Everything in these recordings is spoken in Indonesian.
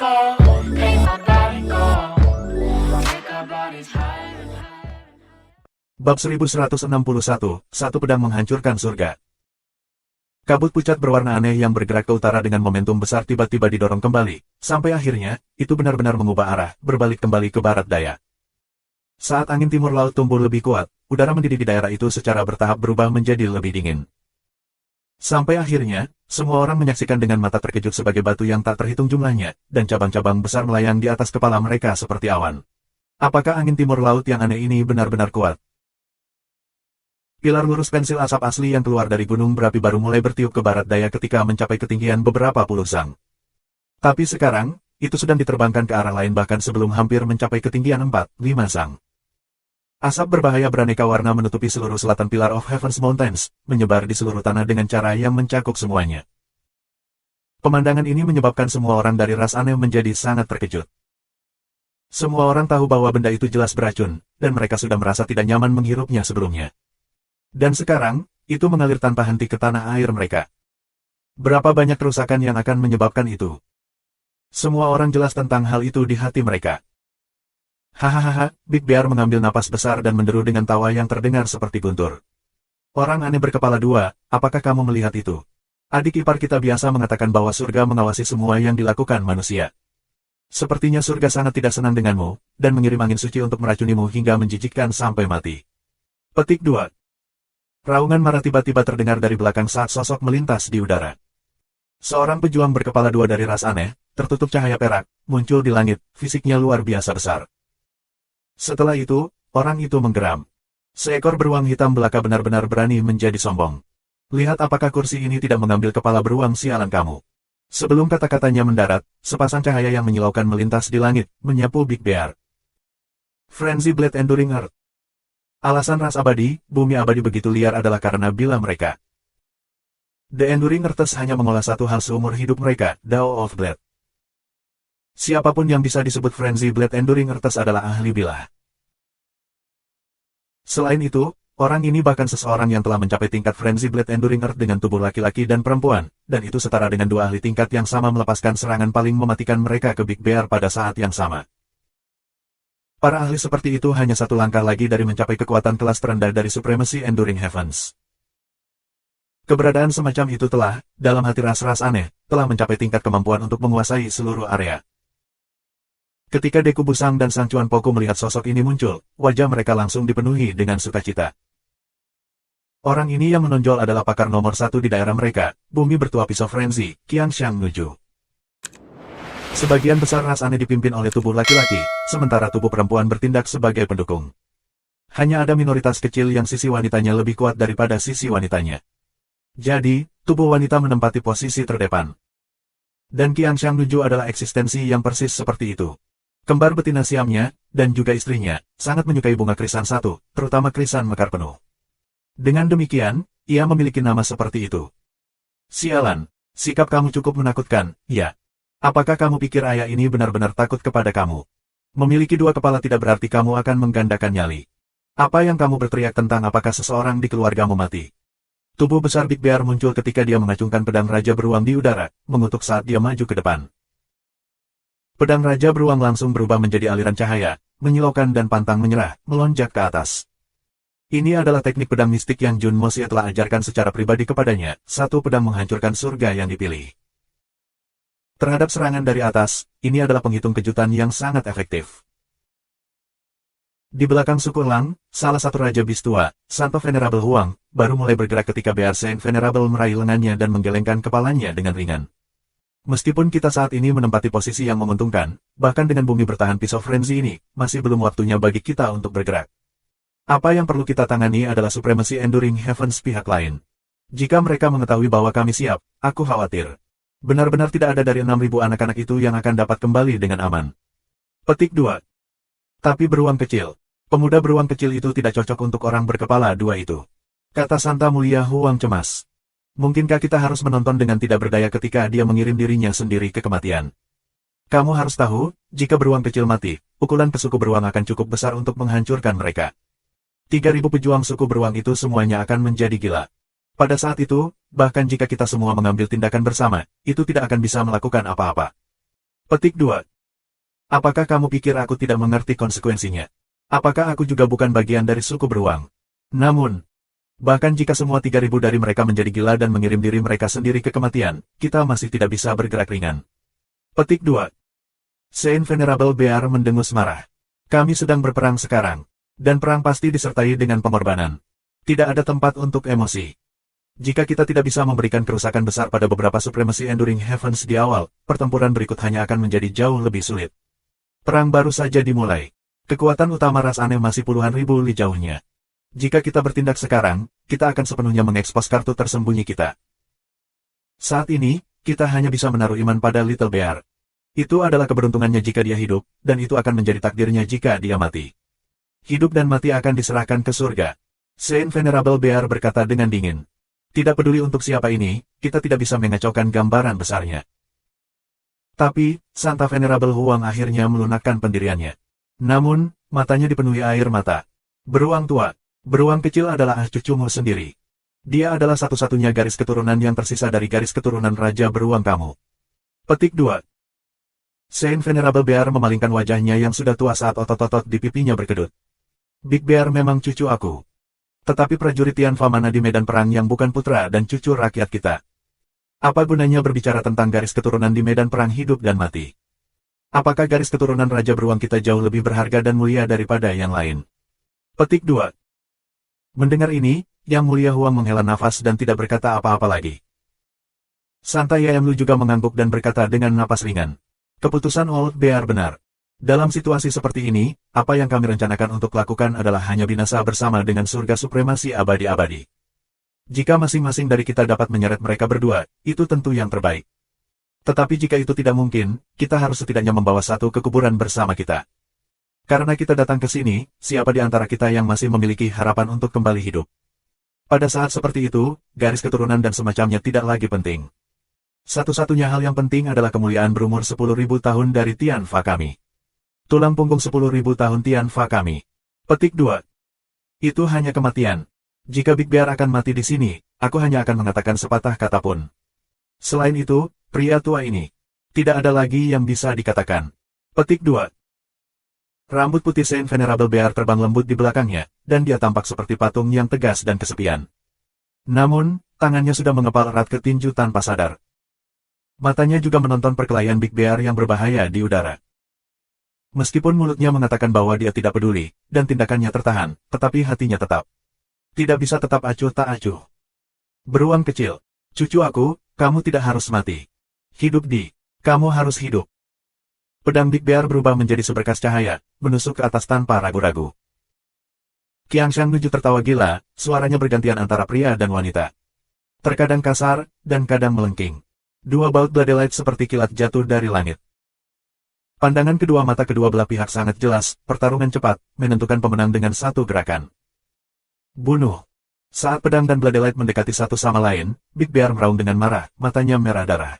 go, make my body go. Take our bodies higher and higher. Bab 1161, satu pedang menghancurkan surga. Kabut pucat berwarna aneh yang bergerak ke utara dengan momentum besar tiba-tiba didorong kembali, sampai akhirnya, itu benar-benar mengubah arah, berbalik kembali ke barat daya. Saat angin timur laut tumbuh lebih kuat, udara mendidih di daerah itu secara bertahap berubah menjadi lebih dingin. Sampai akhirnya, semua orang menyaksikan dengan mata terkejut sebagai batu yang tak terhitung jumlahnya, dan cabang-cabang besar melayang di atas kepala mereka seperti awan. Apakah angin timur laut yang aneh ini benar-benar kuat? Pilar lurus pensil asap asli yang keluar dari gunung berapi baru mulai bertiup ke barat daya ketika mencapai ketinggian beberapa puluh sang. Tapi sekarang, itu sedang diterbangkan ke arah lain bahkan sebelum hampir mencapai ketinggian 4-5 sang. Asap berbahaya beraneka warna menutupi seluruh selatan Pillar of Heaven's Mountains, menyebar di seluruh tanah dengan cara yang mencakup semuanya. Pemandangan ini menyebabkan semua orang dari ras aneh menjadi sangat terkejut. Semua orang tahu bahwa benda itu jelas beracun, dan mereka sudah merasa tidak nyaman menghirupnya sebelumnya. Dan sekarang, itu mengalir tanpa henti ke tanah air mereka. Berapa banyak kerusakan yang akan menyebabkan itu? Semua orang jelas tentang hal itu di hati mereka. Hahaha, Big Bear mengambil napas besar dan menderu dengan tawa yang terdengar seperti guntur. Orang aneh berkepala dua, apakah kamu melihat itu? Adik ipar kita biasa mengatakan bahwa surga mengawasi semua yang dilakukan manusia. Sepertinya surga sangat tidak senang denganmu, dan mengirim angin suci untuk meracunimu hingga menjijikkan sampai mati. Petik 2. Raungan marah tiba-tiba terdengar dari belakang saat sosok melintas di udara. Seorang pejuang berkepala dua dari ras aneh, tertutup cahaya perak, muncul di langit, fisiknya luar biasa besar. Setelah itu, orang itu menggeram. Seekor beruang hitam belaka benar-benar berani menjadi sombong. Lihat apakah kursi ini tidak mengambil kepala beruang sialan kamu. Sebelum kata-katanya mendarat, sepasang cahaya yang menyilaukan melintas di langit, menyapu Big Bear. Frenzy Blade Enduring Earth. Alasan ras abadi, bumi abadi begitu liar adalah karena bila mereka. The Enduring Earths hanya mengolah satu hal seumur hidup mereka, Dao of Blade. Siapapun yang bisa disebut Frenzy Blade Enduring Earths adalah ahli bilah. Selain itu, orang ini bahkan seseorang yang telah mencapai tingkat Frenzy Blade Enduring Earth dengan tubuh laki-laki dan perempuan, dan itu setara dengan dua ahli tingkat yang sama melepaskan serangan paling mematikan mereka ke Big Bear pada saat yang sama. Para ahli seperti itu hanya satu langkah lagi dari mencapai kekuatan kelas terendah dari Supremacy Enduring Heavens. Keberadaan semacam itu telah, dalam hati ras-ras aneh, telah mencapai tingkat kemampuan untuk menguasai seluruh area. Ketika Deku Busang dan Sang Cuan Poku melihat sosok ini muncul, wajah mereka langsung dipenuhi dengan sukacita. Orang ini yang menonjol adalah pakar nomor satu di daerah mereka, bumi bertuah pisau frenzy, Qianxiang Nuju. Sebagian besar ras aneh dipimpin oleh tubuh laki-laki, sementara tubuh perempuan bertindak sebagai pendukung. Hanya ada minoritas kecil yang sisi wanitanya lebih kuat daripada sisi wanitanya. Jadi, tubuh wanita menempati posisi terdepan. Dan Qianxiang Nuju adalah eksistensi yang persis seperti itu. Kembar betina siamnya, dan juga istrinya, sangat menyukai bunga krisan satu, terutama krisan mekar penuh. Dengan demikian, ia memiliki nama seperti itu. Sialan, sikap kamu cukup menakutkan, ya. Apakah kamu pikir ayah ini benar-benar takut kepada kamu? Memiliki dua kepala tidak berarti kamu akan menggandakan nyali. Apa yang kamu berteriak tentang apakah seseorang di keluargamu mati? Tubuh besar Big Bear muncul ketika dia mengacungkan pedang Raja Beruang di udara, mengutuk saat dia maju ke depan. Pedang Raja Beruang langsung berubah menjadi aliran cahaya, menyilaukan dan pantang menyerah, melonjak ke atas. Ini adalah teknik pedang mistik yang Jun Moxie telah ajarkan secara pribadi kepadanya, satu pedang menghancurkan surga yang dipilih. Terhadap serangan dari atas, ini adalah penghitung kejutan yang sangat efektif. Di belakang suku Lang, salah satu Raja Bis tua, Santo Venerable Huang, baru mulai bergerak ketika Bear Saint Venerable meraih lengannya dan menggelengkan kepalanya dengan ringan. Meskipun kita saat ini menempati posisi yang menguntungkan, bahkan dengan bumi bertahan pisau frenzy ini, masih belum waktunya bagi kita untuk bergerak. Apa yang perlu kita tangani adalah Supremacy Enduring Heavens pihak lain. Jika mereka mengetahui bahwa kami siap, aku khawatir. Benar-benar tidak ada dari 6.000 anak-anak itu yang akan dapat kembali dengan aman. Petik 2. Tapi beruang kecil. Pemuda beruang kecil itu tidak cocok untuk orang berkepala dua itu. Kata Santa Mulia Huang cemas. Mungkinkah kita harus menonton dengan tidak berdaya ketika dia mengirim dirinya sendiri ke kematian? Kamu harus tahu, jika beruang kecil mati, pukulan ke suku beruang akan cukup besar untuk menghancurkan mereka. 3.000 pejuang suku beruang itu semuanya akan menjadi gila. Pada saat itu, bahkan jika kita semua mengambil tindakan bersama, itu tidak akan bisa melakukan apa-apa. Petik 2. Apakah kamu pikir aku tidak mengerti konsekuensinya? Apakah aku juga bukan bagian dari suku beruang? Namun, bahkan jika semua 3.000 dari mereka menjadi gila dan mengirim diri mereka sendiri ke kematian, kita masih tidak bisa bergerak ringan. Petik 2. Saint Venerable Bear mendengus marah. Kami sedang berperang sekarang. Dan perang pasti disertai dengan pengorbanan. Tidak ada tempat untuk emosi. Jika kita tidak bisa memberikan kerusakan besar pada beberapa Supremacy Enduring Heavens di awal, pertempuran berikut hanya akan menjadi jauh lebih sulit. Perang baru saja dimulai. Kekuatan utama ras aneh masih puluhan ribu li jauhnya. Jika kita bertindak sekarang, kita akan sepenuhnya mengekspos kartu tersembunyi kita. Saat ini, kita hanya bisa menaruh iman pada Little Bear. Itu adalah keberuntungannya jika dia hidup, dan itu akan menjadi takdirnya jika dia mati. Hidup dan mati akan diserahkan ke surga. Saint Venerable Bear berkata dengan dingin. Tidak peduli untuk siapa ini, kita tidak bisa mengacaukan gambaran besarnya. Tapi, Santa Venerable Huang akhirnya melunakkan pendiriannya. Namun, matanya dipenuhi air mata. Beruang tua, beruang kecil adalah cucumu sendiri. Dia adalah satu-satunya garis keturunan yang tersisa dari garis keturunan Raja Beruang kamu. Petik 2. Saint Venerable Bear memalingkan wajahnya yang sudah tua saat otot-otot di pipinya berkedut. Big Bear memang cucu aku. Tetapi prajurit Tianfa mana di medan perang yang bukan putra dan cucu rakyat kita? Apa gunanya berbicara tentang garis keturunan di medan perang hidup dan mati? Apakah garis keturunan Raja Beruang kita jauh lebih berharga dan mulia daripada yang lain? Petik 2. Mendengar ini, Yang Mulia Huang menghela nafas dan tidak berkata apa-apa lagi. Santa Yamlu juga mengangguk dan berkata dengan napas ringan. Keputusan Old Bear benar. Dalam situasi seperti ini, apa yang kami rencanakan untuk lakukan adalah hanya binasa bersama dengan surga supremasi abadi-abadi. Jika masing-masing dari kita dapat menyeret mereka berdua, itu tentu yang terbaik. Tetapi jika itu tidak mungkin, kita harus setidaknya membawa satu ke kuburan bersama kita. Karena kita datang ke sini, siapa di antara kita yang masih memiliki harapan untuk kembali hidup? Pada saat seperti itu, garis keturunan dan semacamnya tidak lagi penting. Satu-satunya hal yang penting adalah kemuliaan berumur 10.000 tahun dari Tianfa kami. Tulang punggung 10.000 tahun Tianfa kami. Petik 2. Itu hanya kematian. Jika Big Bear akan mati di sini, aku hanya akan mengatakan sepatah kata pun. Selain itu, pria tua ini. Tidak ada lagi yang bisa dikatakan. Petik 2. Rambut putih Saint Venerable Bear terbang lembut di belakangnya, dan dia tampak seperti patung yang tegas dan kesepian. Namun, tangannya sudah mengepal erat ke tinju tanpa sadar. Matanya juga menonton perkelahian Big Bear yang berbahaya di udara. Meskipun mulutnya mengatakan bahwa dia tidak peduli, dan tindakannya tertahan, tetapi hatinya tetap. Tidak bisa tetap acuh tak acuh. Beruang kecil, cucu aku, kamu tidak harus mati. Hidup kamu harus hidup. Pedang Big Bear berubah menjadi seberkas cahaya, menusuk ke atas tanpa ragu-ragu. Qiangshan menuju tertawa gila, suaranya bergantian antara pria dan wanita. Terkadang kasar, dan kadang melengking. Dua baut Bloodlight seperti kilat jatuh dari langit. Pandangan kedua mata kedua belah pihak sangat jelas, pertarungan cepat, menentukan pemenang dengan satu gerakan. Bunuh. Saat pedang dan Bloodlight mendekati satu sama lain, Big Bear meraung dengan marah, matanya merah darah.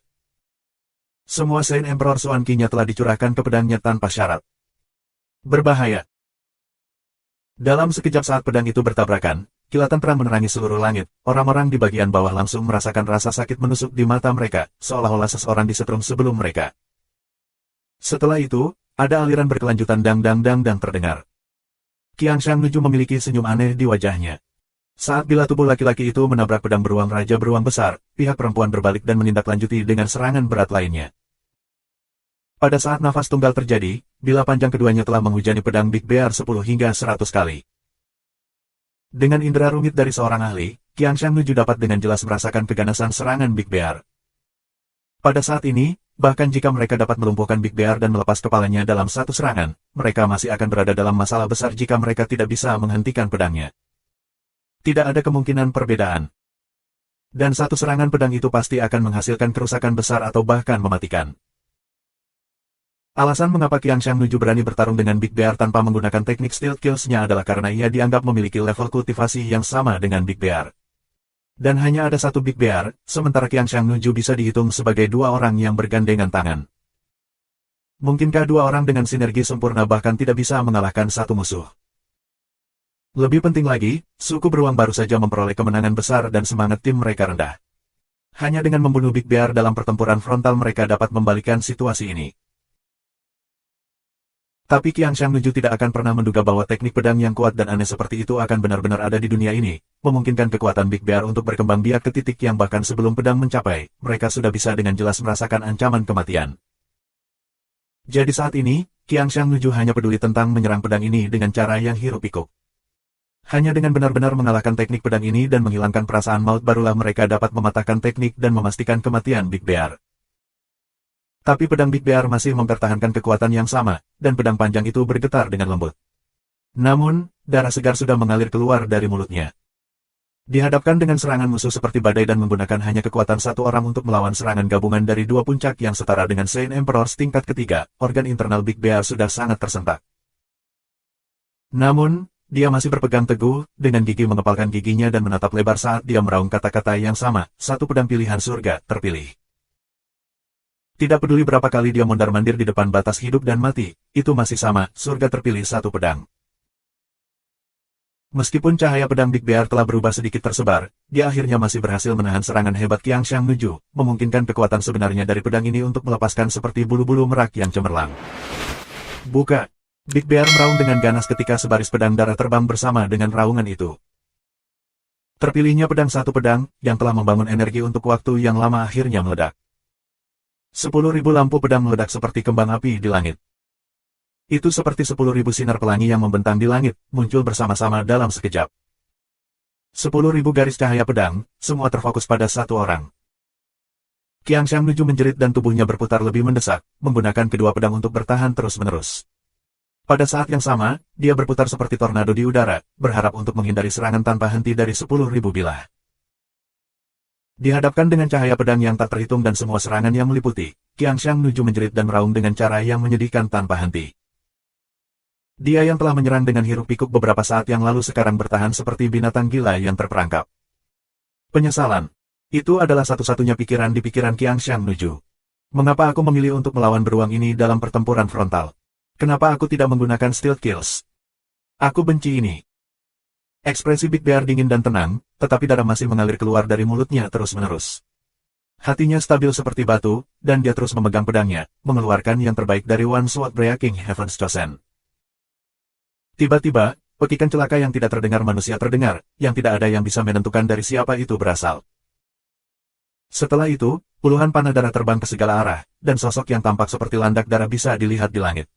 Semua Saint Emperor Xuan Qi-nya telah dicurahkan ke pedangnya tanpa syarat. Berbahaya. Dalam sekejap saat pedang itu bertabrakan, kilatan terang menerangi seluruh langit, orang-orang di bagian bawah langsung merasakan rasa sakit menusuk di mata mereka, seolah-olah seseorang disetrum sebelum mereka. Setelah itu, ada aliran berkelanjutan dang-dang-dang-dang terdengar. Qiangshan menuju memiliki senyum aneh di wajahnya. Saat bila tubuh laki-laki itu menabrak pedang beruang Raja Beruang besar, pihak perempuan berbalik dan menindaklanjuti dengan serangan berat lainnya. Pada saat nafas tunggal terjadi, bila panjang keduanya telah menghujani pedang Big Bear 10 hingga 100 kali. Dengan indera rumit dari seorang ahli, Qiangshan menuju dapat dengan jelas merasakan keganasan serangan Big Bear. Pada saat ini, bahkan jika mereka dapat melumpuhkan Big Bear dan melepas kepalanya dalam satu serangan, mereka masih akan berada dalam masalah besar jika mereka tidak bisa menghentikan pedangnya. Tidak ada kemungkinan perbedaan. Dan satu serangan pedang itu pasti akan menghasilkan kerusakan besar atau bahkan mematikan. Alasan mengapa Qiangshan menuju berani bertarung dengan Big Bear tanpa menggunakan teknik stealth kills-nya adalah karena ia dianggap memiliki level kultivasi yang sama dengan Big Bear. Dan hanya ada satu Big Bear, sementara Qiangshan menuju bisa dihitung sebagai dua orang yang bergandengan tangan. Mungkinkah dua orang dengan sinergi sempurna bahkan tidak bisa mengalahkan satu musuh? Lebih penting lagi, suku beruang baru saja memperoleh kemenangan besar dan semangat tim mereka rendah. Hanya dengan membunuh Big Bear dalam pertempuran frontal mereka dapat membalikan situasi ini. Tapi Qiang Shangnuju tidak akan pernah menduga bahwa teknik pedang yang kuat dan aneh seperti itu akan benar-benar ada di dunia ini, memungkinkan kekuatan Big Bear untuk berkembang biak ke titik yang bahkan sebelum pedang mencapai, mereka sudah bisa dengan jelas merasakan ancaman kematian. Jadi saat ini, Qiang Shangnuju hanya peduli tentang menyerang pedang ini dengan cara yang hiruk-pikuk. Hanya dengan benar-benar mengalahkan teknik pedang ini dan menghilangkan perasaan maut barulah mereka dapat mematahkan teknik dan memastikan kematian Big Bear. Tapi pedang Big Bear masih mempertahankan kekuatan yang sama, dan pedang panjang itu bergetar dengan lembut. Namun, darah segar sudah mengalir keluar dari mulutnya. Dihadapkan dengan serangan musuh seperti badai dan menggunakan hanya kekuatan satu orang untuk melawan serangan gabungan dari dua puncak yang setara dengan Saint Emperor tingkat ketiga, organ internal Big Bear sudah sangat tersentak. Namun, dia masih berpegang teguh, dengan gigi mengepalkan giginya dan menatap lebar saat dia meraung kata-kata yang sama, satu pedang pilihan surga terpilih. Tidak peduli berapa kali dia mondar-mandir di depan batas hidup dan mati, itu masih sama, surga terpilih satu pedang. Meskipun cahaya pedang Big Bear telah berubah sedikit tersebar, dia akhirnya masih berhasil menahan serangan hebat Qiang Shangnuju, memungkinkan kekuatan sebenarnya dari pedang ini untuk melepaskan seperti bulu-bulu merak yang cemerlang. Buka! Big Bear meraung dengan ganas ketika sebaris pedang darah terbang bersama dengan raungan itu. Terpilihnya pedang satu pedang, yang telah membangun energi untuk waktu yang lama akhirnya meledak. 10.000 lampu pedang meledak seperti kembang api di langit. Itu seperti 10.000 sinar pelangi yang membentang di langit, muncul bersama-sama dalam sekejap. 10.000 garis cahaya pedang, semua terfokus pada satu orang. Qiang Shangnuju menjerit dan tubuhnya berputar lebih mendesak, menggunakan kedua pedang untuk bertahan terus-menerus. Pada saat yang sama, dia berputar seperti tornado di udara, berharap untuk menghindari serangan tanpa henti dari 10.000 bilah. Dihadapkan dengan cahaya pedang yang tak terhitung dan semua serangan yang meliputi, Qiang Shangnuju menjerit dan meraung dengan cara yang menyedihkan tanpa henti. Dia yang telah menyerang dengan hiruk-pikuk beberapa saat yang lalu sekarang bertahan seperti binatang gila yang terperangkap. Penyesalan. Itu adalah satu-satunya pikiran di pikiran Qiang Shangnuju. Mengapa aku memilih untuk melawan beruang ini dalam pertempuran frontal? Kenapa aku tidak menggunakan stealth kills? Aku benci ini. Ekspresi Big Bear dingin dan tenang, tetapi darah masih mengalir keluar dari mulutnya terus-menerus. Hatinya stabil seperti batu, dan dia terus memegang pedangnya, mengeluarkan yang terbaik dari One Sword Breaking Heaven's Chosen. Tiba-tiba, pekikan celaka yang tidak terdengar manusia terdengar, yang tidak ada yang bisa menentukan dari siapa itu berasal. Setelah itu, puluhan panah darah terbang ke segala arah, dan sosok yang tampak seperti landak darah bisa dilihat di langit.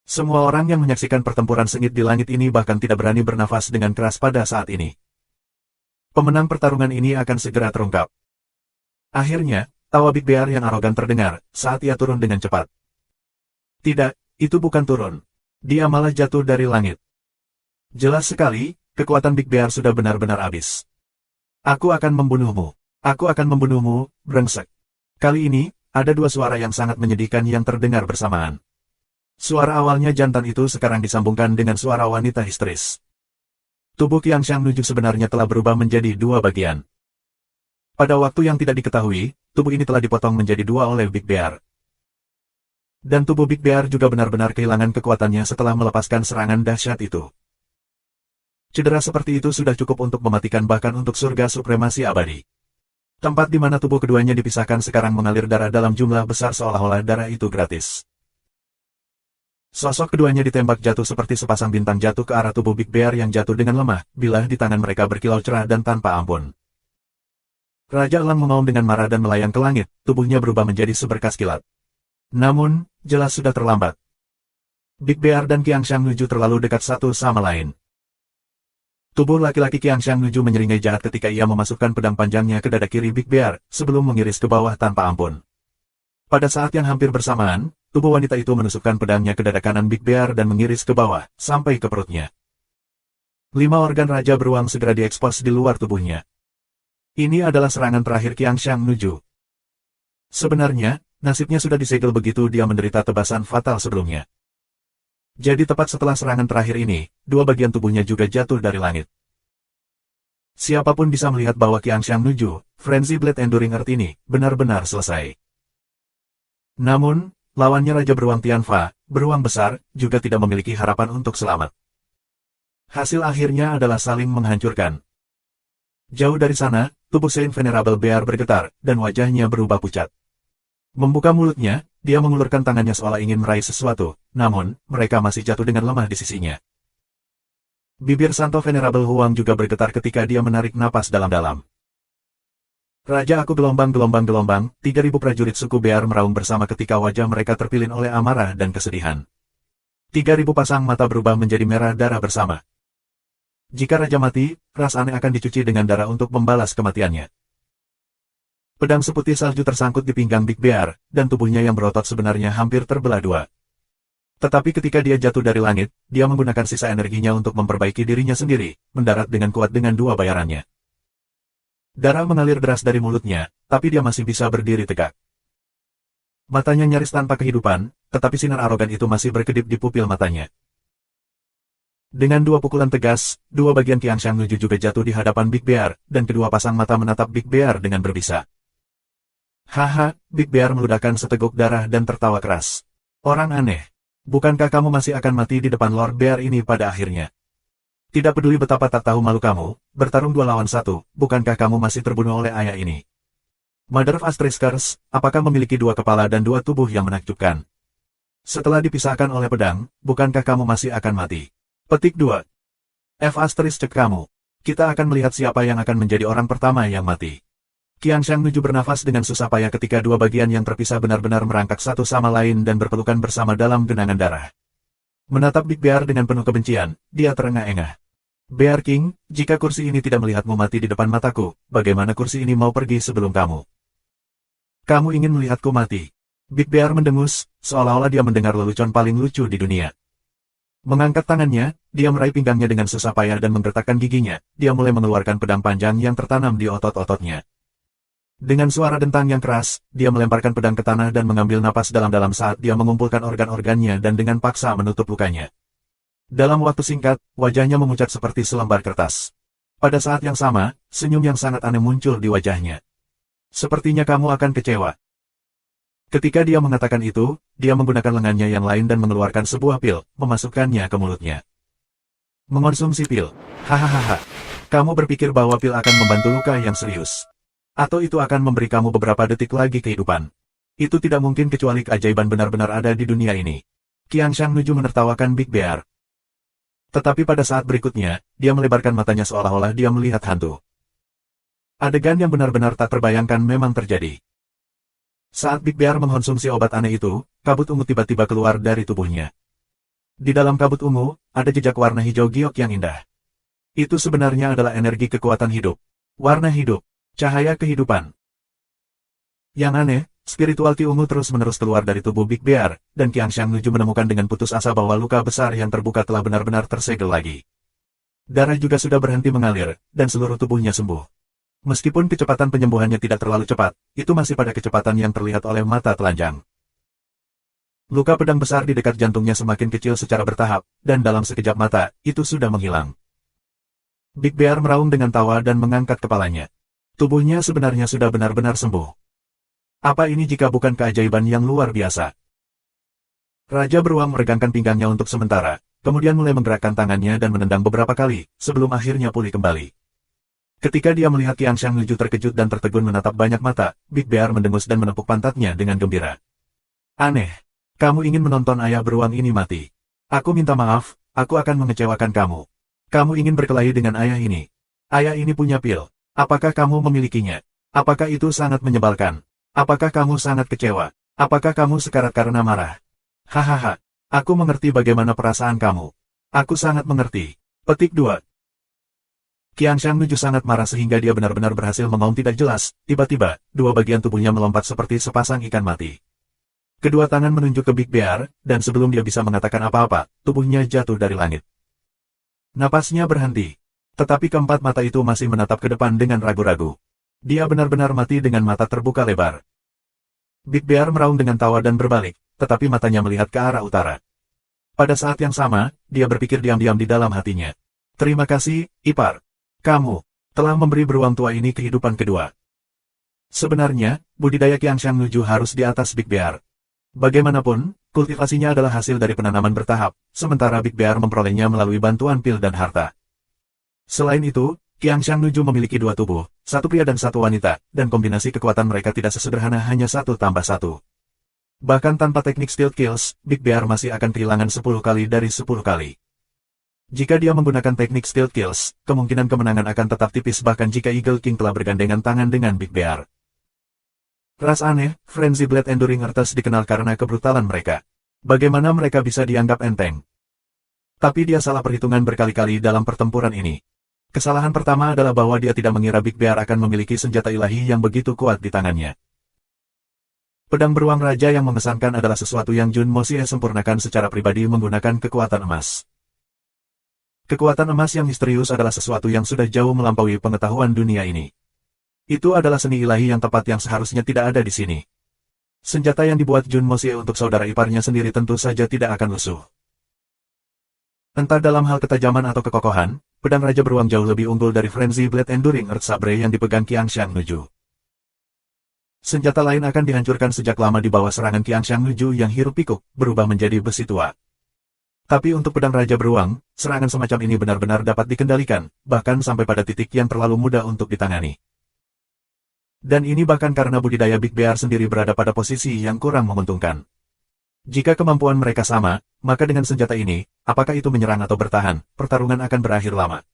Semua orang yang menyaksikan pertempuran sengit di langit ini bahkan tidak berani bernafas dengan keras pada saat ini. Pemenang pertarungan ini akan segera terungkap. Akhirnya, tawa Big Bear yang arogan terdengar saat ia turun dengan cepat. Tidak, itu bukan turun. Dia malah jatuh dari langit. Jelas sekali, kekuatan Big Bear sudah benar-benar habis. Aku akan membunuhmu. Aku akan membunuhmu, brengsek. Kali ini, ada dua suara yang sangat menyedihkan yang terdengar bersamaan. Suara awalnya jantan itu sekarang disambungkan dengan suara wanita histeris. Tubuh Qiang Shangnuju sebenarnya telah berubah menjadi dua bagian. Pada waktu yang tidak diketahui, tubuh ini telah dipotong menjadi dua oleh Big Bear. Dan tubuh Big Bear juga benar-benar kehilangan kekuatannya setelah melepaskan serangan dahsyat itu. Cedera seperti itu sudah cukup untuk mematikan bahkan untuk surga supremasi abadi. Tempat di mana tubuh keduanya dipisahkan sekarang mengalir darah dalam jumlah besar seolah-olah darah itu gratis. Sosok keduanya ditembak jatuh seperti sepasang bintang jatuh ke arah tubuh Big Bear yang jatuh dengan lemah, bilah di tangan mereka berkilau cerah dan tanpa ampun. Raja Elang mengaum dengan marah dan melayang ke langit, tubuhnya berubah menjadi seberkas kilat. Namun, jelas sudah terlambat. Big Bear dan Qiang Shangnuju terlalu dekat satu sama lain. Tubuh laki-laki Qiang Shangnuju menyeringai jahat ketika ia memasukkan pedang panjangnya ke dada kiri Big Bear, sebelum mengiris ke bawah tanpa ampun. Pada saat yang hampir bersamaan, tubuh wanita itu menusukkan pedangnya ke dada kanan Big Bear dan mengiris ke bawah, sampai ke perutnya. 5 organ raja beruang segera diekspos di luar tubuhnya. Ini adalah serangan terakhir Qiang Shangnuju. Sebenarnya, nasibnya sudah disegel begitu dia menderita tebasan fatal sebelumnya. Jadi tepat setelah serangan terakhir ini, dua bagian tubuhnya juga jatuh dari langit. Siapapun bisa melihat bahwa Qiang Shangnuju, Frenzy Blade Enduring Earth ini, benar-benar selesai. Namun, lawannya Raja Beruang Tianfa, beruang besar, juga tidak memiliki harapan untuk selamat. Hasil akhirnya adalah saling menghancurkan. Jauh dari sana, tubuh Saint Venerable Bear bergetar, dan wajahnya berubah pucat. Membuka mulutnya, dia mengulurkan tangannya seolah ingin meraih sesuatu, namun, mereka masih jatuh dengan lemah di sisinya. Bibir Santo Venerable Huang juga bergetar ketika dia menarik napas dalam-dalam. Raja aku gelombang-gelombang-gelombang, 3.000 prajurit suku Bear meraung bersama ketika wajah mereka terpilin oleh amarah dan kesedihan. 3.000 pasang mata berubah menjadi merah darah bersama. Jika Raja mati, ras aneh akan dicuci dengan darah untuk membalas kematiannya. Pedang seputih salju tersangkut di pinggang Big Bear, dan tubuhnya yang berotot sebenarnya hampir terbelah dua. Tetapi ketika dia jatuh dari langit, dia menggunakan sisa energinya untuk memperbaiki dirinya sendiri, mendarat dengan kuat dengan dua bayarannya. Darah mengalir deras dari mulutnya, tapi dia masih bisa berdiri tegak. Matanya nyaris tanpa kehidupan, tetapi sinar arogan itu masih berkedip di pupil matanya. Dengan dua pukulan tegas, dua bagian Qiangshan Nuju juga jatuh di hadapan Big Bear, dan kedua pasang mata menatap Big Bear dengan berbisa. Haha, Big Bear meludahkan seteguk darah dan tertawa keras. Orang aneh. Bukankah kamu masih akan mati di depan Lord Bear ini pada akhirnya? Tidak peduli betapa tak tahu malu kamu, bertarung 2 lawan 1, bukankah kamu masih terbunuh oleh ayah ini? Mother of Astriskers, apakah memiliki 2 kepala dan 2 tubuh yang menakjubkan? Setelah dipisahkan oleh pedang, bukankah kamu masih akan mati? Petik 2. F asterisk kamu. Kita akan melihat siapa yang akan menjadi orang pertama yang mati. Qiangshan Nuju bernafas dengan susah payah ketika dua bagian yang terpisah benar-benar merangkak satu sama lain dan berpelukan bersama dalam genangan darah. Menatap Big Bear dengan penuh kebencian, dia terengah-engah. Bear King, jika kursi ini tidak melihatmu mati di depan mataku, bagaimana kursi ini mau pergi sebelum kamu? Kamu ingin melihatku mati? Big Bear mendengus, seolah-olah dia mendengar lelucon paling lucu di dunia. Mengangkat tangannya, dia meraih pinggangnya dengan susah payah dan menggertakkan giginya, dia mulai mengeluarkan pedang panjang yang tertanam di otot-ototnya. Dengan suara dentang yang keras, dia melemparkan pedang ke tanah dan mengambil napas dalam-dalam saat dia mengumpulkan organ-organnya dan dengan paksa menutup lukanya. Dalam waktu singkat, wajahnya memucat seperti selembar kertas. Pada saat yang sama, senyum yang sangat aneh muncul di wajahnya. Sepertinya kamu akan kecewa. Ketika dia mengatakan itu, dia menggunakan lengannya yang lain dan mengeluarkan sebuah pil, memasukkannya ke mulutnya. Mengonsumsi pil. Hahaha. Kamu berpikir bahwa pil akan membantu luka yang serius. Atau itu akan memberi kamu beberapa detik lagi kehidupan. Itu tidak mungkin kecuali keajaiban benar-benar ada di dunia ini. Qiangshan Nuju menertawakan Big Bear. Tetapi pada saat berikutnya, dia melebarkan matanya seolah-olah dia melihat hantu. Adegan yang benar-benar tak terbayangkan memang terjadi. Saat Big Bear mengkonsumsi obat aneh itu, kabut ungu tiba-tiba keluar dari tubuhnya. Di dalam kabut ungu, ada jejak warna hijau giok yang indah. Itu sebenarnya adalah energi kekuatan hidup. Warna hidup. Cahaya kehidupan. Yang aneh, spiritual Ki ungu terus-menerus keluar dari tubuh Big Bear, dan Qiangshan Nuju menemukan dengan putus asa bahwa luka besar yang terbuka telah benar-benar tersegel lagi. Darah juga sudah berhenti mengalir, dan seluruh tubuhnya sembuh. Meskipun kecepatan penyembuhannya tidak terlalu cepat, itu masih pada kecepatan yang terlihat oleh mata telanjang. Luka pedang besar di dekat jantungnya semakin kecil secara bertahap, dan dalam sekejap mata, itu sudah menghilang. Big Bear meraung dengan tawa dan mengangkat kepalanya. Tubuhnya sebenarnya sudah benar-benar sembuh. Apa ini jika bukan keajaiban yang luar biasa? Raja beruang meregangkan pinggangnya untuk sementara, kemudian mulai menggerakkan tangannya dan menendang beberapa kali, sebelum akhirnya pulih kembali. Ketika dia melihat Qiangshan Nuju terkejut dan tertegun menatap banyak mata, Big Bear mendengus dan menepuk pantatnya dengan gembira. Aneh. Kamu ingin menonton ayah beruang ini mati. Aku minta maaf, aku akan mengecewakan kamu. Kamu ingin berkelahi dengan ayah ini. Ayah ini punya pil. Apakah kamu memilikinya? Apakah itu sangat menyebalkan? Apakah kamu sangat kecewa? Apakah kamu sekarat karena marah? Hahaha, aku mengerti bagaimana perasaan kamu. Aku sangat mengerti. Petik 2. Qiangshan Nuju sangat marah sehingga dia benar-benar berhasil mengaum tidak jelas. Tiba-tiba, dua bagian tubuhnya melompat seperti sepasang ikan mati. Kedua tangan menunjuk ke Big Bear, dan sebelum dia bisa mengatakan apa-apa, tubuhnya jatuh dari langit. Napasnya berhenti. Tetapi keempat mata itu masih menatap ke depan dengan ragu-ragu. Dia benar-benar mati dengan mata terbuka lebar. Big Bear meraung dengan tawa dan berbalik, tetapi matanya melihat ke arah utara. Pada saat yang sama, dia berpikir diam-diam di dalam hatinya. Terima kasih, Ipar. Kamu telah memberi beruang tua ini kehidupan kedua. Sebenarnya, budidaya Qiangshan Nuju harus di atas Big Bear. Bagaimanapun, kultivasinya adalah hasil dari penanaman bertahap, sementara Big Bear memperolehnya melalui bantuan pil dan harta. Selain itu, Qiangshan Nuju memiliki dua tubuh, satu pria dan satu wanita, dan kombinasi kekuatan mereka tidak sesederhana hanya 1 tambah 1. Bahkan tanpa teknik Stealth Kills, Big Bear masih akan kehilangan 10 kali dari 10 kali. Jika dia menggunakan teknik Stealth Kills, kemungkinan kemenangan akan tetap tipis bahkan jika Eagle King telah bergandengan tangan dengan Big Bear. Ras aneh, Frenzy Blade Enduring Earths dikenal karena kebrutalan mereka. Bagaimana mereka bisa dianggap enteng? Tapi dia salah perhitungan berkali-kali dalam pertempuran ini. Kesalahan pertama adalah bahwa dia tidak mengira Big Bear akan memiliki senjata ilahi yang begitu kuat di tangannya. Pedang beruang raja yang mengesankan adalah sesuatu yang Jun Mosie sempurnakan secara pribadi menggunakan kekuatan emas. Kekuatan emas yang misterius adalah sesuatu yang sudah jauh melampaui pengetahuan dunia ini. Itu adalah seni ilahi yang tepat yang seharusnya tidak ada di sini. Senjata yang dibuat Jun Mosie untuk saudara iparnya sendiri tentu saja tidak akan lusuh. Entah dalam hal ketajaman atau kekokohan, pedang raja beruang jauh lebih unggul dari Frenzy Blade Enduring Earth Sabre yang dipegang Qiangshan Nuju. Senjata lain akan dihancurkan sejak lama di bawah serangan Qiangshan Nuju yang hiruk-pikuk, berubah menjadi besi tua. Tapi untuk pedang raja beruang, serangan semacam ini benar-benar dapat dikendalikan, bahkan sampai pada titik yang terlalu mudah untuk ditangani. Dan ini bahkan karena budidaya Big Bear sendiri berada pada posisi yang kurang menguntungkan. Jika kemampuan mereka sama, maka dengan senjata ini, apakah itu menyerang atau bertahan, pertarungan akan berakhir lama.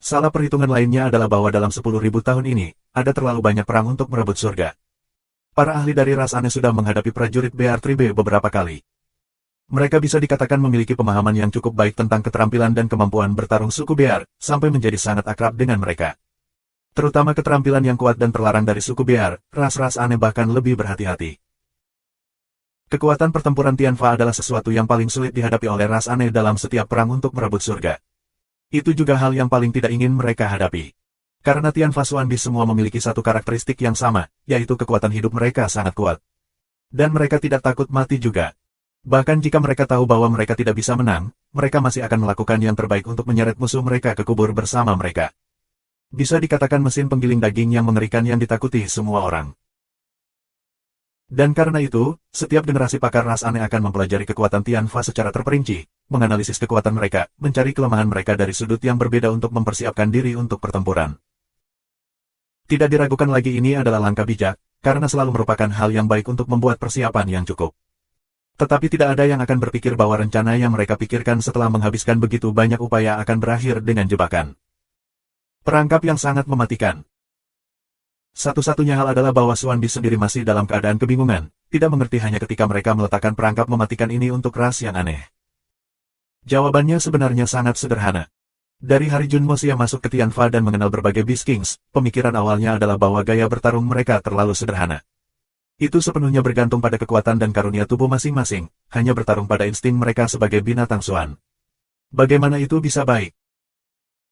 Salah perhitungan lainnya adalah bahwa dalam 10.000 tahun ini, ada terlalu banyak perang untuk merebut surga. Para ahli dari ras aneh sudah menghadapi prajurit BR3B beberapa kali. Mereka bisa dikatakan memiliki pemahaman yang cukup baik tentang keterampilan dan kemampuan bertarung suku Bear, sampai menjadi sangat akrab dengan mereka. Terutama keterampilan yang kuat dan terlarang dari suku Bear, ras-ras aneh bahkan lebih berhati-hati. Kekuatan pertempuran Tianfa adalah sesuatu yang paling sulit dihadapi oleh ras aneh dalam setiap perang untuk merebut surga. Itu juga hal yang paling tidak ingin mereka hadapi. Karena Tianfa Xuanbi semua memiliki satu karakteristik yang sama, yaitu kekuatan hidup mereka sangat kuat. Dan mereka tidak takut mati juga. Bahkan jika mereka tahu bahwa mereka tidak bisa menang, mereka masih akan melakukan yang terbaik untuk menyeret musuh mereka ke kubur bersama mereka. Bisa dikatakan mesin penggiling daging yang mengerikan yang ditakuti semua orang. Dan karena itu, setiap generasi pakar ras aneh akan mempelajari kekuatan Tianfa secara terperinci, menganalisis kekuatan mereka, mencari kelemahan mereka dari sudut yang berbeda untuk mempersiapkan diri untuk pertempuran. Tidak diragukan lagi ini adalah langkah bijak, karena selalu merupakan hal yang baik untuk membuat persiapan yang cukup. Tetapi tidak ada yang akan berpikir bahwa rencana yang mereka pikirkan setelah menghabiskan begitu banyak upaya akan berakhir dengan jebakan. Perangkap yang sangat mematikan. Satu-satunya hal adalah bahwa Xuanbi sendiri masih dalam keadaan kebingungan, tidak mengerti hanya ketika mereka meletakkan perangkap mematikan ini untuk ras yang aneh. Jawabannya sebenarnya sangat sederhana. Dari hari Jun Mosie masuk ke Tianfa dan mengenal berbagai Beast Kings, pemikiran awalnya adalah bahwa gaya bertarung mereka terlalu sederhana. Itu sepenuhnya bergantung pada kekuatan dan karunia tubuh masing-masing, hanya bertarung pada insting mereka sebagai binatang Xuan. Bagaimana itu bisa baik?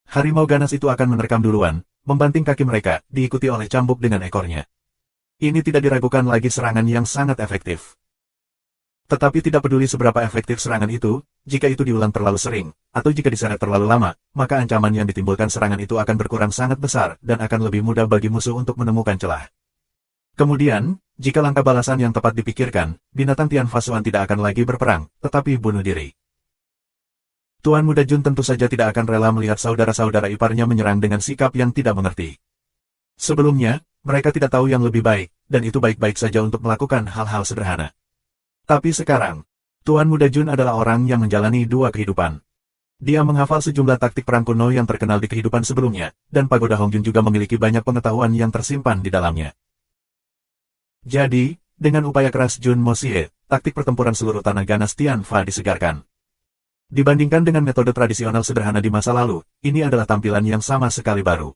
Harimau ganas itu akan menerkam duluan, membanting kaki mereka, diikuti oleh cambuk dengan ekornya. Ini tidak diragukan lagi serangan yang sangat efektif. Tetapi tidak peduli seberapa efektif serangan itu, jika itu diulang terlalu sering, atau jika diseret terlalu lama, maka ancaman yang ditimbulkan serangan itu akan berkurang sangat besar dan akan lebih mudah bagi musuh untuk menemukan celah. Kemudian, jika langkah balasan yang tepat dipikirkan, binatang Tianfa Xuan tidak akan lagi berperang, tetapi bunuh diri. Tuan Muda Jun tentu saja tidak akan rela melihat saudara-saudara iparnya menyerang dengan sikap yang tidak mengerti. Sebelumnya, mereka tidak tahu yang lebih baik, dan itu baik-baik saja untuk melakukan hal-hal sederhana. Tapi sekarang, Tuan Muda Jun adalah orang yang menjalani dua kehidupan. Dia menghafal sejumlah taktik perang kuno yang terkenal di kehidupan sebelumnya, dan Pagoda Hongjun juga memiliki banyak pengetahuan yang tersimpan di dalamnya. Jadi, dengan upaya keras Jun Mosie, taktik pertempuran seluruh tanah ganas Tianfa disegarkan. Dibandingkan dengan metode tradisional sederhana di masa lalu, ini adalah tampilan yang sama sekali baru.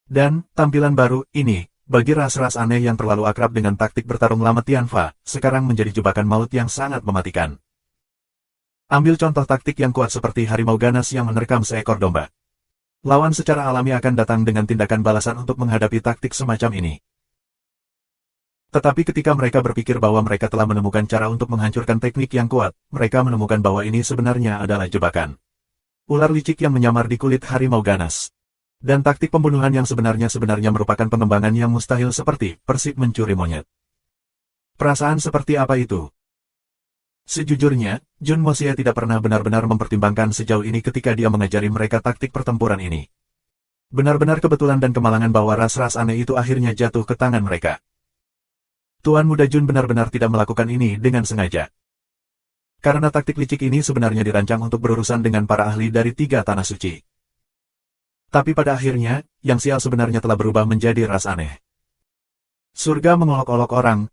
Dan, tampilan baru ini, bagi ras-ras aneh yang terlalu akrab dengan taktik bertarung lama Tianfa, sekarang menjadi jebakan maut yang sangat mematikan. Ambil contoh taktik yang kuat seperti harimau ganas yang menerkam seekor domba. Lawan secara alami akan datang dengan tindakan balasan untuk menghadapi taktik semacam ini. Tetapi ketika mereka berpikir bahwa mereka telah menemukan cara untuk menghancurkan teknik yang kuat, mereka menemukan bahwa ini sebenarnya adalah jebakan. Ular licik yang menyamar di kulit harimau ganas. Dan taktik pembunuhan yang sebenarnya merupakan pengembangan yang mustahil seperti persik mencuri monyet. Perasaan seperti apa itu? Sejujurnya, Jun Mosie tidak pernah benar-benar mempertimbangkan sejauh ini ketika dia mengajari mereka taktik pertempuran ini. Benar-benar kebetulan dan kemalangan bahwa ras-ras aneh itu akhirnya jatuh ke tangan mereka. Tuan Muda Jun benar-benar tidak melakukan ini dengan sengaja. Karena taktik licik ini sebenarnya dirancang untuk berurusan dengan para ahli dari 3 tanah suci. Tapi pada akhirnya, Yang Sial sebenarnya telah berubah menjadi ras aneh. Surga mengolok-olok orang,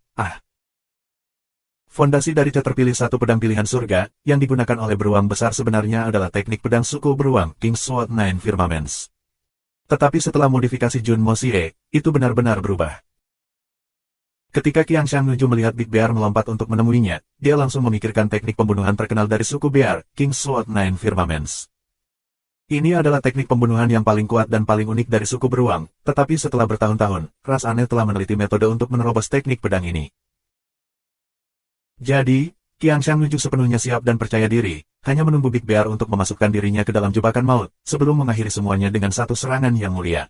Fondasi dari cat terpilih satu pedang pilihan surga, yang digunakan oleh beruang besar sebenarnya adalah teknik pedang suku beruang, King's Sword Nine Firmaments. Tetapi setelah modifikasi Jun Mosie, itu benar-benar berubah. Ketika Qiang Shangnuju melihat Big Bear melompat untuk menemuinya, dia langsung memikirkan teknik pembunuhan terkenal dari suku Bear, King's Sword Nine Firmaments. Ini adalah teknik pembunuhan yang paling kuat dan paling unik dari suku beruang, tetapi setelah bertahun-tahun, ras aneh telah meneliti metode untuk menerobos teknik pedang ini. Jadi, Qiang Shangnuju sepenuhnya siap dan percaya diri, hanya menunggu Big Bear untuk memasukkan dirinya ke dalam jebakan maut, sebelum mengakhiri semuanya dengan satu serangan yang mulia.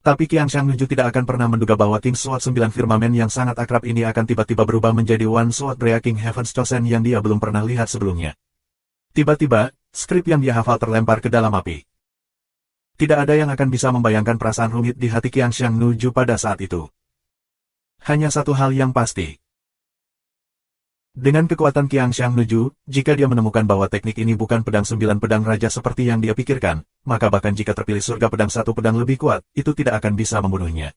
Tapi Qiang Shangnuju tidak akan pernah menduga bahwa King's Sword 9 Firmamen yang sangat akrab ini akan tiba-tiba berubah menjadi One Sword Breaking Heaven's Chosen yang dia belum pernah lihat sebelumnya. Tiba-tiba, skrip yang dia hafal terlempar ke dalam api. Tidak ada yang akan bisa membayangkan perasaan rumit di hati Qiang Shangnuju pada saat itu. Hanya satu hal yang pasti. Dengan kekuatan Qiang Shangnuju, jika dia menemukan bahwa teknik ini bukan pedang 9 pedang raja seperti yang dia pikirkan, maka bahkan jika terpilih surga pedang 1 pedang lebih kuat, itu tidak akan bisa membunuhnya.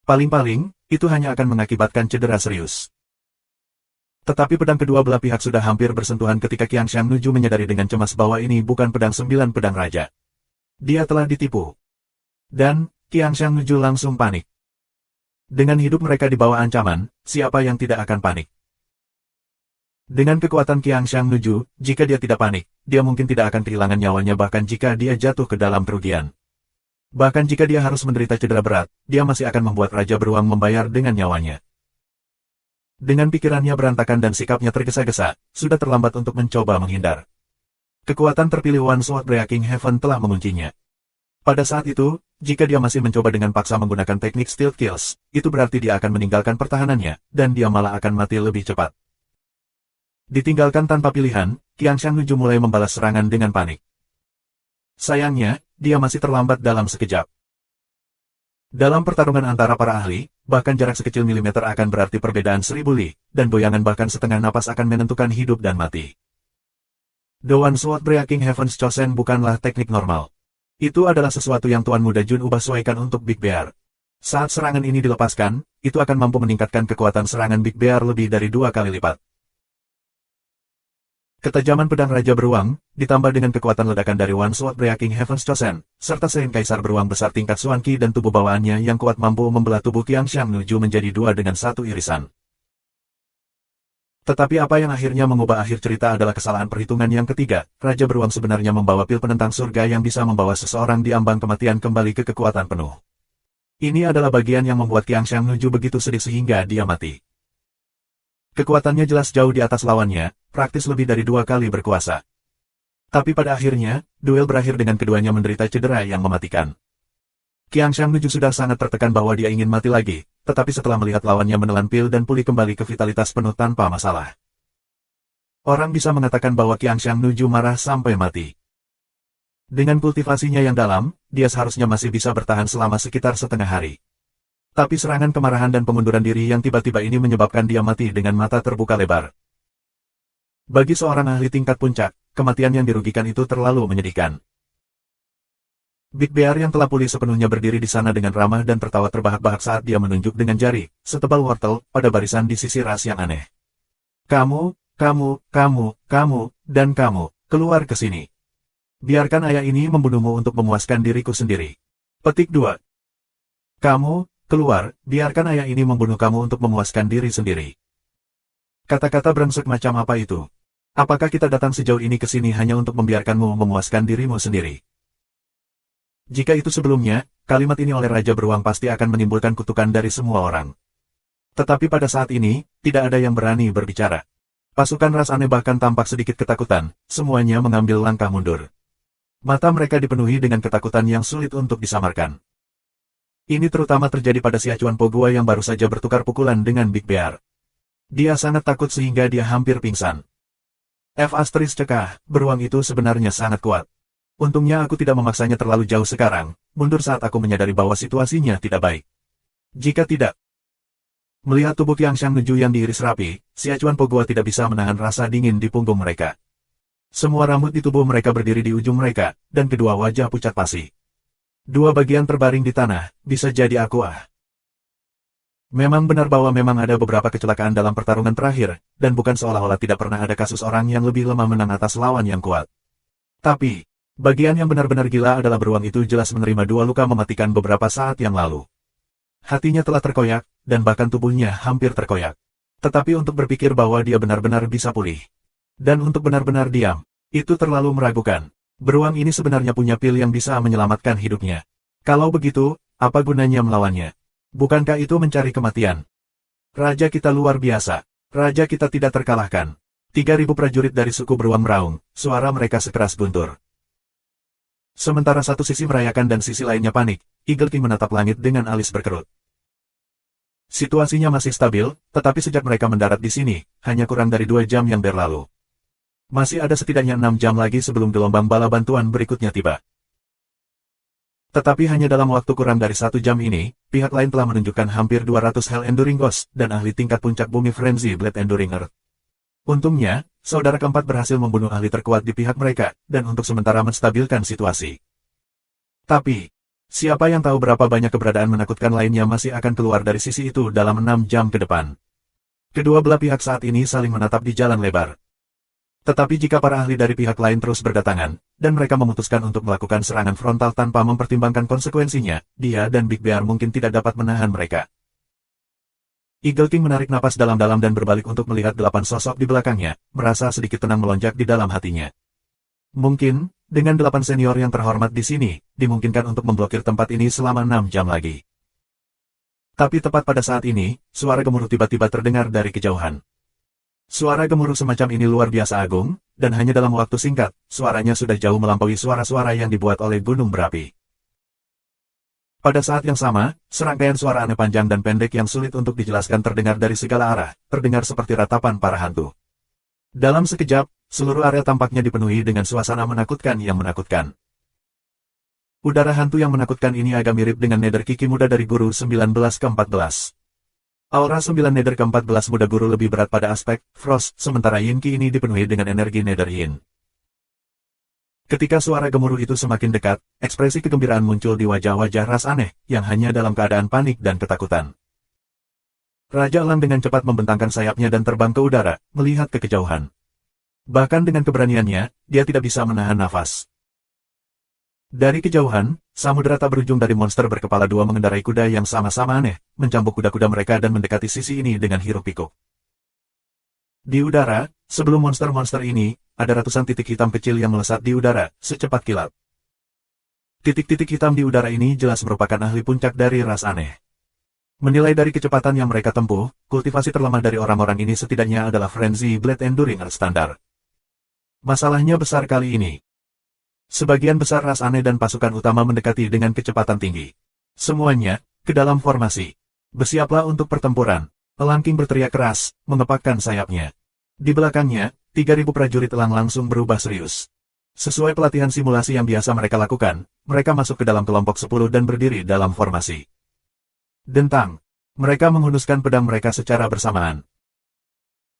Paling-paling, itu hanya akan mengakibatkan cedera serius. Tetapi pedang kedua belah pihak sudah hampir bersentuhan ketika Qiang Shangnuju menyadari dengan cemas bahwa ini bukan pedang 9 pedang raja. Dia telah ditipu. Dan, Qiang Shangnuju langsung panik. Dengan hidup mereka di bawah ancaman, siapa yang tidak akan panik? Dengan kekuatan Qiang Shangnuju, jika dia tidak panik, dia mungkin tidak akan kehilangan nyawanya bahkan jika dia jatuh ke dalam kerugian. Bahkan jika dia harus menderita cedera berat, dia masih akan membuat Raja Beruang membayar dengan nyawanya. Dengan pikirannya berantakan dan sikapnya tergesa-gesa, sudah terlambat untuk mencoba menghindar. Kekuatan terpilih One Sword Breaking Heaven telah menguncinya. Pada saat itu, jika dia masih mencoba dengan paksa menggunakan teknik Stealth Kills, itu berarti dia akan meninggalkan pertahanannya, dan dia malah akan mati lebih cepat. Ditinggalkan tanpa pilihan, Qiang Shangnuju mulai membalas serangan dengan panik. Sayangnya, dia masih terlambat dalam sekejap. Dalam pertarungan antara para ahli, bahkan jarak sekecil milimeter akan berarti perbedaan 1000 li, dan goyangan bahkan setengah napas akan menentukan hidup dan mati. The One Sword Breaking Heaven's Chosen bukanlah teknik normal. Itu adalah sesuatu yang Tuan Muda Jun ubah sesuaikan untuk Big Bear. Saat serangan ini dilepaskan, itu akan mampu meningkatkan kekuatan serangan Big Bear lebih dari 2 kali lipat. Ketajaman pedang Raja Beruang, ditambah dengan kekuatan ledakan dari One Sword Breaking Heaven's Chosen, serta Sein Kaisar Beruang besar tingkat Xuan Qi dan tubuh bawaannya yang kuat mampu membelah tubuh Qiang Shangnuju menjadi 2 dengan 1 irisan. Tetapi apa yang akhirnya mengubah akhir cerita adalah kesalahan perhitungan yang ketiga. Raja Beruang sebenarnya membawa pil penentang surga yang bisa membawa seseorang di ambang kematian kembali ke kekuatan penuh. Ini adalah bagian yang membuat Qiang Shangnuju begitu sedih sehingga dia mati. Kekuatannya jelas jauh di atas lawannya, praktis lebih dari 2 kali berkuasa. Tapi pada akhirnya, duel berakhir dengan keduanya menderita cedera yang mematikan. Qiang Shangnuju sudah sangat tertekan bahwa dia ingin mati lagi, tetapi setelah melihat lawannya menelan pil dan pulih kembali ke vitalitas penuh tanpa masalah. Orang bisa mengatakan bahwa Qiang Shangnuju marah sampai mati. Dengan kultivasinya yang dalam, dia seharusnya masih bisa bertahan selama sekitar setengah hari. Tapi serangan kemarahan dan pengunduran diri yang tiba-tiba ini menyebabkan dia mati dengan mata terbuka lebar. Bagi seorang ahli tingkat puncak, kematian yang dirugikan itu terlalu menyedihkan. Big Bear yang telah pulih sepenuhnya berdiri di sana dengan ramah dan tertawa terbahak-bahak saat dia menunjuk dengan jari, setebal wortel, pada barisan di sisi ras yang aneh. Kamu, dan kamu, keluar ke sini. Biarkan ayah ini membunuhmu untuk memuaskan diriku sendiri. Petik 2. Kamu, keluar, biarkan ayah ini membunuh kamu untuk memuaskan diri sendiri. Kata-kata brengsek macam apa itu? Apakah kita datang sejauh ini ke sini hanya untuk membiarkanmu memuaskan dirimu sendiri? Jika itu sebelumnya, kalimat ini oleh Raja Beruang pasti akan menimbulkan kutukan dari semua orang. Tetapi pada saat ini, tidak ada yang berani berbicara. Pasukan ras aneh bahkan tampak sedikit ketakutan, semuanya mengambil langkah mundur. Mata mereka dipenuhi dengan ketakutan yang sulit untuk disamarkan. Ini terutama terjadi pada si acuan Pogua yang baru saja bertukar pukulan dengan Big Bear. Dia sangat takut sehingga dia hampir pingsan. Cekah, beruang itu sebenarnya sangat kuat. Untungnya aku tidak memaksanya terlalu jauh sekarang, mundur saat aku menyadari bahwa situasinya tidak baik. Jika tidak, Melihat tubuh Qiang Shang Nuju yang diiris rapi, Siachuan Po Gua tidak bisa menahan rasa dingin di punggung mereka. Semua rambut di tubuh mereka berdiri di ujung mereka, dan kedua wajah pucat pasi. Dua bagian terbaring di tanah, bisa jadi aku ah. Memang benar bahwa memang ada beberapa kecelakaan dalam pertarungan terakhir, dan bukan seolah-olah tidak pernah ada kasus orang yang lebih lemah menang atas lawan yang kuat. Tapi, bagian yang benar-benar gila adalah beruang itu jelas menerima 2 luka mematikan beberapa saat yang lalu. Hatinya telah terkoyak, dan bahkan tubuhnya hampir terkoyak. Tetapi untuk berpikir bahwa dia benar-benar bisa pulih. Dan untuk benar-benar diam, itu terlalu meragukan. Beruang ini sebenarnya punya pil yang bisa menyelamatkan hidupnya. Kalau begitu, apa gunanya melawannya? Bukankah itu mencari kematian? Raja kita luar biasa. Raja kita tidak terkalahkan. 3.000 prajurit dari suku beruang meraung, suara mereka sekeras guntur. Sementara satu sisi merayakan dan sisi lainnya panik, Eagle King menatap langit dengan alis berkerut. Situasinya masih stabil, tetapi sejak mereka mendarat di sini, hanya kurang dari 2 jam yang berlalu. Masih ada setidaknya 6 jam lagi sebelum gelombang bala bantuan berikutnya tiba. Tetapi hanya dalam waktu kurang dari 1 jam ini, pihak lain telah menunjukkan hampir 200 Hell Enduring Ghost dan ahli tingkat puncak bumi Frenzy Blade Enduring Earth. Untungnya, saudara keempat berhasil membunuh ahli terkuat di pihak mereka, dan untuk sementara menstabilkan situasi. Tapi, siapa yang tahu berapa banyak keberadaan menakutkan lainnya masih akan keluar dari sisi itu dalam 6 jam ke depan. Kedua belah pihak saat ini saling menatap di jalan lebar. Tetapi jika para ahli dari pihak lain terus berdatangan, dan mereka memutuskan untuk melakukan serangan frontal tanpa mempertimbangkan konsekuensinya, dia dan Big Bear mungkin tidak dapat menahan mereka. Eagle King menarik napas dalam-dalam dan berbalik untuk melihat 8 sosok di belakangnya, merasa sedikit tenang melonjak di dalam hatinya. Mungkin, dengan 8 senior yang terhormat di sini, dimungkinkan untuk memblokir tempat ini selama 6 jam lagi. Tapi tepat pada saat ini, suara gemuruh tiba-tiba terdengar dari kejauhan. Suara gemuruh semacam ini luar biasa agung, dan hanya dalam waktu singkat, suaranya sudah jauh melampaui suara-suara yang dibuat oleh gunung berapi. Pada saat yang sama, serangkaian suara aneh panjang dan pendek yang sulit untuk dijelaskan terdengar dari segala arah, terdengar seperti ratapan para hantu. Dalam sekejap, seluruh area tampaknya dipenuhi dengan suasana menakutkan yang menakutkan. Udara hantu yang menakutkan ini agak mirip dengan Nether Kiki muda dari guru 19 ke-14. Aura 9 Nether ke-14 muda guru lebih berat pada aspek Frost, sementara Yin Qi ini dipenuhi dengan energi Nether Yin. Ketika suara gemuruh itu semakin dekat, ekspresi kegembiraan muncul di wajah-wajah ras aneh, yang hanya dalam keadaan panik dan ketakutan. Raja Elang dengan cepat membentangkan sayapnya dan terbang ke udara, melihat ke kejauhan. Bahkan dengan keberaniannya, dia tidak bisa menahan nafas. Dari kejauhan, samudera tak berujung dari monster berkepala 2 mengendarai kuda yang sama-sama aneh, mencambuk kuda-kuda mereka dan mendekati sisi ini dengan hiruk-pikuk. Di udara, sebelum monster-monster ini, ada ratusan titik hitam kecil yang melesat di udara, secepat kilat. Titik-titik hitam di udara ini jelas merupakan ahli puncak dari ras aneh. Menilai dari kecepatan yang mereka tempuh, kultivasi terlemah dari orang-orang ini setidaknya adalah Frenzy Blade Enduring Earth standar. Masalahnya besar kali ini. Sebagian besar ras aneh dan pasukan utama mendekati dengan kecepatan tinggi. Semuanya, ke dalam formasi. Bersiaplah untuk pertempuran. Elang King berteriak keras, mengepakkan sayapnya. Di belakangnya, 3.000 prajurit elang langsung berubah serius. Sesuai pelatihan simulasi yang biasa mereka lakukan, mereka masuk ke dalam kelompok 10 dan berdiri dalam formasi. Dentang. Mereka menghunuskan pedang mereka secara bersamaan.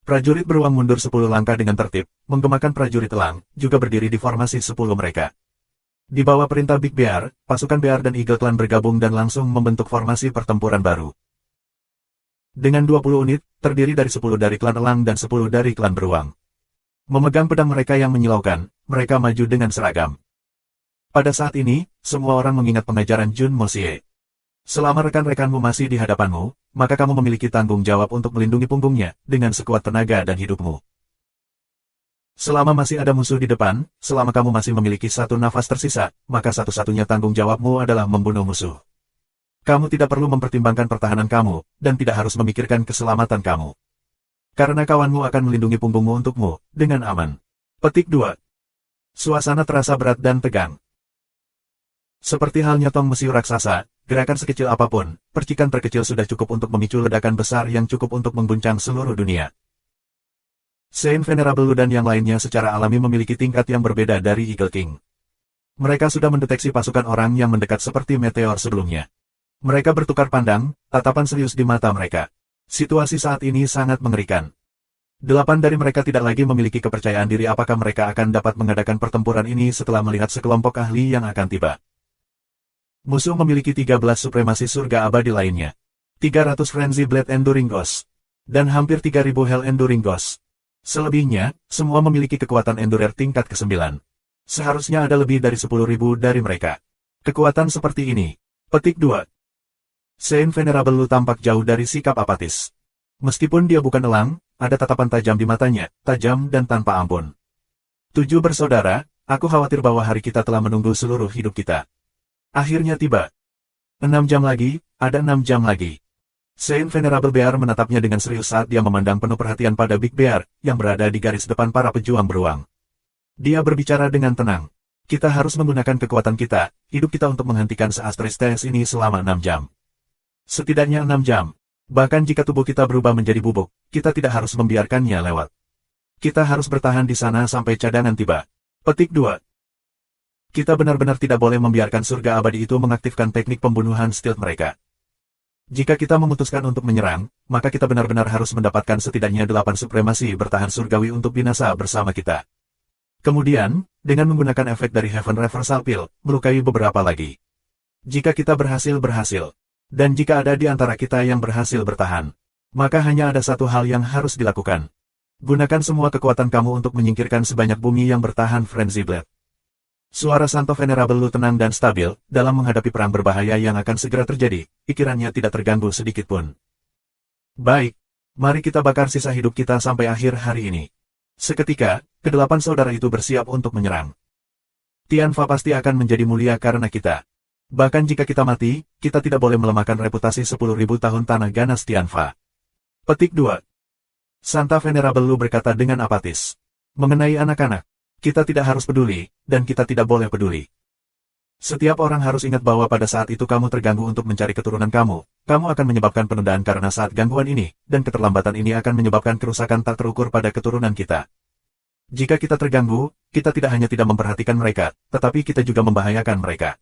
Prajurit beruang mundur 10 langkah dengan tertib, menggemakan prajurit elang, juga berdiri di formasi 10 mereka. Di bawah perintah Big Bear, pasukan Bear dan Eagle Clan bergabung dan langsung membentuk formasi pertempuran baru. Dengan 20 unit, terdiri dari 10 dari klan elang dan 10 dari klan beruang. Memegang pedang mereka yang menyilaukan, mereka maju dengan seragam. Pada saat ini, semua orang mengingat pengajaran Jun Mosie. Selama rekan-rekanmu masih di hadapanmu, maka kamu memiliki tanggung jawab untuk melindungi punggungnya, dengan sekuat tenaga dan hidupmu. Selama masih ada musuh di depan, selama kamu masih memiliki satu nafas tersisa, maka satu-satunya tanggung jawabmu adalah membunuh musuh. Kamu tidak perlu mempertimbangkan pertahanan kamu, dan tidak harus memikirkan keselamatan kamu. Karena kawanmu akan melindungi punggungmu untukmu, dengan aman. Petik 2. Suasana terasa berat dan tegang. Seperti halnya tong mesiu raksasa, gerakan sekecil apapun, percikan terkecil sudah cukup untuk memicu ledakan besar yang cukup untuk mengguncang seluruh dunia. Saint Venerable Lu dan yang lainnya secara alami memiliki tingkat yang berbeda dari Eagle King. Mereka sudah mendeteksi pasukan orang yang mendekat seperti meteor sebelumnya. Mereka bertukar pandang, tatapan serius di mata mereka. Situasi saat ini sangat mengerikan. 8 dari mereka tidak lagi memiliki kepercayaan diri apakah mereka akan dapat mengadakan pertempuran ini setelah melihat sekelompok ahli yang akan tiba. Musuh memiliki 13 supremasi surga abadi lainnya, 300 Frenzy Blade Enduring Ghost, dan hampir 3000 Hell Enduring Ghost. Selebihnya, semua memiliki kekuatan Endurer tingkat ke-9. Seharusnya ada lebih dari 10.000 dari mereka. Kekuatan seperti ini. Petik 2. Saint Venerable Lu tampak jauh dari sikap apatis. Meskipun dia bukan elang, ada tatapan tajam di matanya, tajam dan tanpa ampun. 7 bersaudara, aku khawatir bahwa hari kita telah menunggu seluruh hidup kita. Akhirnya tiba. 6 jam lagi, ada 6 jam lagi. Saint Venerable Bear menatapnya dengan serius saat dia memandang penuh perhatian pada Big Bear, yang berada di garis depan para pejuang beruang. Dia berbicara dengan tenang. Kita harus menggunakan kekuatan kita, hidup kita untuk menghentikan seastris tes ini selama 6 jam. Setidaknya 6 jam. Bahkan jika tubuh kita berubah menjadi bubuk, kita tidak harus membiarkannya lewat. Kita harus bertahan di sana sampai cadangan tiba. Petik 2. Kita benar-benar tidak boleh membiarkan surga abadi itu mengaktifkan teknik pembunuhan stealth mereka. Jika kita memutuskan untuk menyerang, maka kita benar-benar harus mendapatkan setidaknya 8 supremasi bertahan surgawi untuk binasa bersama kita. Kemudian, dengan menggunakan efek dari Heaven Reversal Pill, melukai beberapa lagi. Jika kita berhasil, dan jika ada di antara kita yang berhasil bertahan, maka hanya ada satu hal yang harus dilakukan. Gunakan semua kekuatan kamu untuk menyingkirkan sebanyak bumi yang bertahan Frenzy Blade. Suara Santo Venerable Lu tenang dan stabil, dalam menghadapi perang berbahaya yang akan segera terjadi, pikirannya tidak terganggu sedikitpun. Baik, mari kita bakar sisa hidup kita sampai akhir hari ini. Seketika, kedelapan saudara itu bersiap untuk menyerang. Tianfa pasti akan menjadi mulia karena kita. Bahkan jika kita mati, kita tidak boleh melemahkan reputasi 10.000 tahun tanah ganas Tianfa. Petik 2. Santa Venerable Lu berkata dengan apatis. Mengenai anak-anak, kita tidak harus peduli, dan kita tidak boleh peduli. Setiap orang harus ingat bahwa pada saat itu kamu terganggu untuk mencari keturunan kamu akan menyebabkan penundaan karena saat gangguan ini, dan keterlambatan ini akan menyebabkan kerusakan tak terukur pada keturunan kita. Jika kita terganggu, kita tidak hanya tidak memperhatikan mereka, tetapi kita juga membahayakan mereka.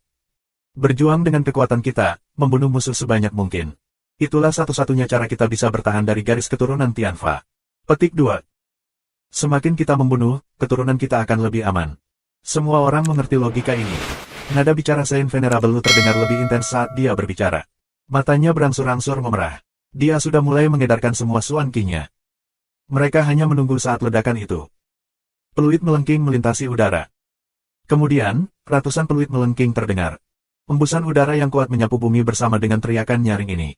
Berjuang dengan kekuatan kita, membunuh musuh sebanyak mungkin. Itulah satu-satunya cara kita bisa bertahan dari garis keturunan Tianfa. Petik 2. Semakin kita membunuh, keturunan kita akan lebih aman. Semua orang mengerti logika ini. Nada bicara Saint Venerable Lu terdengar lebih intens saat dia berbicara. Matanya berangsur-angsur memerah. Dia sudah mulai mengedarkan semua suan ki-nya. Mereka hanya menunggu saat ledakan itu. Peluit melengking melintasi udara. Kemudian, ratusan peluit melengking terdengar. Embusan udara yang kuat menyapu bumi bersama dengan teriakan nyaring ini.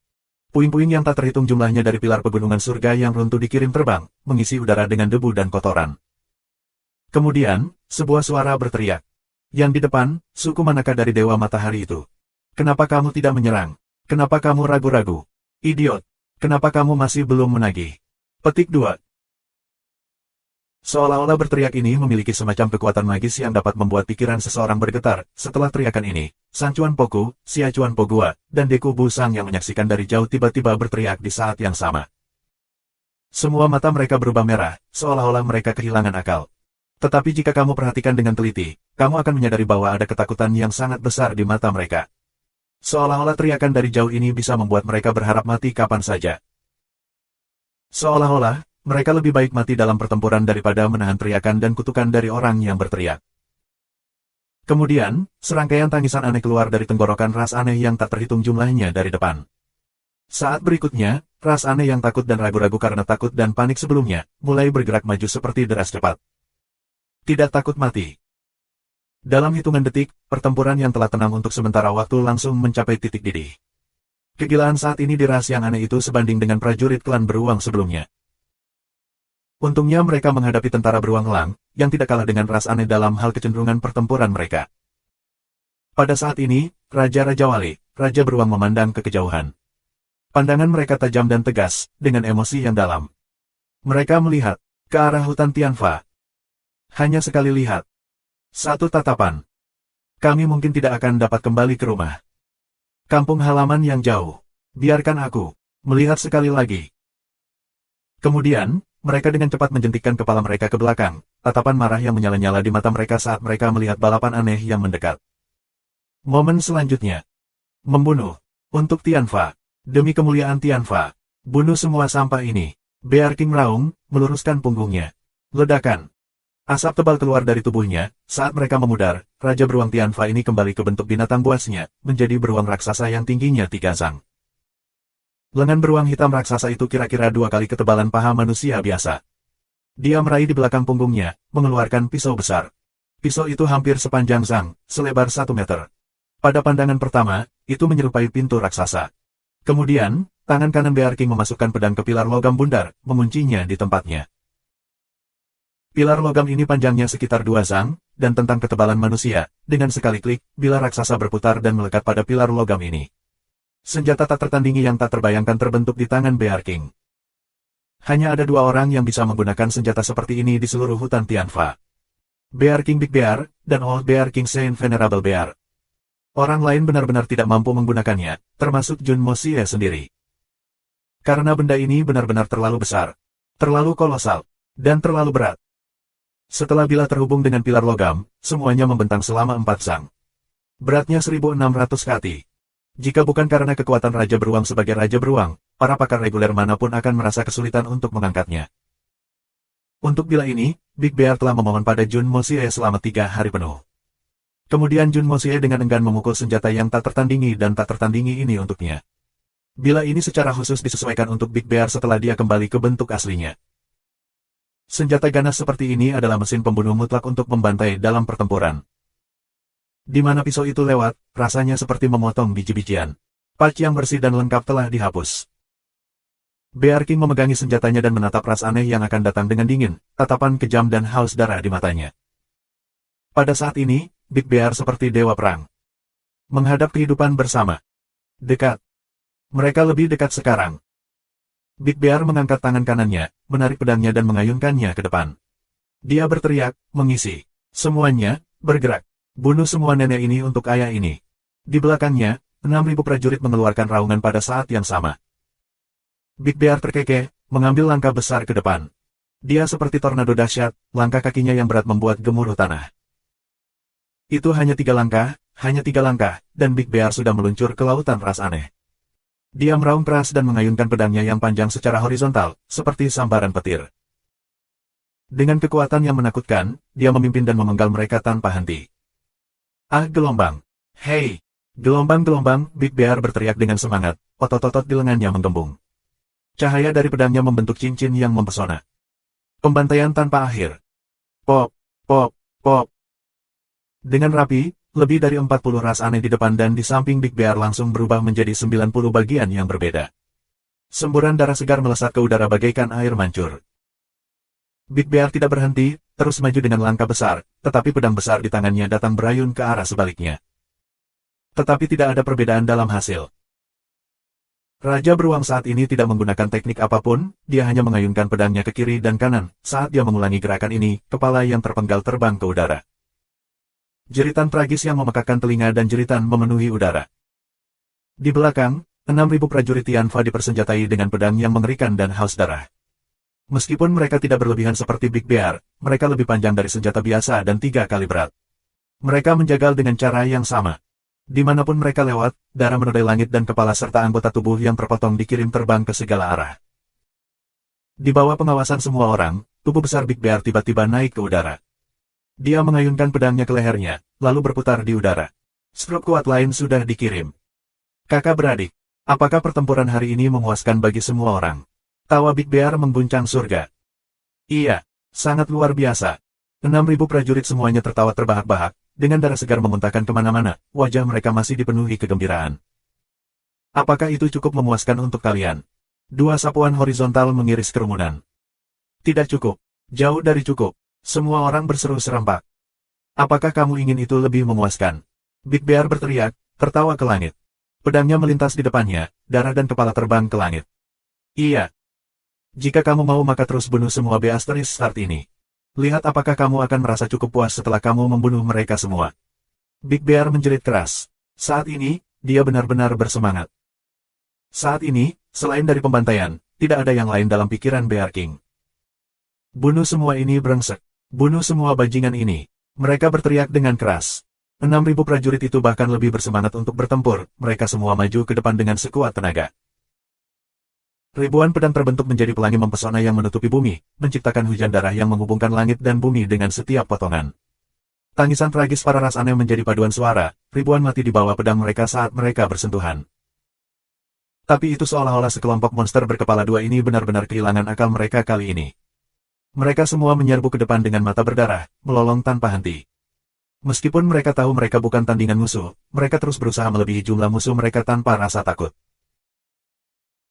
Puing-puing yang tak terhitung jumlahnya dari pilar pegunungan surga yang runtuh dikirim terbang, mengisi udara dengan debu dan kotoran. Kemudian, sebuah suara berteriak. Yang di depan, suku manakah dari Dewa Matahari itu? Kenapa kamu tidak menyerang? Kenapa kamu ragu-ragu? Idiot! Kenapa kamu masih belum menagih? Petik 2. Seolah-olah berteriak ini memiliki semacam kekuatan magis yang dapat membuat pikiran seseorang bergetar. Setelah teriakan ini, Sang Chuan Poku, Xia Chuan Pogua, dan Deku Busang yang menyaksikan dari jauh tiba-tiba berteriak di saat yang sama. Semua mata mereka berubah merah, seolah-olah mereka kehilangan akal. Tetapi jika kamu perhatikan dengan teliti, kamu akan menyadari bahwa ada ketakutan yang sangat besar di mata mereka. Seolah-olah teriakan dari jauh ini bisa membuat mereka berharap mati kapan saja. Seolah-olah, mereka lebih baik mati dalam pertempuran daripada menahan teriakan dan kutukan dari orang yang berteriak. Kemudian, serangkaian tangisan aneh keluar dari tenggorokan ras aneh yang tak terhitung jumlahnya dari depan. Saat berikutnya, ras aneh yang takut dan ragu-ragu karena takut dan panik sebelumnya, mulai bergerak maju seperti deras cepat. Tidak takut mati. Dalam hitungan detik, pertempuran yang telah tenang untuk sementara waktu langsung mencapai titik didih. Kegilaan saat ini di ras yang aneh itu sebanding dengan prajurit klan beruang sebelumnya. Untungnya mereka menghadapi tentara beruang elang, yang tidak kalah dengan ras aneh dalam hal kecenderungan pertempuran mereka. Pada saat ini, Raja-Raja Wali, Raja Beruang memandang ke kejauhan. Pandangan mereka tajam dan tegas, dengan emosi yang dalam. Mereka melihat ke arah hutan Tianfa. Hanya sekali lihat. Satu tatapan. Kami mungkin tidak akan dapat kembali ke rumah. Kampung halaman yang jauh. Biarkan aku melihat sekali lagi. Kemudian, mereka dengan cepat menjentikkan kepala mereka ke belakang, tatapan marah yang menyala-nyala di mata mereka saat mereka melihat balapan aneh yang mendekat. Momen selanjutnya. Membunuh. Untuk Tianfa. Demi kemuliaan Tianfa. Bunuh semua sampah ini. Bear King meraung, meluruskan punggungnya. Ledakan. Asap tebal keluar dari tubuhnya. Saat mereka memudar, Raja Beruang Tianfa ini kembali ke bentuk binatang buasnya, menjadi beruang raksasa yang tingginya 3 zang. Lengan beruang hitam raksasa itu kira-kira 2 kali ketebalan paha manusia biasa. Dia meraih di belakang punggungnya, mengeluarkan pisau besar. Pisau itu hampir sepanjang zang, selebar 1 meter. Pada pandangan pertama, itu menyerupai pintu raksasa. Kemudian, tangan kanan Bear King memasukkan pedang ke pilar logam bundar, menguncinya di tempatnya. Pilar logam ini panjangnya sekitar 2 zang, dan tentang ketebalan manusia. Dengan sekali klik, bilah raksasa berputar dan melekat pada pilar logam ini. Senjata tak tertandingi yang tak terbayangkan terbentuk di tangan Bear King. Hanya ada 2 orang yang bisa menggunakan senjata seperti ini di seluruh hutan Tianfa. Bear King Big Bear, dan Old Bear King Saint Venerable Bear. Orang lain benar-benar tidak mampu menggunakannya, termasuk Jun Mosie sendiri. Karena benda ini benar-benar terlalu besar, terlalu kolosal, dan terlalu berat. Setelah bilah terhubung dengan pilar logam, semuanya membentang selama 4 zang. Beratnya 1.600 kati. Jika bukan karena kekuatan Raja Beruang sebagai Raja Beruang, para pakar reguler manapun akan merasa kesulitan untuk mengangkatnya. Untuk bilah ini, Big Bear telah memohon pada Jun Mosie selama 3 hari penuh. Kemudian Jun Mosie dengan enggan memukul senjata yang tak tertandingi dan tak tertandingi ini untuknya. Bilah ini secara khusus disesuaikan untuk Big Bear setelah dia kembali ke bentuk aslinya. Senjata ganas seperti ini adalah mesin pembunuh mutlak untuk membantai dalam pertempuran. Di mana pisau itu lewat, rasanya seperti memotong biji-bijian. Patch yang bersih dan lengkap telah dihapus. Bear King memegangi senjatanya dan menatap ras aneh yang akan datang dengan dingin, tatapan kejam dan haus darah di matanya. Pada saat ini, Big Bear seperti dewa perang. Menghadap kehidupan bersama. Dekat. Mereka lebih dekat sekarang. Big Bear mengangkat tangan kanannya, menarik pedangnya dan mengayunkannya ke depan. Dia berteriak, mengisi. Semuanya, bergerak. Bunuh semua nenek ini untuk ayah ini. Di belakangnya, 6.000 prajurit mengeluarkan raungan pada saat yang sama. Big Bear terkekeh, mengambil langkah besar ke depan. Dia seperti tornado dahsyat, langkah kakinya yang berat membuat gemuruh tanah. Itu hanya 3 langkah, dan Big Bear sudah meluncur ke lautan ras aneh. Dia meraung keras dan mengayunkan pedangnya yang panjang secara horizontal, seperti sambaran petir. Dengan kekuatan yang menakutkan, dia memimpin dan memenggal mereka tanpa henti. Ah, gelombang! Hei! Gelombang-gelombang, Big Bear berteriak dengan semangat, otot-otot di lengannya menggembung. Cahaya dari pedangnya membentuk cincin yang mempesona. Pembantaian tanpa akhir. Pop, pop, pop. Dengan rapi, lebih dari 40 ras aneh di depan dan di samping Big Bear langsung berubah menjadi 90 bagian yang berbeda. Semburan darah segar melesat ke udara bagaikan air mancur. Big Bear tidak berhenti, terus maju dengan langkah besar, tetapi pedang besar di tangannya datang berayun ke arah sebaliknya. Tetapi tidak ada perbedaan dalam hasil. Raja Beruang saat ini tidak menggunakan teknik apapun, dia hanya mengayunkan pedangnya ke kiri dan kanan. Saat dia mengulangi gerakan ini, kepala yang terpenggal terbang ke udara. Jeritan tragis yang memekakkan telinga dan jeritan memenuhi udara. Di belakang, 6.000 prajurit Tianfa dipersenjatai dengan pedang yang mengerikan dan haus darah. Meskipun mereka tidak berlebihan seperti Big Bear, mereka lebih panjang dari senjata biasa dan 3 kali berat. Mereka menjagal dengan cara yang sama. Dimanapun mereka lewat, darah menodai langit dan kepala serta anggota tubuh yang terpotong dikirim terbang ke segala arah. Di bawah pengawasan semua orang, tubuh besar Big Bear tiba-tiba naik ke udara. Dia mengayunkan pedangnya ke lehernya, lalu berputar di udara. Struk kuat lain sudah dikirim. Kakak beradik, apakah pertempuran hari ini memuaskan bagi semua orang? Tawa Big Bear mengguncang surga. Iya, sangat luar biasa. 6.000 prajurit semuanya tertawa terbahak-bahak, dengan darah segar memuntahkan kemana-mana, wajah mereka masih dipenuhi kegembiraan. Apakah itu cukup memuaskan untuk kalian? 2 sapuan horizontal mengiris kerumunan. Tidak cukup, jauh dari cukup. Semua orang berseru serempak. Apakah kamu ingin itu lebih memuaskan? Big Bear berteriak, tertawa ke langit. Pedangnya melintas di depannya, darah dan kepala terbang ke langit. Iya. Jika kamu mau maka terus bunuh semua Beasteris saat ini. Lihat apakah kamu akan merasa cukup puas setelah kamu membunuh mereka semua. Big Bear menjerit keras. Saat ini, dia benar-benar bersemangat. Saat ini, selain dari pembantaian, tidak ada yang lain dalam pikiran Bear King. Bunuh semua ini brengsek. Bunuh semua bajingan ini. Mereka berteriak dengan keras. 6.000 prajurit itu bahkan lebih bersemangat untuk bertempur, mereka semua maju ke depan dengan sekuat tenaga. Ribuan pedang terbentuk menjadi pelangi mempesona yang menutupi bumi, menciptakan hujan darah yang menghubungkan langit dan bumi dengan setiap potongan. Tangisan tragis para ras aneh menjadi paduan suara, ribuan mati di bawah pedang mereka saat mereka bersentuhan. Tapi itu seolah-olah sekelompok monster berkepala dua ini benar-benar kehilangan akal mereka kali ini. Mereka semua menyerbu ke depan dengan mata berdarah, melolong tanpa henti. Meskipun mereka tahu mereka bukan tandingan musuh, mereka terus berusaha melebihi jumlah musuh mereka tanpa rasa takut.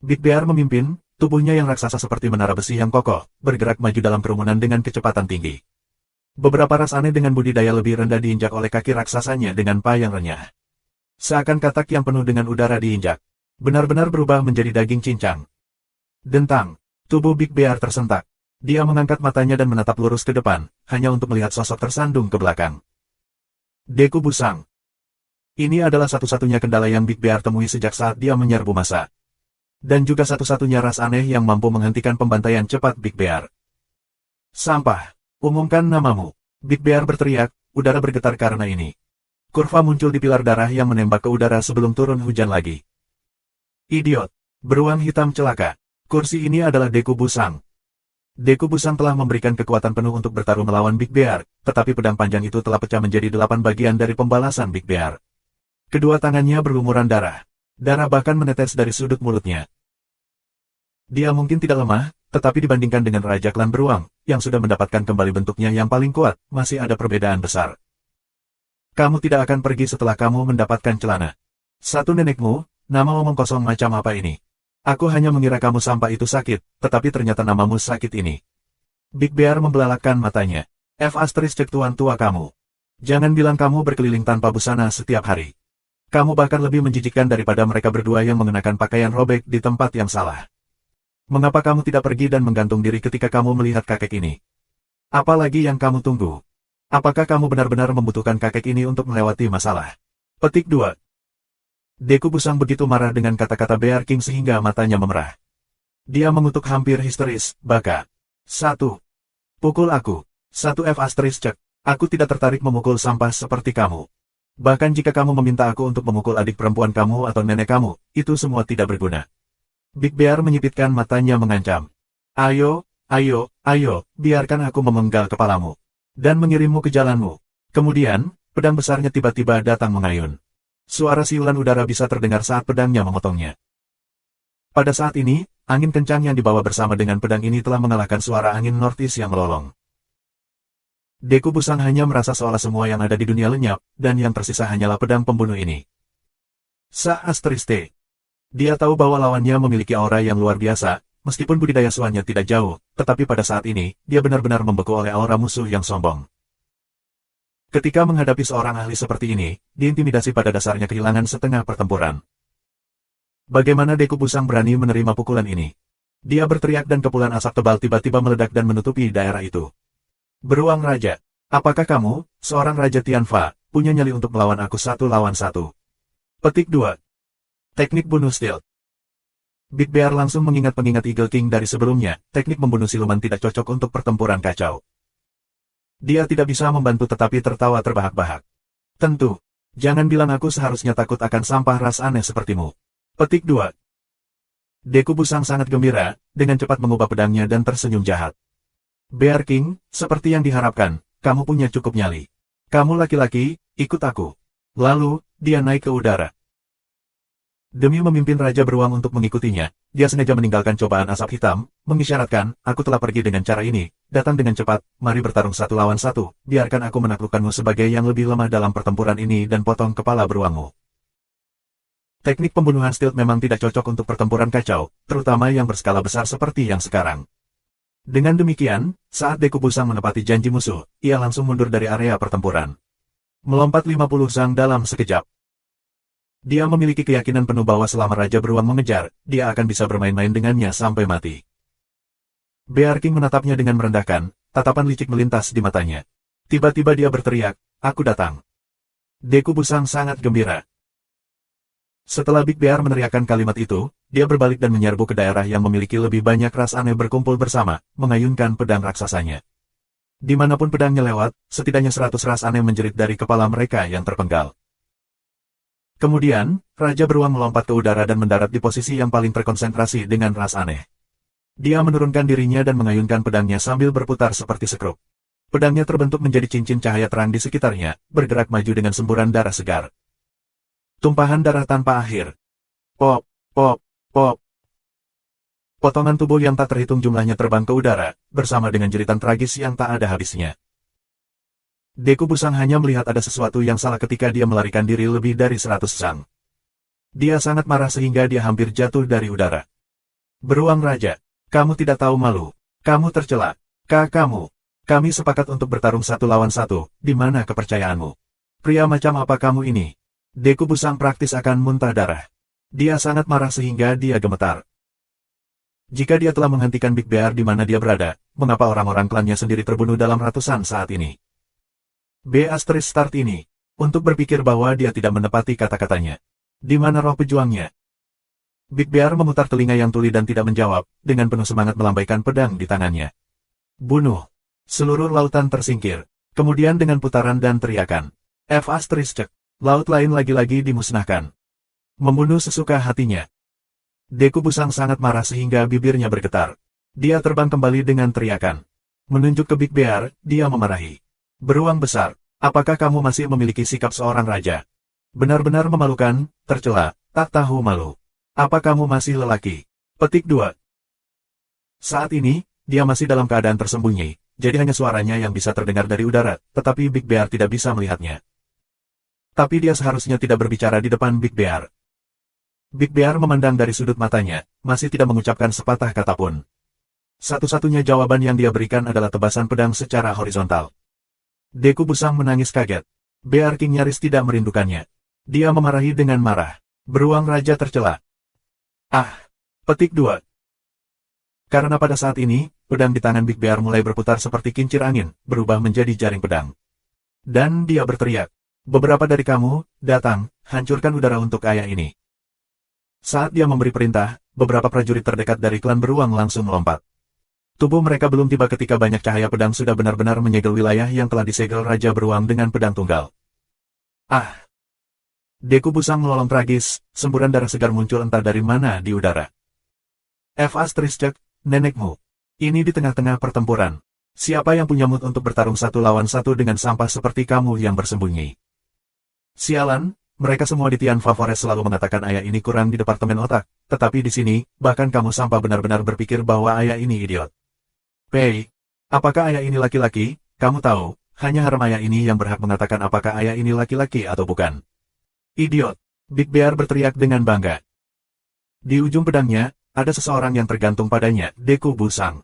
Big Bear memimpin, tubuhnya yang raksasa seperti menara besi yang kokoh, bergerak maju dalam kerumunan dengan kecepatan tinggi. Beberapa ras aneh dengan budidaya lebih rendah diinjak oleh kaki raksasanya dengan pa yang renyah. Seakan katak yang penuh dengan udara diinjak. Benar-benar berubah menjadi daging cincang. Dentang, tubuh Big Bear tersentak. Dia mengangkat matanya dan menatap lurus ke depan, hanya untuk melihat sosok tersandung ke belakang. Deku Busang. Ini adalah satu-satunya kendala yang Big Bear temui sejak saat dia menyerbu massa. Dan juga satu-satunya ras aneh yang mampu menghentikan pembantaian cepat Big Bear. Sampah. Umumkan namamu. Big Bear berteriak, udara bergetar karena ini. Kurva muncul di pilar darah yang menembak ke udara sebelum turun hujan lagi. Idiot. Beruang hitam celaka. Kursi ini adalah Deku Busang. Deku Busang telah memberikan kekuatan penuh untuk bertarung melawan Big Bear, tetapi pedang panjang itu telah pecah menjadi 8 bagian dari pembalasan Big Bear. Kedua tangannya berlumuran darah. Darah bahkan menetes dari sudut mulutnya. Dia mungkin tidak lemah, tetapi dibandingkan dengan Raja Klan Beruang, yang sudah mendapatkan kembali bentuknya yang paling kuat, masih ada perbedaan besar. Kamu tidak akan pergi setelah kamu mendapatkan celana. Satu nenekmu, nama omong kosong macam apa ini? Aku hanya mengira kamu sampah itu sakit, tetapi ternyata namamu sakit ini. Big Bear membelalakkan matanya. F** cek tuan tua kamu. Jangan bilang kamu berkeliling tanpa busana setiap hari. Kamu bahkan lebih menjijikkan daripada mereka berdua yang mengenakan pakaian robek di tempat yang salah. Mengapa kamu tidak pergi dan menggantung diri ketika kamu melihat kakek ini? Apalagi yang kamu tunggu? Apakah kamu benar-benar membutuhkan kakek ini untuk melewati masalah? Petik 2. Deku Busang begitu marah dengan kata-kata Bear King sehingga matanya memerah. Dia mengutuk hampir histeris, baka. 1. Pukul aku. 1 F** cek. Aku tidak tertarik memukul sampah seperti kamu. Bahkan jika kamu meminta aku untuk memukul adik perempuan kamu atau nenek kamu, itu semua tidak berguna. Big Bear menyipitkan matanya mengancam. Ayo, biarkan aku memenggal kepalamu. Dan mengirimmu ke jalanmu. Kemudian, pedang besarnya tiba-tiba datang mengayun. Suara siulan udara bisa terdengar saat pedangnya memotongnya. Pada saat ini, angin kencang yang dibawa bersama dengan pedang ini telah mengalahkan suara angin northeast yang melolong. Deku Busang hanya merasa seolah semua yang ada di dunia lenyap, dan yang tersisa hanyalah pedang pembunuh ini. Saastriste. Dia tahu bahwa lawannya memiliki aura yang luar biasa, meskipun budidaya suannya tidak jauh, tetapi pada saat ini, dia benar-benar membeku oleh aura musuh yang sombong. Ketika menghadapi seorang ahli seperti ini, diintimidasi pada dasarnya kehilangan setengah pertempuran. Bagaimana Deku Busang berani menerima pukulan ini? Dia berteriak dan kepulan asap tebal tiba-tiba meledak dan menutupi daerah itu. Beruang Raja, apakah kamu, seorang Raja Tianfa, punya nyali untuk melawan aku 1 lawan 1? Petik 2. Teknik bunuh stealth. Big Bear langsung mengingat pengingat Eagle King dari sebelumnya, teknik membunuh siluman tidak cocok untuk pertempuran kacau. Dia tidak bisa membantu tetapi tertawa terbahak-bahak. Tentu, jangan bilang aku seharusnya takut akan sampah ras aneh sepertimu. Petik 2. Deku Busang sangat gembira, dengan cepat mengubah pedangnya dan tersenyum jahat. Bear King, seperti yang diharapkan, kamu punya cukup nyali. Kamu laki-laki, ikut aku. Lalu, dia naik ke udara. Demi memimpin Raja Beruang untuk mengikutinya, dia sengaja meninggalkan cobaan asap hitam, mengisyaratkan, aku telah pergi dengan cara ini, datang dengan cepat, mari bertarung 1 lawan 1, biarkan aku menaklukkanmu sebagai yang lebih lemah dalam pertempuran ini dan potong kepala beruangmu. Teknik pembunuhan stealth memang tidak cocok untuk pertempuran kacau, terutama yang berskala besar seperti yang sekarang. Dengan demikian, saat Deku Busang menepati janji musuh, ia langsung mundur dari area pertempuran. Melompat 50 zang dalam sekejap. Dia memiliki keyakinan penuh bahwa selama Raja Beruang mengejar, dia akan bisa bermain-main dengannya sampai mati. Bear King menatapnya dengan merendahkan, tatapan licik melintas di matanya. Tiba-tiba dia berteriak, aku datang. Deku Busang sangat gembira. Setelah Big Bear meneriakkan kalimat itu, dia berbalik dan menyerbu ke daerah yang memiliki lebih banyak ras aneh berkumpul bersama, mengayunkan pedang raksasanya. Dimanapun pedangnya lewat, setidaknya 100 ras aneh menjerit dari kepala mereka yang terpenggal. Kemudian, Raja Beruang melompat ke udara dan mendarat di posisi yang paling terkonsentrasi dengan ras aneh. Dia menurunkan dirinya dan mengayunkan pedangnya sambil berputar seperti sekrup. Pedangnya terbentuk menjadi cincin cahaya terang di sekitarnya, bergerak maju dengan semburan darah segar. Tumpahan darah tanpa akhir. Pop, pop, pop. Potongan tubuh yang tak terhitung jumlahnya terbang ke udara, bersama dengan jeritan tragis yang tak ada habisnya. Deku Busang hanya melihat ada sesuatu yang salah ketika dia melarikan diri lebih dari 100 sang. Dia sangat marah sehingga dia hampir jatuh dari udara. Beruang Raja, kamu tidak tahu malu. Kamu tercela. Kamu. Kami sepakat untuk bertarung 1 lawan 1, di mana kepercayaanmu? Pria macam apa kamu ini? Deku Busang praktis akan muntah darah. Dia sangat marah sehingga dia gemetar. Jika dia telah menghentikan Big Bear di mana dia berada, mengapa orang-orang klannya sendiri terbunuh dalam ratusan saat ini? Start ini, untuk berpikir bahwa dia tidak menepati kata-katanya. Di mana roh pejuangnya? Big Bear memutar telinga yang tuli dan tidak menjawab, dengan penuh semangat melambaikan pedang di tangannya. Bunuh. Seluruh lautan tersingkir. Kemudian dengan putaran dan teriakan. Laut lain lagi-lagi dimusnahkan. Membunuh sesuka hatinya. Deku Busang sangat marah sehingga bibirnya bergetar. Dia terbang kembali dengan teriakan. Menunjuk ke Big Bear, dia memarahi. Beruang besar, apakah kamu masih memiliki sikap seorang raja? Benar-benar memalukan, tercela, tak tahu malu. Apa kamu masih lelaki? Petik 2. Saat ini, dia masih dalam keadaan tersembunyi, jadi hanya suaranya yang bisa terdengar dari udara, tetapi Big Bear tidak bisa melihatnya. Tapi dia seharusnya tidak berbicara di depan Big Bear. Big Bear memandang dari sudut matanya, masih tidak mengucapkan sepatah kata pun. Satu-satunya jawaban yang dia berikan adalah tebasan pedang secara horizontal. Deku Busang menangis kaget. Bear King nyaris tidak merindukannya. Dia memarahi dengan marah. Beruang Raja tercela. Petik 2. Karena pada saat ini, pedang di tangan Big Bear mulai berputar seperti kincir angin, berubah menjadi jaring pedang. Dan dia berteriak. Beberapa dari kamu, datang, hancurkan udara untuk ayah ini. Saat dia memberi perintah, beberapa prajurit terdekat dari klan beruang langsung melompat. Tubuh mereka belum tiba ketika banyak cahaya pedang sudah benar-benar menyegel wilayah yang telah disegel Raja Beruang dengan pedang tunggal. Deku Busang melolong tragis, semburan darah segar muncul entah dari mana di udara. Nenekmu. Ini di tengah-tengah pertempuran. Siapa yang punya mood untuk bertarung 1 lawan 1 dengan sampah seperti kamu yang bersembunyi? Sialan, mereka semua di Tian Favores selalu mengatakan ayah ini kurang di departemen otak, tetapi di sini, bahkan kamu sampah benar-benar berpikir bahwa ayah ini idiot. Pei, apakah ayah ini laki-laki? Kamu tahu, hanya haram ayah ini yang berhak mengatakan apakah ayah ini laki-laki atau bukan. Idiot! Big Bear berteriak dengan bangga. Di ujung pedangnya, ada seseorang yang tergantung padanya, Deku Busang.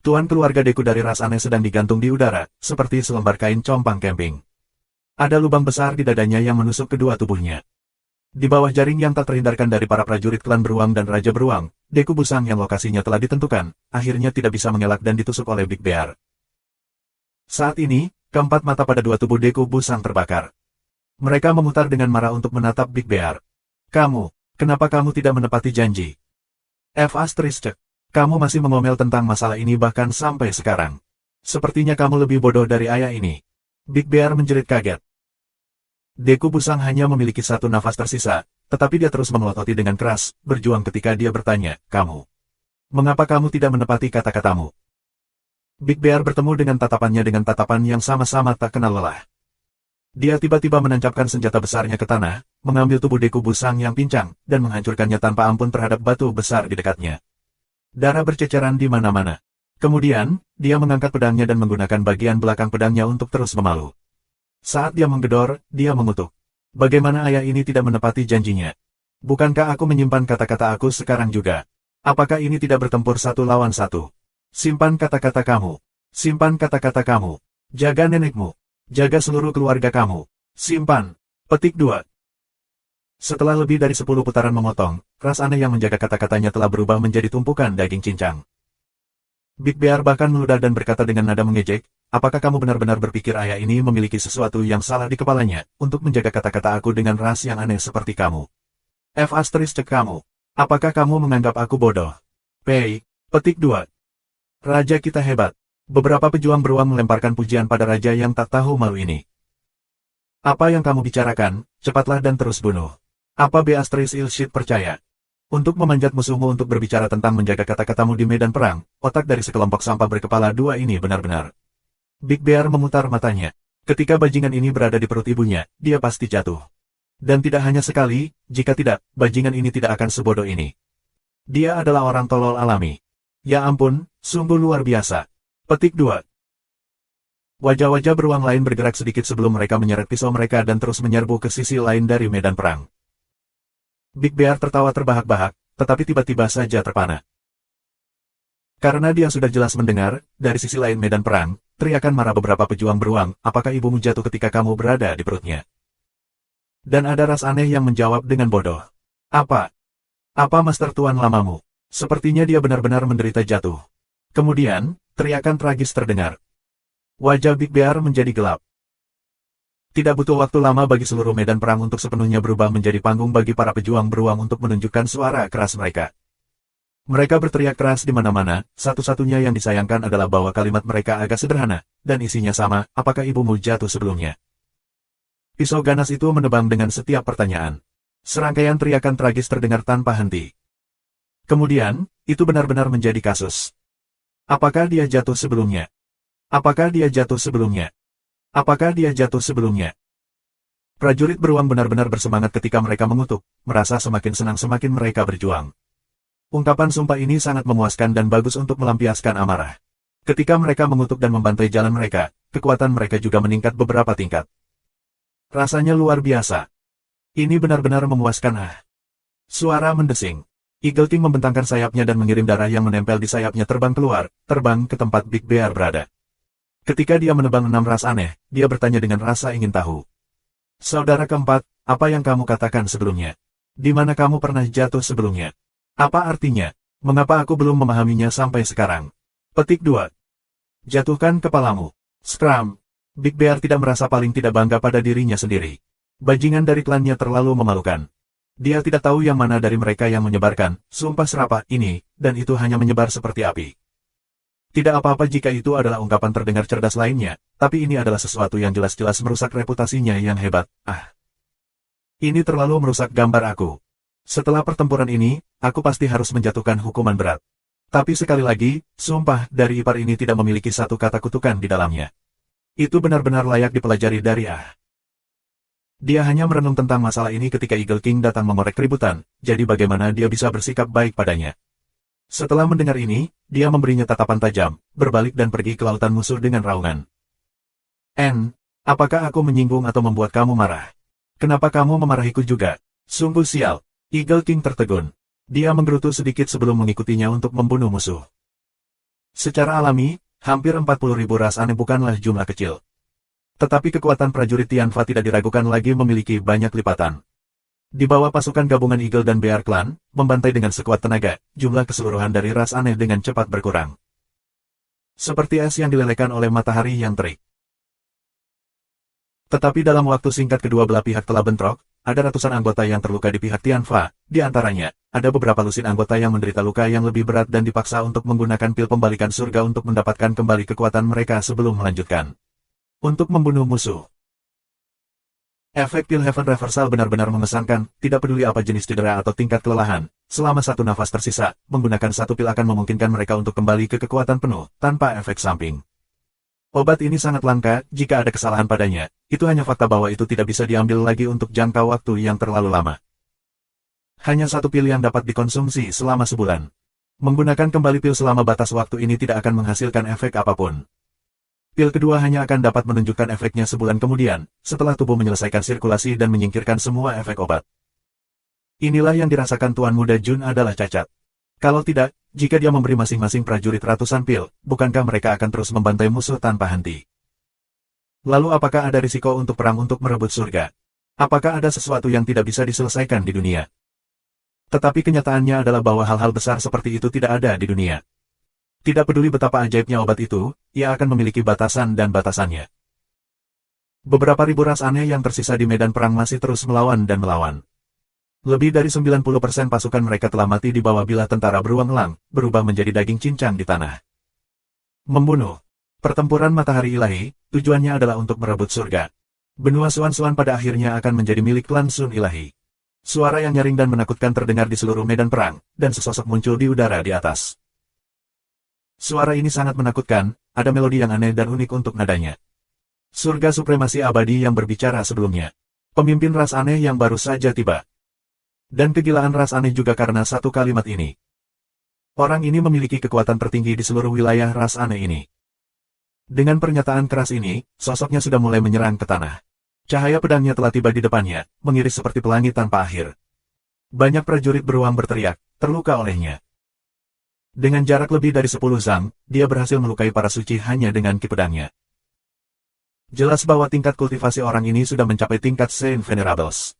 Tuan keluarga Deku dari ras aneh sedang digantung di udara, seperti selembar kain compang camping. Ada lubang besar di dadanya yang menusuk kedua tubuhnya. Di bawah jaring yang tak terhindarkan dari para prajurit klan beruang dan Raja Beruang, Deku Busang yang lokasinya telah ditentukan, akhirnya tidak bisa mengelak dan ditusuk oleh Big Bear. Saat ini, keempat mata pada dua tubuh Deku Busang terbakar. Mereka memutar dengan marah untuk menatap Big Bear. Kenapa kamu tidak menepati janji? Kamu masih mengomel tentang masalah ini bahkan sampai sekarang. Sepertinya kamu lebih bodoh dari ayah ini. Big Bear menjerit kaget. Deku Busang hanya memiliki 1 nafas tersisa, tetapi dia terus memelototi dengan keras, berjuang ketika dia bertanya, kamu. Mengapa kamu tidak menepati kata-katamu? Big Bear bertemu dengan tatapannya dengan tatapan yang sama-sama tak kenal lelah. Dia tiba-tiba menancapkan senjata besarnya ke tanah, mengambil tubuh Deku Busang yang pincang, dan menghancurkannya tanpa ampun terhadap batu besar di dekatnya. Darah berceceran di mana-mana. Kemudian, dia mengangkat pedangnya dan menggunakan bagian belakang pedangnya untuk terus memalu. Saat dia menggedor, dia mengutuk. Bagaimana ayah ini tidak menepati janjinya? Bukankah aku menyimpan kata-kata aku sekarang juga? Apakah ini tidak bertempur 1 lawan 1? Simpan kata-kata kamu. Simpan kata-kata kamu. Jaga nenekmu. Jaga seluruh keluarga kamu. Simpan. Petik 2. Setelah lebih dari 10 putaran memotong, ras aneh yang menjaga kata-katanya telah berubah menjadi tumpukan daging cincang. Big Bear bahkan meludah dan berkata dengan nada mengejek, apakah kamu benar-benar berpikir ayah ini memiliki sesuatu yang salah di kepalanya, untuk menjaga kata-kata aku dengan ras yang aneh seperti kamu? Kamu. Apakah kamu menganggap aku bodoh? Pei. Petik 2. Raja kita hebat. Beberapa pejuang beruang melemparkan pujian pada raja yang tak tahu malu ini. Apa yang kamu bicarakan, cepatlah dan terus bunuh. Apa Beatrice Ilshid percaya? Untuk memanjat musuhmu untuk berbicara tentang menjaga kata-katamu di medan perang, otak dari sekelompok sampah berkepala dua ini benar-benar. Big Bear memutar matanya. Ketika bajingan ini berada di perut ibunya, dia pasti jatuh. Dan tidak hanya sekali, jika tidak, bajingan ini tidak akan sebodoh ini. Dia adalah orang tolol alami. Ya ampun, sungguh luar biasa. Petik 2. Wajah-wajah beruang lain bergerak sedikit sebelum mereka menyeret pisau mereka dan terus menyerbu ke sisi lain dari medan perang. Big Bear tertawa terbahak-bahak, tetapi tiba-tiba saja terpana. Karena dia sudah jelas mendengar, dari sisi lain medan perang, teriakan marah beberapa pejuang beruang, apakah ibumu jatuh ketika kamu berada di perutnya? Dan ada ras aneh yang menjawab dengan bodoh. Apa? Apa Master Tuan lamamu? Sepertinya dia benar-benar menderita jatuh. Kemudian, teriakan tragis terdengar. Wajah Big Bear menjadi gelap. Tidak butuh waktu lama bagi seluruh medan perang untuk sepenuhnya berubah menjadi panggung bagi para pejuang beruang untuk menunjukkan suara keras mereka. Mereka berteriak keras di mana-mana, satu-satunya yang disayangkan adalah bahwa kalimat mereka agak sederhana, dan isinya sama, apakah ibumu jatuh sebelumnya? Pisau ganas itu menebang dengan setiap pertanyaan. Serangkaian teriakan tragis terdengar tanpa henti. Kemudian, itu benar-benar menjadi kasus. Apakah dia jatuh sebelumnya? Apakah dia jatuh sebelumnya? Apakah dia jatuh sebelumnya? Prajurit beruang benar-benar bersemangat ketika mereka mengutuk, merasa semakin senang semakin mereka berjuang. Ungkapan sumpah ini sangat memuaskan dan bagus untuk melampiaskan amarah. Ketika mereka mengutuk dan membantai jalan mereka, kekuatan mereka juga meningkat beberapa tingkat. Rasanya luar biasa. Ini benar-benar memuaskan. Suara mendesing. Eagle King membentangkan sayapnya dan mengirim darah yang menempel di sayapnya terbang keluar, terbang ke tempat Big Bear berada. Ketika dia menebang 6 ras aneh, dia bertanya dengan rasa ingin tahu. Saudara keempat, apa yang kamu katakan sebelumnya? Di mana kamu pernah jatuh sebelumnya? Apa artinya? Mengapa aku belum memahaminya sampai sekarang? Petik 2. Jatuhkan kepalamu. Scram. Big Bear tidak merasa paling tidak bangga pada dirinya sendiri. Bajingan dari klannya terlalu memalukan. Dia tidak tahu yang mana dari mereka yang menyebarkan sumpah serapah ini, dan itu hanya menyebar seperti api. Tidak apa-apa jika itu adalah ungkapan terdengar cerdas lainnya, tapi ini adalah sesuatu yang jelas-jelas merusak reputasinya yang hebat. Ini terlalu merusak gambar aku. Setelah pertempuran ini, aku pasti harus menjatuhkan hukuman berat. Tapi sekali lagi, sumpah dari ipar ini tidak memiliki satu kata kutukan di dalamnya. Itu benar-benar layak dipelajari dari Dia hanya merenung tentang masalah ini ketika Eagle King datang mengorek keributan, jadi bagaimana dia bisa bersikap baik padanya. Setelah mendengar ini, dia memberinya tatapan tajam, berbalik dan pergi ke lautan musuh dengan raungan. Apakah aku menyinggung atau membuat kamu marah? Kenapa kamu memarahiku juga? Sungguh sial. Eagle King tertegun. Dia menggerutu sedikit sebelum mengikutinya untuk membunuh musuh. Secara alami, hampir 40.000 ras aneh bukanlah jumlah kecil. Tetapi kekuatan prajurit Tianfa tidak diragukan lagi memiliki banyak lipatan. Di bawah pasukan gabungan Eagle dan Bear Clan, membantai dengan sekuat tenaga, jumlah keseluruhan dari ras aneh dengan cepat berkurang. Seperti es yang dilelehkan oleh matahari yang terik. Tetapi dalam waktu singkat kedua belah pihak telah bentrok, ada ratusan anggota yang terluka di pihak Tianfa, di antaranya, ada beberapa lusin anggota yang menderita luka yang lebih berat dan dipaksa untuk menggunakan pil pembalikan surga untuk mendapatkan kembali kekuatan mereka sebelum melanjutkan. Untuk membunuh musuh. Efek pil Heaven Reversal benar-benar mengesankan, tidak peduli apa jenis cedera atau tingkat kelelahan, selama satu nafas tersisa, menggunakan satu pil akan memungkinkan mereka untuk kembali ke kekuatan penuh, tanpa efek samping. Obat ini sangat langka, jika ada kesalahan padanya, itu hanya fakta bahwa itu tidak bisa diambil lagi untuk jangka waktu yang terlalu lama. Hanya satu pil yang dapat dikonsumsi selama sebulan. Menggunakan kembali pil selama batas waktu ini tidak akan menghasilkan efek apapun. Pil kedua hanya akan dapat menunjukkan efeknya sebulan kemudian, setelah tubuh menyelesaikan sirkulasi dan menyingkirkan semua efek obat. Inilah yang dirasakan Tuan Muda Jun adalah cacat. Kalau tidak, jika dia memberi masing-masing prajurit ratusan pil, bukankah mereka akan terus membantai musuh tanpa henti? Lalu apakah ada risiko untuk perang untuk merebut surga? Apakah ada sesuatu yang tidak bisa diselesaikan di dunia? Tetapi kenyataannya adalah bahwa hal-hal besar seperti itu tidak ada di dunia. Tidak peduli betapa ajaibnya obat itu, ia akan memiliki batasan dan batasannya. Beberapa ribu ras aneh yang tersisa di medan perang masih terus melawan dan melawan. Lebih dari 90% pasukan mereka telah mati di bawah bilah tentara beruang elang, berubah menjadi daging cincang di tanah. Membunuh. Pertempuran matahari ilahi, tujuannya adalah untuk merebut surga. Benua Suan-Suan pada akhirnya akan menjadi milik klan Sun Ilahi. Suara yang nyaring dan menakutkan terdengar di seluruh medan perang, dan sesosok muncul di udara di atas. Suara ini sangat menakutkan, ada melodi yang aneh dan unik untuk nadanya. Surga supremasi abadi yang berbicara sebelumnya. Pemimpin ras aneh yang baru saja tiba. Dan kegilaan ras aneh juga karena satu kalimat ini. Orang ini memiliki kekuatan tertinggi di seluruh wilayah ras aneh ini. Dengan pernyataan keras ini, sosoknya sudah mulai menyerang ke tanah. Cahaya pedangnya telah tiba di depannya, mengiris seperti pelangi tanpa akhir. Banyak prajurit beruang berteriak, terluka olehnya. Dengan jarak lebih dari 10 zang, dia berhasil melukai para suci hanya dengan ki pedangnya. Jelas bahwa tingkat kultivasi orang ini sudah mencapai tingkat Saint Venerables.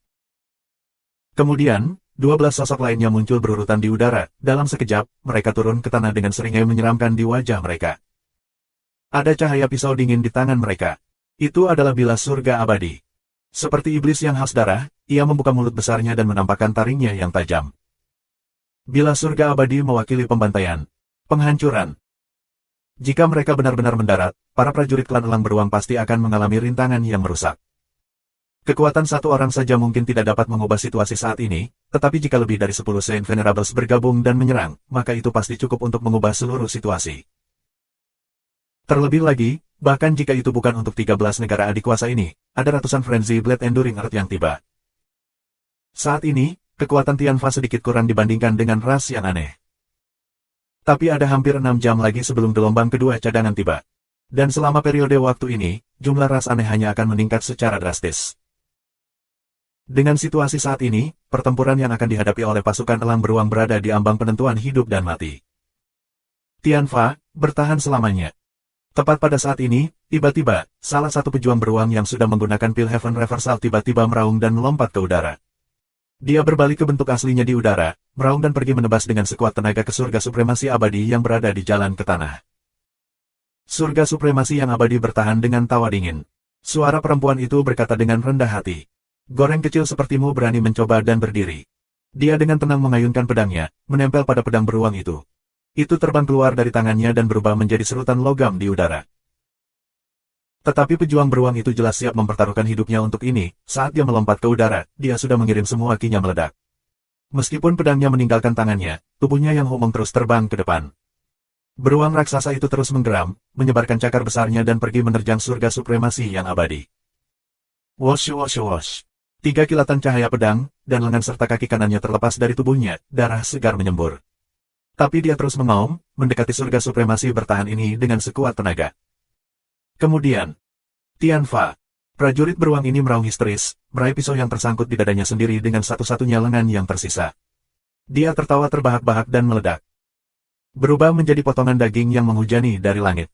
Kemudian, 12 sosok lainnya muncul berurutan di udara. Dalam sekejap, mereka turun ke tanah dengan seringai menyeramkan di wajah mereka. Ada cahaya pisau dingin di tangan mereka. Itu adalah bilas surga abadi. Seperti iblis yang haus darah, ia membuka mulut besarnya dan menampakkan taringnya yang tajam. Bilas surga abadi mewakili pembantaian, penghancuran. Jika mereka benar-benar mendarat, para prajurit klan elang beruang pasti akan mengalami rintangan yang merusak. Kekuatan satu orang saja mungkin tidak dapat mengubah situasi saat ini, tetapi jika lebih dari 10 Saint Venerables bergabung dan menyerang, maka itu pasti cukup untuk mengubah seluruh situasi. Terlebih lagi, bahkan jika itu bukan untuk 13 negara adik kuasa ini, ada ratusan Frenzy Blade Enduring Earth yang tiba. Saat ini, kekuatan Tianfa sedikit kurang dibandingkan dengan ras yang aneh. Tapi ada hampir 6 jam lagi sebelum gelombang kedua cadangan tiba. Dan selama periode waktu ini, jumlah ras aneh hanya akan meningkat secara drastis. Dengan situasi saat ini, pertempuran yang akan dihadapi oleh pasukan elang beruang berada di ambang penentuan hidup dan mati. Tianfa, bertahan selamanya. Tepat pada saat ini, tiba-tiba, salah satu pejuang beruang yang sudah menggunakan Pil Heaven Reversal tiba-tiba meraung dan melompat ke udara. Dia berbalik ke bentuk aslinya di udara, meraung dan pergi menebas dengan sekuat tenaga ke surga supremasi abadi yang berada di jalan ke tanah. Surga supremasi yang abadi bertahan dengan tawa dingin. Suara perempuan itu berkata dengan rendah hati. Goreng kecil sepertimu berani mencoba dan berdiri. Dia dengan tenang mengayunkan pedangnya, menempel pada pedang beruang itu. Itu terbang keluar dari tangannya dan berubah menjadi serutan logam di udara. Tetapi pejuang beruang itu jelas siap mempertaruhkan hidupnya untuk ini. Saat dia melompat ke udara, dia sudah mengirim semua kinya meledak. Meskipun pedangnya meninggalkan tangannya, tubuhnya yang homong terus terbang ke depan. Beruang raksasa itu terus menggeram, menyebarkan cakar besarnya dan pergi menerjang surga supremasi yang abadi. Wosh wosh wosh. 3 kilatan cahaya pedang, dan lengan serta kaki kanannya terlepas dari tubuhnya, darah segar menyembur. Tapi dia terus mengaum, mendekati surga supremasi bertahan ini dengan sekuat tenaga. Kemudian, Tianfa, prajurit beruang ini meraung histeris, meraih pisau yang tersangkut di dadanya sendiri dengan satu-satunya lengan yang tersisa. Dia tertawa terbahak-bahak dan meledak. Berubah menjadi potongan daging yang menghujani dari langit.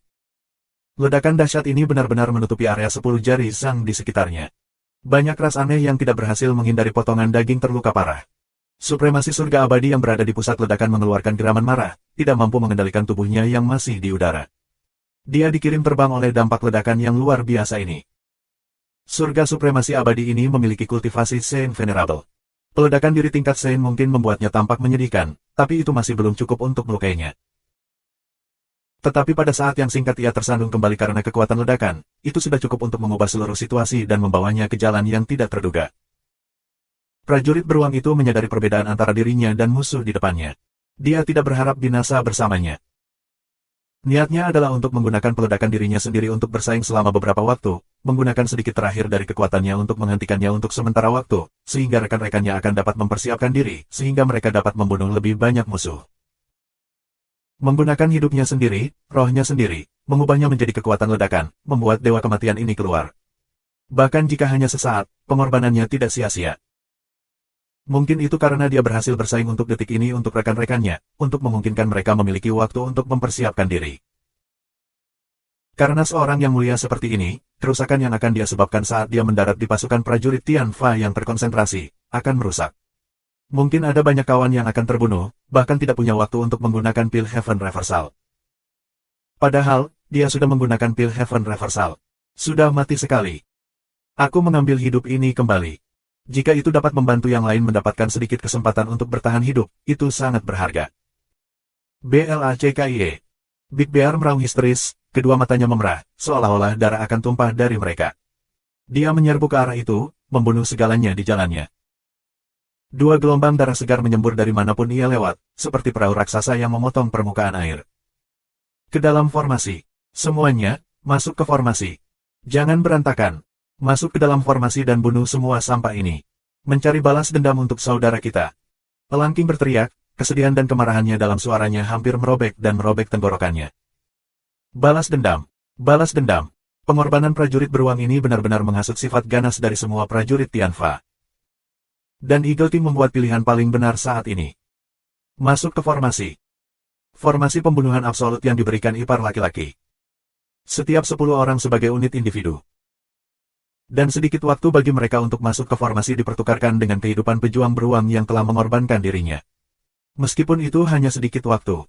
Ledakan dahsyat ini benar-benar menutupi area 10 jari zang di sekitarnya. Banyak ras aneh yang tidak berhasil menghindari potongan daging terluka parah. Supremasi surga abadi yang berada di pusat ledakan mengeluarkan geraman marah, tidak mampu mengendalikan tubuhnya yang masih di udara. Dia dikirim terbang oleh dampak ledakan yang luar biasa ini. Surga supremasi abadi ini memiliki kultivasi Saint Venerable. Peledakan diri tingkat Saint mungkin membuatnya tampak menyedihkan, tapi itu masih belum cukup untuk melukainya. Tetapi pada saat yang singkat ia tersandung kembali karena kekuatan ledakan, itu sudah cukup untuk mengubah seluruh situasi dan membawanya ke jalan yang tidak terduga. Prajurit beruang itu menyadari perbedaan antara dirinya dan musuh di depannya. Dia tidak berharap binasa bersamanya. Niatnya adalah untuk menggunakan peledakan dirinya sendiri untuk bersaing selama beberapa waktu, menggunakan sedikit terakhir dari kekuatannya untuk menghentikannya untuk sementara waktu, sehingga rekan-rekannya akan dapat mempersiapkan diri, sehingga mereka dapat membunuh lebih banyak musuh. Menggunakan hidupnya sendiri, rohnya sendiri, mengubahnya menjadi kekuatan ledakan, membuat dewa kematian ini keluar. Bahkan jika hanya sesaat, pengorbanannya tidak sia-sia. Mungkin itu karena dia berhasil bersaing untuk detik ini untuk rekan-rekannya, untuk memungkinkan mereka memiliki waktu untuk mempersiapkan diri. Karena seorang yang mulia seperti ini, kerusakan yang akan dia sebabkan saat dia mendarat di pasukan prajurit Tianfa yang terkonsentrasi, akan merusak. Mungkin ada banyak kawan yang akan terbunuh, bahkan tidak punya waktu untuk menggunakan Pil Heaven Reversal. Padahal, dia sudah menggunakan Pil Heaven Reversal. Sudah mati sekali. Aku mengambil hidup ini kembali. Jika itu dapat membantu yang lain mendapatkan sedikit kesempatan untuk bertahan hidup, itu sangat berharga. BLACKIE. Big Bear meraung histeris, kedua matanya memerah, seolah-olah darah akan tumpah dari mereka. Dia menyerbu ke arah itu, membunuh segalanya di jalannya. Dua gelombang darah segar menyembur dari manapun ia lewat, seperti perahu raksasa yang memotong permukaan air. Ke dalam formasi. Semuanya, masuk ke formasi. Jangan berantakan. Masuk ke dalam formasi dan bunuh semua sampah ini. Mencari balas dendam untuk saudara kita. Elangking berteriak, kesedihan dan kemarahannya dalam suaranya hampir merobek tenggorokannya. Balas dendam. Balas dendam. Pengorbanan prajurit beruang ini benar-benar menghasut sifat ganas dari semua prajurit Tianfa. Dan Eagle Team membuat pilihan paling benar saat ini. Masuk ke formasi. Formasi pembunuhan absolut yang diberikan ipar laki-laki. Setiap 10 orang sebagai unit individu. Dan sedikit waktu bagi mereka untuk masuk ke formasi dipertukarkan dengan kehidupan pejuang beruang yang telah mengorbankan dirinya. Meskipun itu hanya sedikit waktu.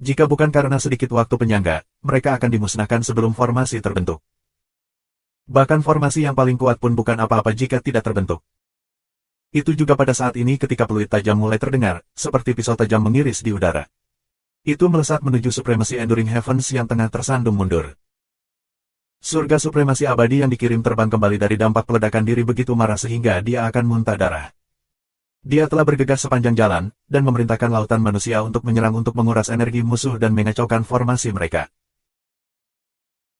Jika bukan karena sedikit waktu penyangga, mereka akan dimusnahkan sebelum formasi terbentuk. Bahkan formasi yang paling kuat pun bukan apa-apa jika tidak terbentuk. Itu juga pada saat ini ketika peluit tajam mulai terdengar, seperti pisau tajam mengiris di udara. Itu melesat menuju Supremacy Enduring Heavens yang tengah tersandung mundur. Surga supremasi abadi yang dikirim terbang kembali dari dampak peledakan diri begitu marah sehingga dia akan muntah darah. Dia telah bergegas sepanjang jalan, dan memerintahkan lautan manusia untuk menyerang untuk menguras energi musuh dan mengacaukan formasi mereka.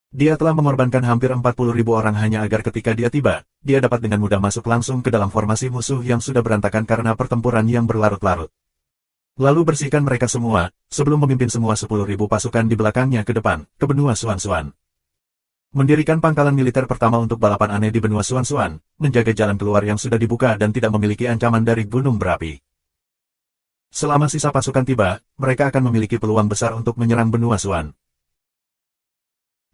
Dia telah mengorbankan hampir 40.000 orang hanya agar ketika dia tiba, dia dapat dengan mudah masuk langsung ke dalam formasi musuh yang sudah berantakan karena pertempuran yang berlarut-larut. Lalu bersihkan mereka semua, sebelum memimpin semua 10.000 pasukan di belakangnya ke depan, ke benua Suan-Suan. Mendirikan pangkalan militer pertama untuk balapan aneh di benua Suan-Suan, menjaga jalan keluar yang sudah dibuka dan tidak memiliki ancaman dari gunung berapi. Selama sisa pasukan tiba, mereka akan memiliki peluang besar untuk menyerang benua Suan.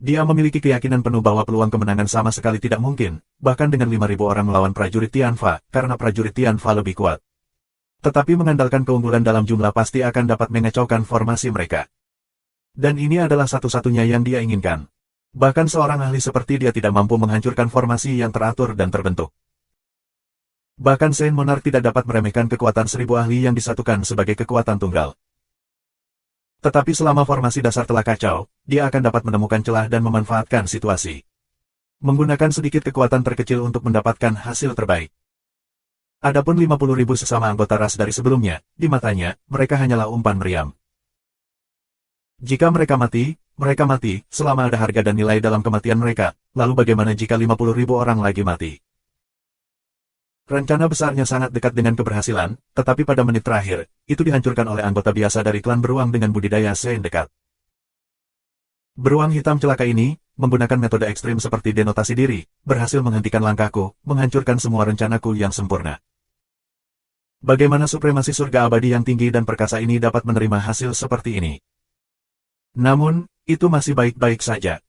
Dia memiliki keyakinan penuh bahwa peluang kemenangan sama sekali tidak mungkin, bahkan dengan 5.000 orang melawan prajurit Tianfa, karena prajurit Tianfa lebih kuat. Tetapi mengandalkan keunggulan dalam jumlah pasti akan dapat mengacaukan formasi mereka. Dan ini adalah satu-satunya yang dia inginkan. Bahkan seorang ahli seperti dia tidak mampu menghancurkan formasi yang teratur dan terbentuk. Bahkan Saint Monarch tidak dapat meremehkan kekuatan 1.000 ahli yang disatukan sebagai kekuatan tunggal. Tetapi selama formasi dasar telah kacau, dia akan dapat menemukan celah dan memanfaatkan situasi. Menggunakan sedikit kekuatan terkecil untuk mendapatkan hasil terbaik. Adapun 50.000 sesama anggota ras dari sebelumnya, di matanya, mereka hanyalah umpan meriam. Jika mereka mati, selama ada harga dan nilai dalam kematian mereka, lalu bagaimana jika 50.000 orang lagi mati? Rencana besarnya sangat dekat dengan keberhasilan, tetapi pada menit terakhir, itu dihancurkan oleh anggota biasa dari klan beruang dengan budidaya Saint dekat. Beruang hitam celaka ini, menggunakan metode ekstrim seperti denotasi diri, berhasil menghentikan langkahku, menghancurkan semua rencanaku yang sempurna. Bagaimana supremasi surga abadi yang tinggi dan perkasa ini dapat menerima hasil seperti ini? Namun, itu masih baik-baik saja.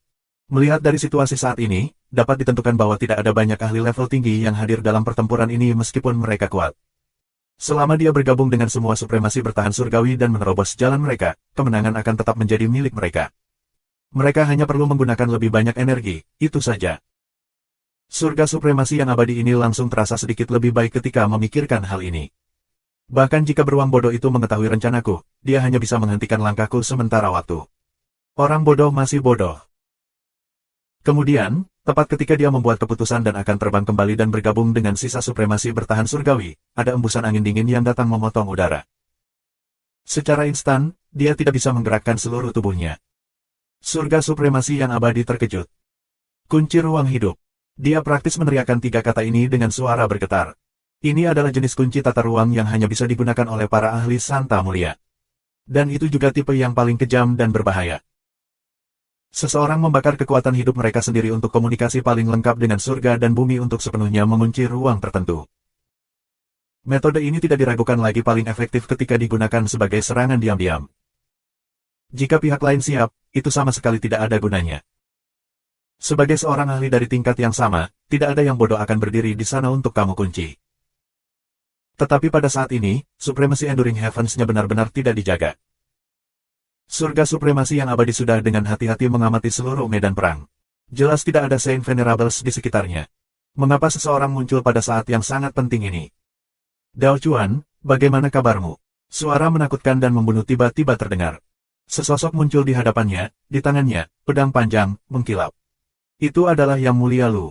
Melihat dari situasi saat ini, dapat ditentukan bahwa tidak ada banyak ahli level tinggi yang hadir dalam pertempuran ini meskipun mereka kuat. Selama dia bergabung dengan semua supremasi bertahan surgawi dan menerobos jalan mereka, kemenangan akan tetap menjadi milik mereka. Mereka hanya perlu menggunakan lebih banyak energi, itu saja. Surga supremasi yang abadi ini langsung terasa sedikit lebih baik ketika memikirkan hal ini. Bahkan jika beruang bodoh itu mengetahui rencanaku, dia hanya bisa menghentikan langkahku sementara waktu. Orang bodoh masih bodoh. Kemudian, tepat ketika dia membuat keputusan dan akan terbang kembali dan bergabung dengan sisa supremasi bertahan surgawi, ada embusan angin dingin yang datang memotong udara. Secara instan, dia tidak bisa menggerakkan seluruh tubuhnya. Surga supremasi yang abadi terkejut. Kunci ruang hidup. Dia praktis meneriakkan 3 kata ini dengan suara bergetar. Ini adalah jenis kunci tata ruang yang hanya bisa digunakan oleh para ahli Santa Mulia. Dan itu juga tipe yang paling kejam dan berbahaya. Seseorang membakar kekuatan hidup mereka sendiri untuk komunikasi paling lengkap dengan surga dan bumi untuk sepenuhnya mengunci ruang tertentu. Metode ini tidak diragukan lagi paling efektif ketika digunakan sebagai serangan diam-diam. Jika pihak lain siap, itu sama sekali tidak ada gunanya. Sebagai seorang ahli dari tingkat yang sama, tidak ada yang bodoh akan berdiri di sana untuk kamu kunci. Tetapi pada saat ini, Supremacy Enduring Heavens-nya benar-benar tidak dijaga. Surga supremasi yang abadi sudah dengan hati-hati mengamati seluruh medan perang. Jelas tidak ada Saint Venerables di sekitarnya. Mengapa seseorang muncul pada saat yang sangat penting ini? Dao Chuan, bagaimana kabarmu? Suara menakutkan dan membunuh tiba-tiba terdengar. Sesosok muncul di hadapannya, di tangannya, pedang panjang, mengkilap. Itu adalah Yang Mulia Lu.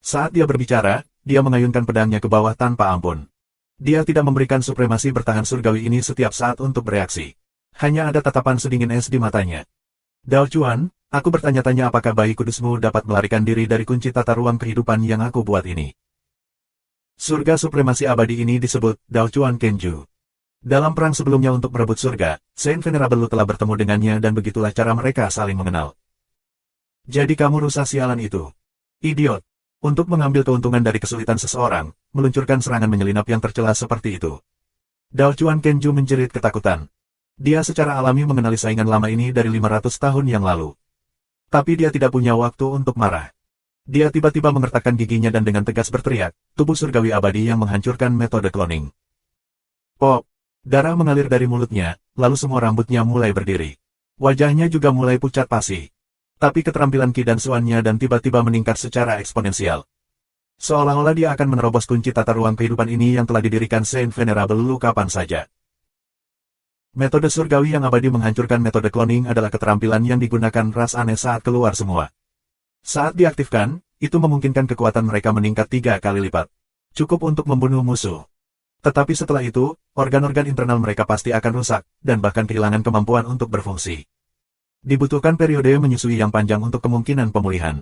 Saat dia berbicara, dia mengayunkan pedangnya ke bawah tanpa ampun. Dia tidak memberikan supremasi bertahan surgawi ini setiap saat untuk bereaksi. Hanya ada tatapan sedingin es di matanya. Dao Chuan, aku bertanya-tanya apakah bayi kudusmu dapat melarikan diri dari kunci tata ruang kehidupan yang aku buat ini. Surga supremasi abadi ini disebut Dao Chuan Kenju. Dalam perang sebelumnya untuk merebut surga, Saint Venerable Lu telah bertemu dengannya dan begitulah cara mereka saling mengenal. Jadi kamu rusa sialan itu. Idiot. Untuk mengambil keuntungan dari kesulitan seseorang, meluncurkan serangan menyelinap yang tercela seperti itu. Dao Chuan Kenju menjerit ketakutan. Dia secara alami mengenali saingan lama ini dari 500 tahun yang lalu. Tapi dia tidak punya waktu untuk marah. Dia tiba-tiba mengertakkan giginya dan dengan tegas berteriak, tubuh surgawi abadi yang menghancurkan metode cloning. Pop! Darah mengalir dari mulutnya, lalu semua rambutnya mulai berdiri. Wajahnya juga mulai pucat pasi. Tapi keterampilan Qi dan Xuannya dan tiba-tiba meningkat secara eksponensial. Seolah-olah dia akan menerobos kunci tata ruang kehidupan ini yang telah didirikan Saint Venerable Lu kapan saja. Metode surgawi yang abadi menghancurkan metode cloning adalah keterampilan yang digunakan ras aneh saat keluar semua. Saat diaktifkan, itu memungkinkan kekuatan mereka meningkat 3 kali lipat. Cukup untuk membunuh musuh. Tetapi setelah itu, organ-organ internal mereka pasti akan rusak, dan bahkan kehilangan kemampuan untuk berfungsi. Dibutuhkan periode menyusui yang panjang untuk kemungkinan pemulihan.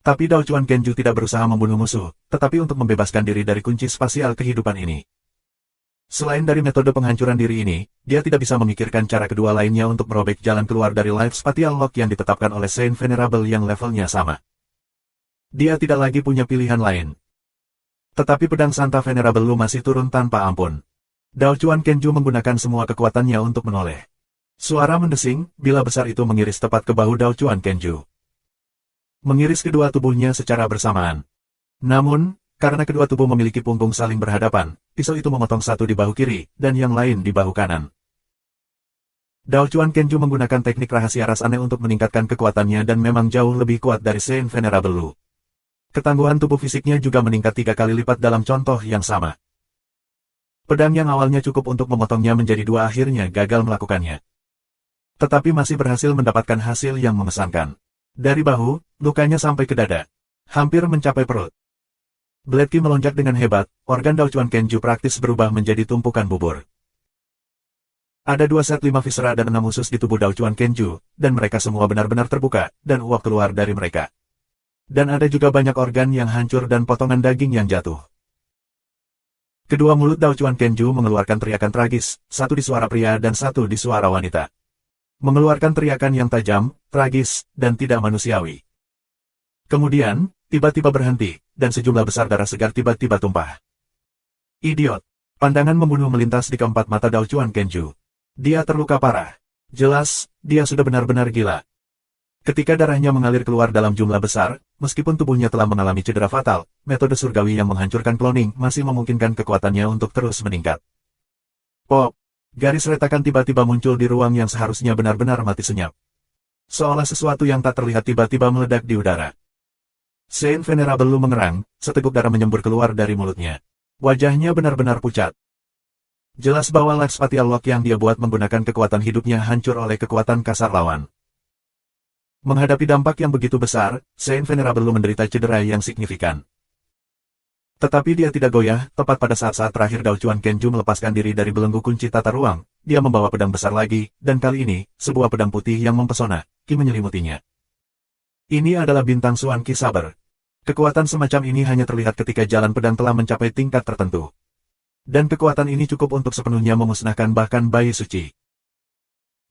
Tapi Dao Chuan Kenju tidak berusaha membunuh musuh, tetapi untuk membebaskan diri dari kunci spasial kehidupan ini. Selain dari metode penghancuran diri ini, dia tidak bisa memikirkan cara kedua lainnya untuk merobek jalan keluar dari Life Spatial Lock yang ditetapkan oleh Saint Venerable yang levelnya sama. Dia tidak lagi punya pilihan lain. Tetapi pedang Santa Venerable Lu masih turun tanpa ampun. Dao Chuan Kenju menggunakan semua kekuatannya untuk menoleh. Suara mendesing, bila besar itu mengiris tepat ke bahu Dao Chuan Kenju. Mengiris kedua tubuhnya secara bersamaan. Namun, karena kedua tubuh memiliki punggung saling berhadapan, pisau itu memotong satu di bahu kiri, dan yang lain di bahu kanan. Dao Chuan Kenju menggunakan teknik rahasia ras aneh untuk meningkatkan kekuatannya dan memang jauh lebih kuat dari Saint Venerable Lu. Ketangguhan tubuh fisiknya juga meningkat 3 kali lipat dalam contoh yang sama. Pedang yang awalnya cukup untuk memotongnya menjadi 2 akhirnya gagal melakukannya. Tetapi masih berhasil mendapatkan hasil yang mengesankan. Dari bahu, lukanya sampai ke dada. Hampir mencapai perut. Blade Qi melonjak dengan hebat, organ Dao Chuan Kenju praktis berubah menjadi tumpukan bubur. Ada 2 set 5 visera dan 6 usus di tubuh Dao Chuan Kenju, dan mereka semua benar-benar terbuka, dan uap keluar dari mereka. Dan ada juga banyak organ yang hancur dan potongan daging yang jatuh. Kedua mulut Dao Chuan Kenju mengeluarkan teriakan tragis, satu di suara pria dan satu di suara wanita. Mengeluarkan teriakan yang tajam, tragis, dan tidak manusiawi. Kemudian, tiba-tiba berhenti, dan sejumlah besar darah segar tiba-tiba tumpah. Idiot! Pandangan membunuh melintas di keempat mata Dao Chuan Kenju. Dia terluka parah. Jelas, dia sudah benar-benar gila. Ketika darahnya mengalir keluar dalam jumlah besar, meskipun tubuhnya telah mengalami cedera fatal, metode surgawi yang menghancurkan cloning masih memungkinkan kekuatannya untuk terus meningkat. Pop! Garis retakan tiba-tiba muncul di ruang yang seharusnya benar-benar mati senyap. Seolah sesuatu yang tak terlihat tiba-tiba meledak di udara. Saint Venerable Lu mengerang, seteguk darah menyembur keluar dari mulutnya. Wajahnya benar-benar pucat. Jelas bahwa Life Spatial Lock yang dia buat menggunakan kekuatan hidupnya hancur oleh kekuatan kasar lawan. Menghadapi dampak yang begitu besar, Saint Venerable Lu menderita cedera yang signifikan. Tetapi dia tidak goyah, tepat pada saat-saat terakhir Dao Chuan Kenju melepaskan diri dari belenggu kunci tata ruang, dia membawa pedang besar lagi, dan kali ini, sebuah pedang putih yang mempesona, Qi menyelimutinya. Ini adalah bintang Xuan Qi Saber. Kekuatan semacam ini hanya terlihat ketika jalan pedang telah mencapai tingkat tertentu. Dan kekuatan ini cukup untuk sepenuhnya memusnahkan bahkan bayi suci.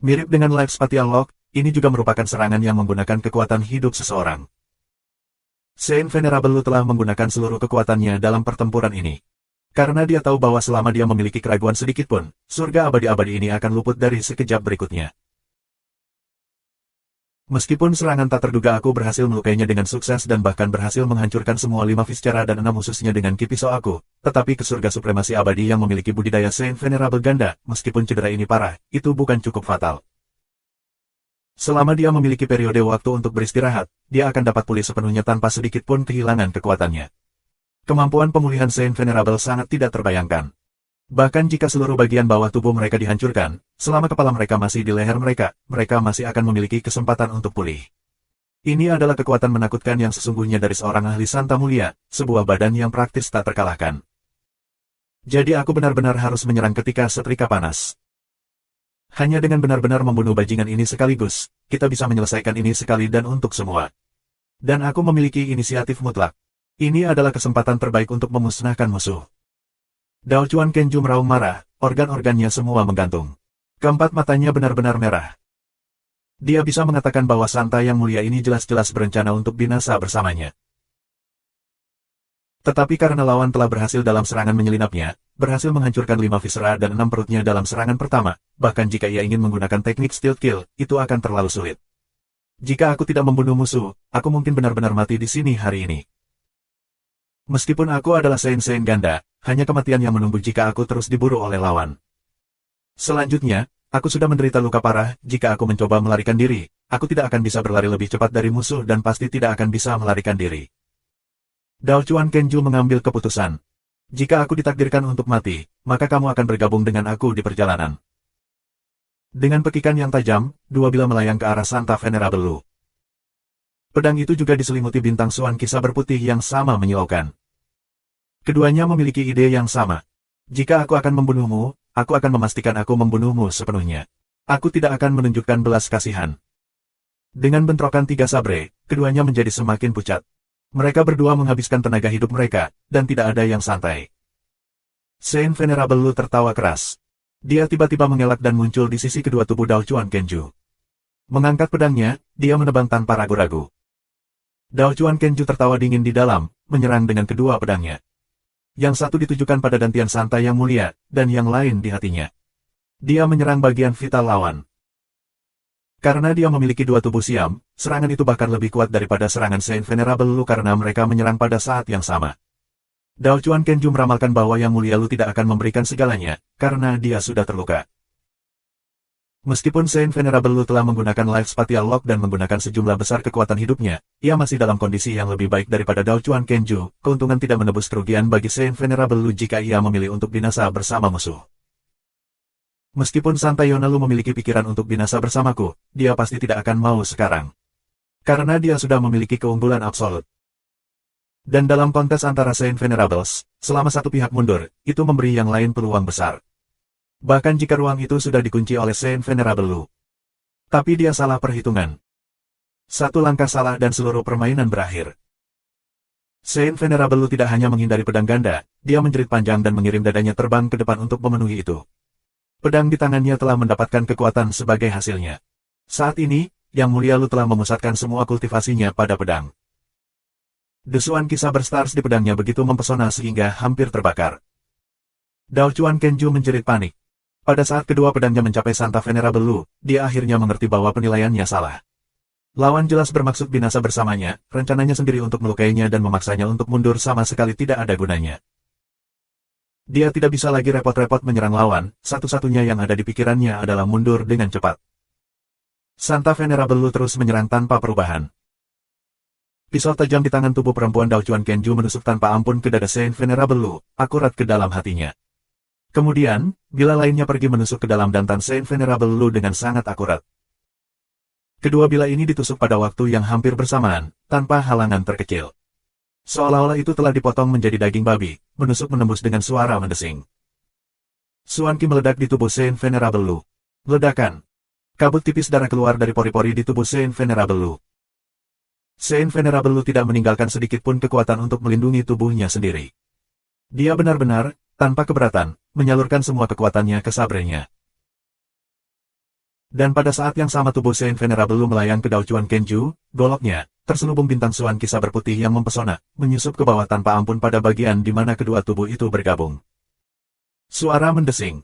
Mirip dengan Life Spatial Lock, ini juga merupakan serangan yang menggunakan kekuatan hidup seseorang. Saint Venerable Lu telah menggunakan seluruh kekuatannya dalam pertempuran ini. Karena dia tahu bahwa selama dia memiliki keraguan sedikitpun, surga abadi-abadi ini akan luput dari sekejap berikutnya. Meskipun serangan tak terduga aku berhasil melukainya dengan sukses dan bahkan berhasil menghancurkan semua 5 viscera dan 6 ususnya dengan Qi pisau aku, tetapi ke surga supremasi abadi yang memiliki budidaya Saint Venerable ganda, meskipun cedera ini parah, itu bukan cukup fatal. Selama dia memiliki periode waktu untuk beristirahat, dia akan dapat pulih sepenuhnya tanpa sedikit pun kehilangan kekuatannya. Kemampuan pemulihan Saint Venerable sangat tidak terbayangkan. Bahkan jika seluruh bagian bawah tubuh mereka dihancurkan, selama kepala mereka masih di leher mereka, mereka masih akan memiliki kesempatan untuk pulih. Ini adalah kekuatan menakutkan yang sesungguhnya dari seorang ahli Santa Mulia, sebuah badan yang praktis tak terkalahkan. Jadi aku benar-benar harus menyerang ketika setrika panas. Hanya dengan benar-benar membunuh bajingan ini sekaligus, kita bisa menyelesaikan ini sekali dan untuk semua. Dan aku memiliki inisiatif mutlak. Ini adalah kesempatan terbaik untuk memusnahkan musuh. Dao Chuan Kenju meraung marah, organ-organnya semua menggantung. Keempat matanya benar-benar merah. Dia bisa mengatakan bahwa Santa yang mulia ini jelas-jelas berencana untuk binasa bersamanya. Tetapi karena lawan telah berhasil dalam serangan menyelinapnya, berhasil menghancurkan 5 visera dan 6 perutnya dalam serangan pertama, bahkan jika ia ingin menggunakan teknik stealth kill, itu akan terlalu sulit. Jika aku tidak membunuh musuh, aku mungkin benar-benar mati di sini hari ini. Meskipun aku adalah Saint ganda, hanya kematian yang menunggu jika aku terus diburu oleh lawan. Selanjutnya, aku sudah menderita luka parah, jika aku mencoba melarikan diri, aku tidak akan bisa berlari lebih cepat dari musuh dan pasti tidak akan bisa melarikan diri. Dao Chuan Kenju mengambil keputusan. Jika aku ditakdirkan untuk mati, maka kamu akan bergabung dengan aku di perjalanan. Dengan pekikan yang tajam, dua bila melayang ke arah Santa Venerable Lu. Pedang itu juga diselimuti bintang Suan Kisah berputih yang sama menyilaukan. Keduanya memiliki ide yang sama. Jika aku akan membunuhmu, aku akan memastikan aku membunuhmu sepenuhnya. Aku tidak akan menunjukkan belas kasihan. Dengan bentrokan 3 sabre, keduanya menjadi semakin pucat. Mereka berdua menghabiskan tenaga hidup mereka, dan tidak ada yang santai. Saint Venerable Lu tertawa keras. Dia tiba-tiba mengelak dan muncul di sisi kedua tubuh Dao Chuan Kenju. Mengangkat pedangnya, dia menebang tanpa ragu-ragu. Dao Chuan Kenju tertawa dingin di dalam, menyerang dengan kedua pedangnya. Yang satu ditujukan pada dantian Santa yang mulia, dan yang lain di hatinya. Dia menyerang bagian vital lawan. Karena dia memiliki 2 tubuh siam, serangan itu bahkan lebih kuat daripada serangan Saint Venerable Lu karena mereka menyerang pada saat yang sama. Dao Chuan Kenju meramalkan bahwa Yang Mulia Lu tidak akan memberikan segalanya, karena dia sudah terluka. Meskipun Saint Venerable Lu telah menggunakan Life Spatial Lock dan menggunakan sejumlah besar kekuatan hidupnya, ia masih dalam kondisi yang lebih baik daripada Dao Chuan Kenju. Keuntungan tidak menebus kerugian bagi Saint Venerable Lu jika ia memilih untuk binasa bersama musuh. Meskipun Santa Yona Lu memiliki pikiran untuk binasa bersamaku, dia pasti tidak akan mau sekarang. Karena dia sudah memiliki keunggulan absolut. Dan dalam kontes antara Saint Venerables, selama satu pihak mundur, itu memberi yang lain peluang besar. Bahkan jika ruang itu sudah dikunci oleh Saint Venerable Lu. Tapi dia salah perhitungan. Satu langkah salah dan seluruh permainan berakhir. Saint Venerable Lu tidak hanya menghindari pedang ganda, dia menjerit panjang dan mengirim dadanya terbang ke depan untuk memenuhi itu. Pedang di tangannya telah mendapatkan kekuatan sebagai hasilnya. Saat ini, Yang Mulia Lu telah memusatkan semua kultivasinya pada pedang. Desuan Kisah Stars di pedangnya begitu mempesona sehingga hampir terbakar. Dao Chuan Kenju menjerit panik. Pada saat kedua pedangnya mencapai Santa Venerable Lu, dia akhirnya mengerti bahwa penilaiannya salah. Lawan jelas bermaksud binasa bersamanya, rencananya sendiri untuk melukainya dan memaksanya untuk mundur sama sekali tidak ada gunanya. Dia tidak bisa lagi repot-repot menyerang lawan, satu-satunya yang ada di pikirannya adalah mundur dengan cepat. Santa Venerable Lu terus menyerang tanpa perubahan. Pisau tajam di tangan tubuh perempuan Dao Chuan Kenju menusuk tanpa ampun ke dada Saint Venerable Lu, akurat ke dalam hatinya. Kemudian, bila lainnya pergi menusuk ke dalam dantan Saint Venerable Lu dengan sangat akurat. Kedua bila ini ditusuk pada waktu yang hampir bersamaan, tanpa halangan terkecil. Seolah-olah itu telah dipotong menjadi daging babi, menusuk menembus dengan suara mendesing. Suan Qi meledak di tubuh Saint Venerable Lu. Ledakan. Kabut tipis darah keluar dari pori-pori di tubuh Saint Venerable Lu. Saint Venerable Lu tidak meninggalkan sedikit pun kekuatan untuk melindungi tubuhnya sendiri. Dia benar-benar, tanpa keberatan, menyalurkan semua kekuatannya ke sabrenya. Dan pada saat yang sama tubuh Saint Venerable Lu melayang ke Dao Chuan Kenju, goloknya, terselubung bintang Suan Kisah berputih yang mempesona, menyusup ke bawah tanpa ampun pada bagian di mana kedua tubuh itu bergabung. Suara mendesing.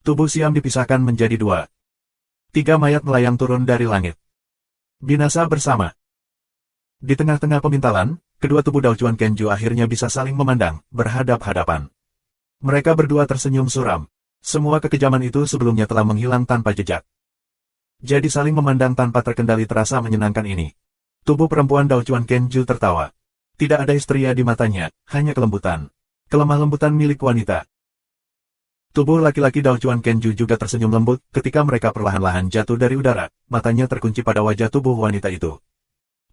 Tubuh siam dipisahkan menjadi 2. 3 mayat melayang turun dari langit. Binasa bersama. Di tengah-tengah pemintalan, kedua tubuh Dao Chuan Kenju akhirnya bisa saling memandang, berhadap-hadapan. Mereka berdua tersenyum suram. Semua kekejaman itu sebelumnya telah menghilang tanpa jejak. Jadi saling memandang tanpa terkendali terasa menyenangkan ini. Tubuh perempuan Dao Chuan Kenju tertawa. Tidak ada histeria di matanya, hanya kelembutan. Kelemah lembutan milik wanita. Tubuh laki-laki Dao Chuan Kenju juga tersenyum lembut ketika mereka perlahan-lahan jatuh dari udara, matanya terkunci pada wajah tubuh wanita itu.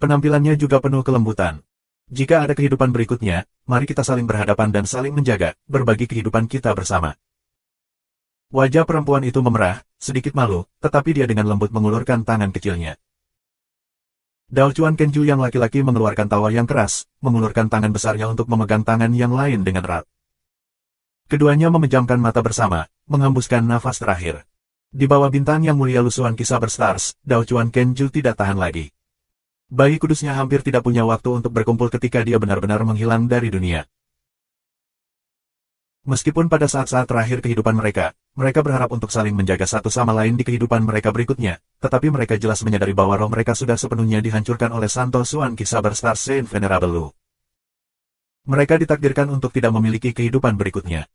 Penampilannya juga penuh kelembutan. Jika ada kehidupan berikutnya, mari kita saling berhadapan dan saling menjaga, berbagi kehidupan kita bersama. Wajah perempuan itu memerah, sedikit malu, tetapi dia dengan lembut mengulurkan tangan kecilnya. Dao Chuan Kenju yang laki-laki mengeluarkan tawa yang keras, mengulurkan tangan besarnya untuk memegang tangan yang lain dengan erat. Keduanya memejamkan mata bersama, menghembuskan nafas terakhir. Di bawah bintang yang mulia lusuhan kisah Stars, Dao Chuan Kenju tidak tahan lagi. Bayi kudusnya hampir tidak punya waktu untuk berkumpul ketika dia benar-benar menghilang dari dunia. Meskipun pada saat-saat terakhir kehidupan mereka berharap untuk saling menjaga satu sama lain di kehidupan mereka berikutnya, tetapi mereka jelas menyadari bahwa roh mereka sudah sepenuhnya dihancurkan oleh Santo Suan Ki Saber Star Saint Venerable Lu. Mereka ditakdirkan untuk tidak memiliki kehidupan berikutnya.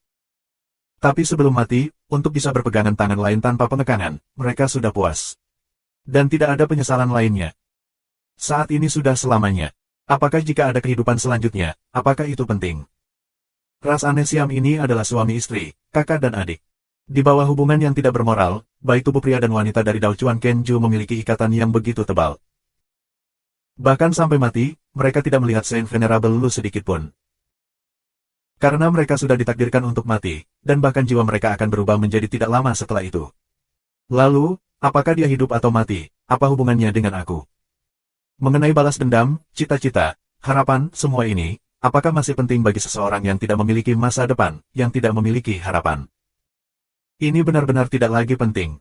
Tapi sebelum mati, untuk bisa berpegangan tangan lain tanpa pengekangan, mereka sudah puas. Dan tidak ada penyesalan lainnya. Saat ini sudah selamanya. Apakah jika ada kehidupan selanjutnya, apakah itu penting? Ras aneh Siam ini adalah suami istri, kakak dan adik. Di bawah hubungan yang tidak bermoral, baik tubuh pria dan wanita dari Dao Chuan Kenju memiliki ikatan yang begitu tebal. Bahkan sampai mati, mereka tidak melihat Saint Venerable Lu sedikitpun. Karena mereka sudah ditakdirkan untuk mati, dan bahkan jiwa mereka akan berubah menjadi tidak lama setelah itu. Lalu, apakah dia hidup atau mati, apa hubungannya dengan aku? Mengenai balas dendam, cita-cita, harapan, semua ini, apakah masih penting bagi seseorang yang tidak memiliki masa depan, yang tidak memiliki harapan? Ini benar-benar tidak lagi penting.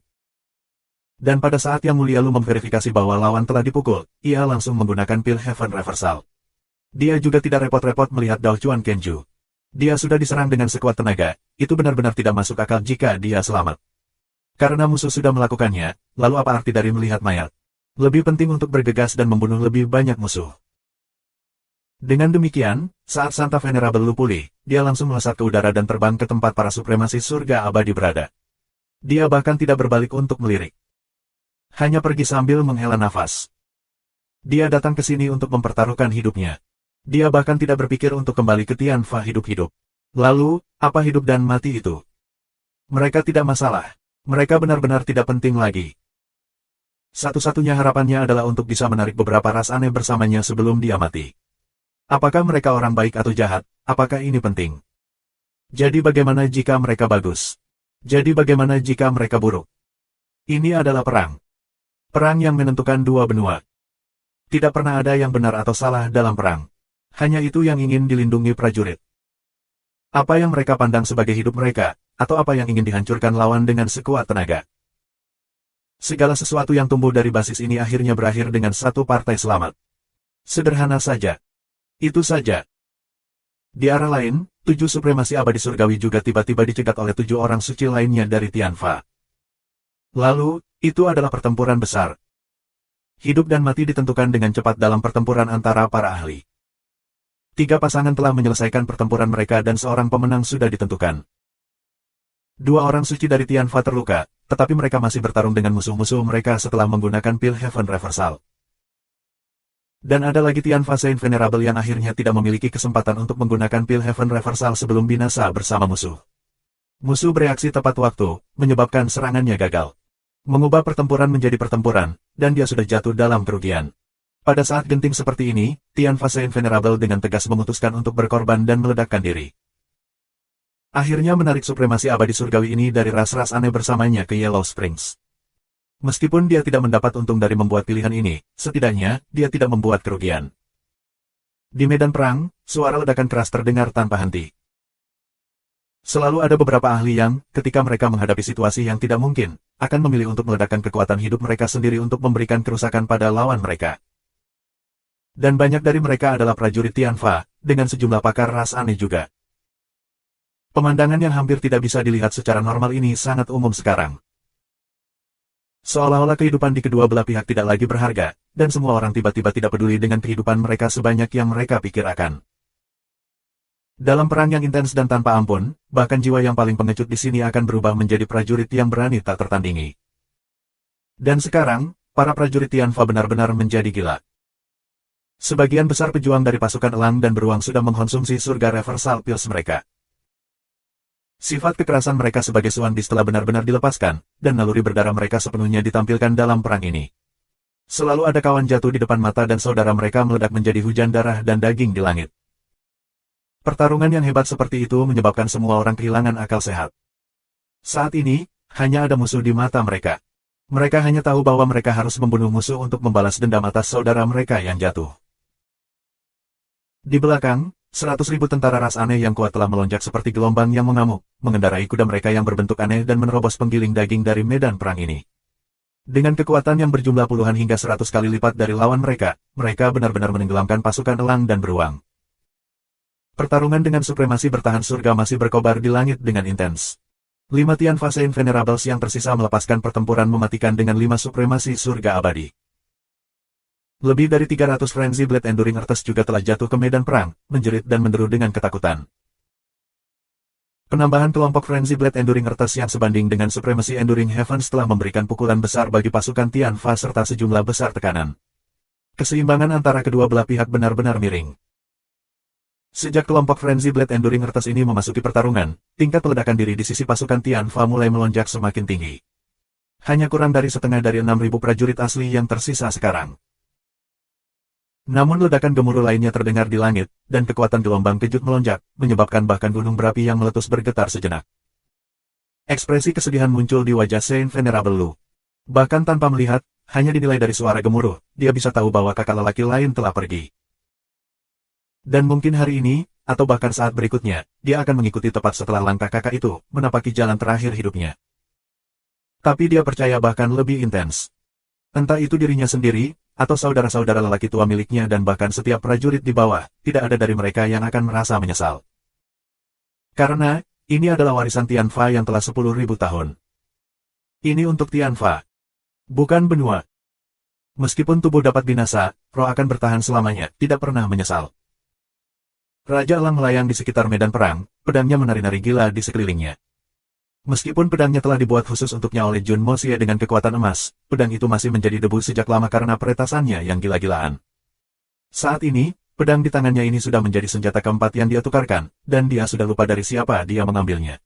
Dan pada saat Yang Mulia Lu memverifikasi bahwa lawan telah dipukul, ia langsung menggunakan pil Heaven Reversal. Dia juga tidak repot-repot melihat Dao Chuan Kenju. Dia sudah diserang dengan sekuat tenaga, itu benar-benar tidak masuk akal jika dia selamat. Karena musuh sudah melakukannya, lalu apa arti dari melihat mayat? Lebih penting untuk bergegas dan membunuh lebih banyak musuh. Dengan demikian, saat Santa Venerable Lu pulih, dia langsung melesat ke udara dan terbang ke tempat para supremasi surga abadi berada. Dia bahkan tidak berbalik untuk melirik. Hanya pergi sambil menghela nafas. Dia datang ke sini untuk mempertaruhkan hidupnya. Dia bahkan tidak berpikir untuk kembali ke Tianfa hidup-hidup. Lalu, apa hidup dan mati itu? Mereka tidak masalah. Mereka benar-benar tidak penting lagi. Satu-satunya harapannya adalah untuk bisa menarik beberapa ras aneh bersamanya sebelum dia mati. Apakah mereka orang baik atau jahat, apakah ini penting? Jadi bagaimana jika mereka bagus? Jadi bagaimana jika mereka buruk? Ini adalah perang. Perang yang menentukan dua benua. Tidak pernah ada yang benar atau salah dalam perang. Hanya itu yang ingin dilindungi prajurit. Apa yang mereka pandang sebagai hidup mereka, atau apa yang ingin dihancurkan lawan dengan sekuat tenaga. Segala sesuatu yang tumbuh dari basis ini akhirnya berakhir dengan satu partai selamat. Sederhana saja. Itu saja. Di arah lain, 7 supremasi abadi surgawi juga tiba-tiba dicegat oleh 7 orang suci lainnya dari Tianfa. Lalu, itu adalah pertempuran besar. Hidup dan mati ditentukan dengan cepat dalam pertempuran antara para ahli. 3 pasangan telah menyelesaikan pertempuran mereka dan seorang pemenang sudah ditentukan. 2 orang suci dari Tianfa terluka, tetapi mereka masih bertarung dengan musuh-musuh mereka setelah menggunakan pil Heaven Reversal. Dan ada lagi Tianfa Saint Venerable yang akhirnya tidak memiliki kesempatan untuk menggunakan pil Heaven Reversal sebelum binasa bersama musuh. Musuh bereaksi tepat waktu, menyebabkan serangannya gagal. Mengubah pertempuran menjadi pertempuran, dan dia sudah jatuh dalam kerugian. Pada saat genting seperti ini, Tianfa Saint Venerable dengan tegas memutuskan untuk berkorban dan meledakkan diri. Akhirnya menarik supremasi abadi surgawi ini dari ras-ras aneh bersamanya ke Yellow Springs. Meskipun dia tidak mendapat untung dari membuat pilihan ini, setidaknya, dia tidak membuat kerugian. Di medan perang, suara ledakan keras terdengar tanpa henti. Selalu ada beberapa ahli yang, ketika mereka menghadapi situasi yang tidak mungkin, akan memilih untuk meledakkan kekuatan hidup mereka sendiri untuk memberikan kerusakan pada lawan mereka. Dan banyak dari mereka adalah prajurit Tianfa, dengan sejumlah pakar ras aneh juga. Pemandangan yang hampir tidak bisa dilihat secara normal ini sangat umum sekarang. Seolah-olah kehidupan di kedua belah pihak tidak lagi berharga, dan semua orang tiba-tiba tidak peduli dengan kehidupan mereka sebanyak yang mereka pikirkan. Dalam perang yang intens dan tanpa ampun, bahkan jiwa yang paling pengecut di sini akan berubah menjadi prajurit yang berani tak tertandingi. Dan sekarang, para prajurit Tianfa benar-benar menjadi gila. Sebagian besar pejuang dari pasukan elang dan beruang sudah mengkonsumsi surga reversal pills mereka. Sifat kekerasan mereka sebagai Suan Beast telah benar-benar dilepaskan, dan naluri berdarah mereka sepenuhnya ditampilkan dalam perang ini. Selalu ada kawan jatuh di depan mata dan saudara mereka meledak menjadi hujan darah dan daging di langit. Pertarungan yang hebat seperti itu menyebabkan semua orang kehilangan akal sehat. Saat ini, hanya ada musuh di mata mereka. Mereka hanya tahu bahwa mereka harus membunuh musuh untuk membalas dendam atas saudara mereka yang jatuh. Di belakang, 100.000 tentara ras aneh yang kuat telah melonjak seperti gelombang yang mengamuk, mengendarai kuda mereka yang berbentuk aneh dan menerobos penggiling daging dari medan perang ini. Dengan kekuatan yang berjumlah puluhan hingga 100 kali lipat dari lawan mereka, mereka benar-benar menenggelamkan pasukan elang dan beruang. Pertarungan dengan supremasi bertahan surga masih berkobar di langit dengan intens. 5 Tianfa Saint Venerables yang tersisa melepaskan pertempuran mematikan dengan 5 supremasi surga abadi. Lebih dari 300 Frenzy Blade Enduring Earths juga telah jatuh ke medan perang, menjerit dan menderu dengan ketakutan. Penambahan kelompok Frenzy Blade Enduring Earths yang sebanding dengan Supremacy Enduring Heavens telah memberikan pukulan besar bagi pasukan Tianfa serta sejumlah besar tekanan. Keseimbangan antara kedua belah pihak benar-benar miring. Sejak kelompok Frenzy Blade Enduring Earths ini memasuki pertarungan, tingkat ledakan diri di sisi pasukan Tianfa mulai melonjak semakin tinggi. Hanya kurang dari setengah dari 6.000 prajurit asli yang tersisa sekarang. Namun ledakan gemuruh lainnya terdengar di langit, dan kekuatan gelombang kejut melonjak, menyebabkan bahkan gunung berapi yang meletus bergetar sejenak. Ekspresi kesedihan muncul di wajah Saint Venerable Lu. Bahkan tanpa melihat, hanya dinilai dari suara gemuruh, dia bisa tahu bahwa kakak lelaki lain telah pergi. Dan mungkin hari ini, atau bahkan saat berikutnya, dia akan mengikuti tepat setelah langkah kakak itu, menapaki jalan terakhir hidupnya. Tapi dia percaya bahkan lebih intens. Entah itu dirinya sendiri, atau saudara-saudara lelaki tua miliknya dan bahkan setiap prajurit di bawah, tidak ada dari mereka yang akan merasa menyesal. Karena, ini adalah warisan Tianfa yang telah 10.000 tahun. Ini untuk Tianfa. Bukan benua. Meskipun tubuh dapat binasa, roh akan bertahan selamanya, tidak pernah menyesal. Raja Elang melayang di sekitar medan perang, pedangnya menari-nari gila di sekelilingnya. Meskipun pedangnya telah dibuat khusus untuknya oleh Jun Moxie dengan kekuatan emas, pedang itu masih menjadi debu sejak lama karena peretasannya yang gila-gilaan. Saat ini, pedang di tangannya ini sudah menjadi senjata keempat yang dia tukarkan, dan dia sudah lupa dari siapa dia mengambilnya.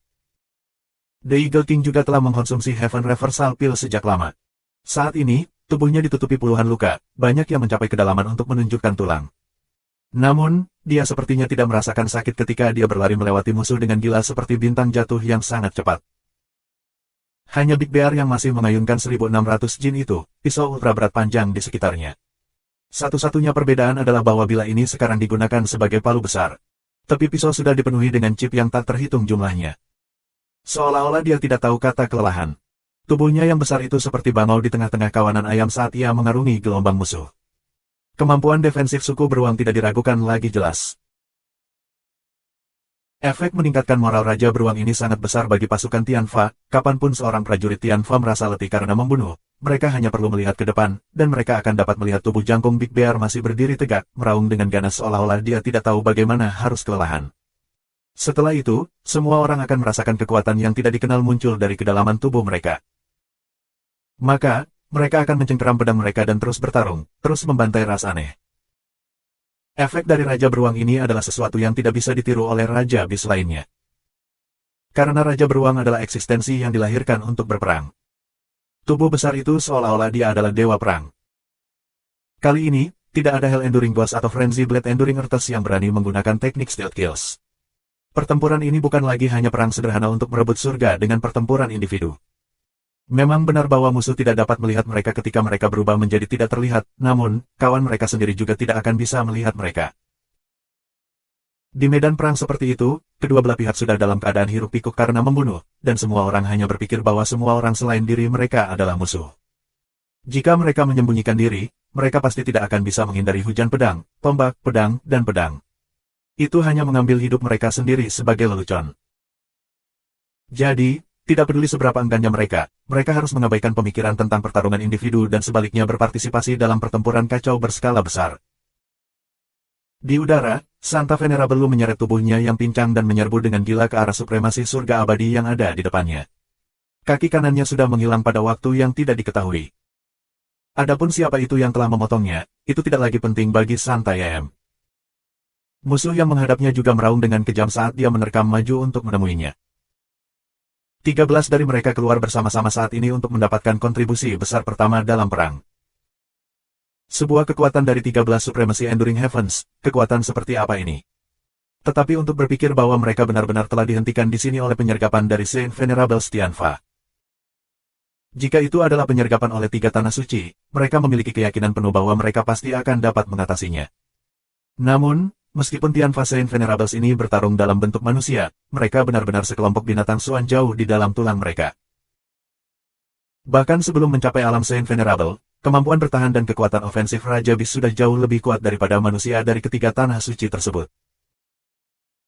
The Eagle King juga telah mengkonsumsi Heaven Reversal Pill sejak lama. Saat ini, tubuhnya ditutupi puluhan luka, banyak yang mencapai kedalaman untuk menunjukkan tulang. Namun, dia sepertinya tidak merasakan sakit ketika dia berlari melewati musuh dengan gila seperti bintang jatuh yang sangat cepat. Hanya Big Bear yang masih mengayunkan 1.600 jin itu, pisau ultra berat panjang di sekitarnya. Satu-satunya perbedaan adalah bahwa bila ini sekarang digunakan sebagai palu besar. Tepi pisau sudah dipenuhi dengan chip yang tak terhitung jumlahnya. Seolah-olah dia tidak tahu kata kelelahan. Tubuhnya yang besar itu seperti bangau di tengah-tengah kawanan ayam saat ia mengarungi gelombang musuh. Kemampuan defensif suku beruang tidak diragukan lagi jelas. Efek meningkatkan moral Raja Beruang ini sangat besar bagi pasukan Tianfa, kapanpun seorang prajurit Tianfa merasa letih karena membunuh, mereka hanya perlu melihat ke depan, dan mereka akan dapat melihat tubuh jangkung Big Bear masih berdiri tegak, meraung dengan ganas seolah-olah dia tidak tahu bagaimana harus kelelahan. Setelah itu, semua orang akan merasakan kekuatan yang tidak dikenal muncul dari kedalaman tubuh mereka. Maka, mereka akan mencengkeram pedang mereka dan terus bertarung, terus membantai ras aneh. Efek dari Raja Beruang ini adalah sesuatu yang tidak bisa ditiru oleh Raja Bis lainnya. Karena Raja Beruang adalah eksistensi yang dilahirkan untuk berperang. Tubuh besar itu seolah-olah dia adalah dewa perang. Kali ini, tidak ada Hell Enduring Ghost atau Frenzy Blade Enduring Earths yang berani menggunakan teknik stealth kills. Pertempuran ini bukan lagi hanya perang sederhana untuk merebut surga dengan pertempuran individu. Memang benar bahwa musuh tidak dapat melihat mereka ketika mereka berubah menjadi tidak terlihat, namun, kawan mereka sendiri juga tidak akan bisa melihat mereka. Di medan perang seperti itu, kedua belah pihak sudah dalam keadaan hiruk-pikuk karena membunuh, dan semua orang hanya berpikir bahwa semua orang selain diri mereka adalah musuh. Jika mereka menyembunyikan diri, mereka pasti tidak akan bisa menghindari hujan pedang, tombak, pedang, dan pedang. Itu hanya mengambil hidup mereka sendiri sebagai lelucon. Jadi, tidak peduli seberapa enggannya mereka harus mengabaikan pemikiran tentang pertarungan individu dan sebaliknya berpartisipasi dalam pertempuran kacau berskala besar. Di udara, Santa Venerable Lu menyeret tubuhnya yang pincang dan menyerbu dengan gila ke arah supremasi surga abadi yang ada di depannya. Kaki kanannya sudah menghilang pada waktu yang tidak diketahui. Adapun siapa itu yang telah memotongnya, itu tidak lagi penting bagi Santa YM. Musuh yang menghadapnya juga meraung dengan kejam saat dia menerkam maju untuk menemuinya. 13 dari mereka keluar bersama-sama saat ini untuk mendapatkan kontribusi besar pertama dalam perang. Sebuah kekuatan dari 13 Supremacy Enduring Heavens, kekuatan seperti apa ini? Tetapi untuk berpikir bahwa mereka benar-benar telah dihentikan di sini oleh penyergapan dari Saint Venerable Tianfa. Jika itu adalah penyergapan oleh 3 tanah suci, mereka memiliki keyakinan penuh bahwa mereka pasti akan dapat mengatasinya. Namun, meskipun Tianfa Saint Venerables ini bertarung dalam bentuk manusia, mereka benar-benar sekelompok binatang suan jauh di dalam tulang mereka. Bahkan sebelum mencapai alam Saint Venerable, kemampuan bertahan dan kekuatan ofensif Raja Bis sudah jauh lebih kuat daripada manusia dari ketiga tanah suci tersebut.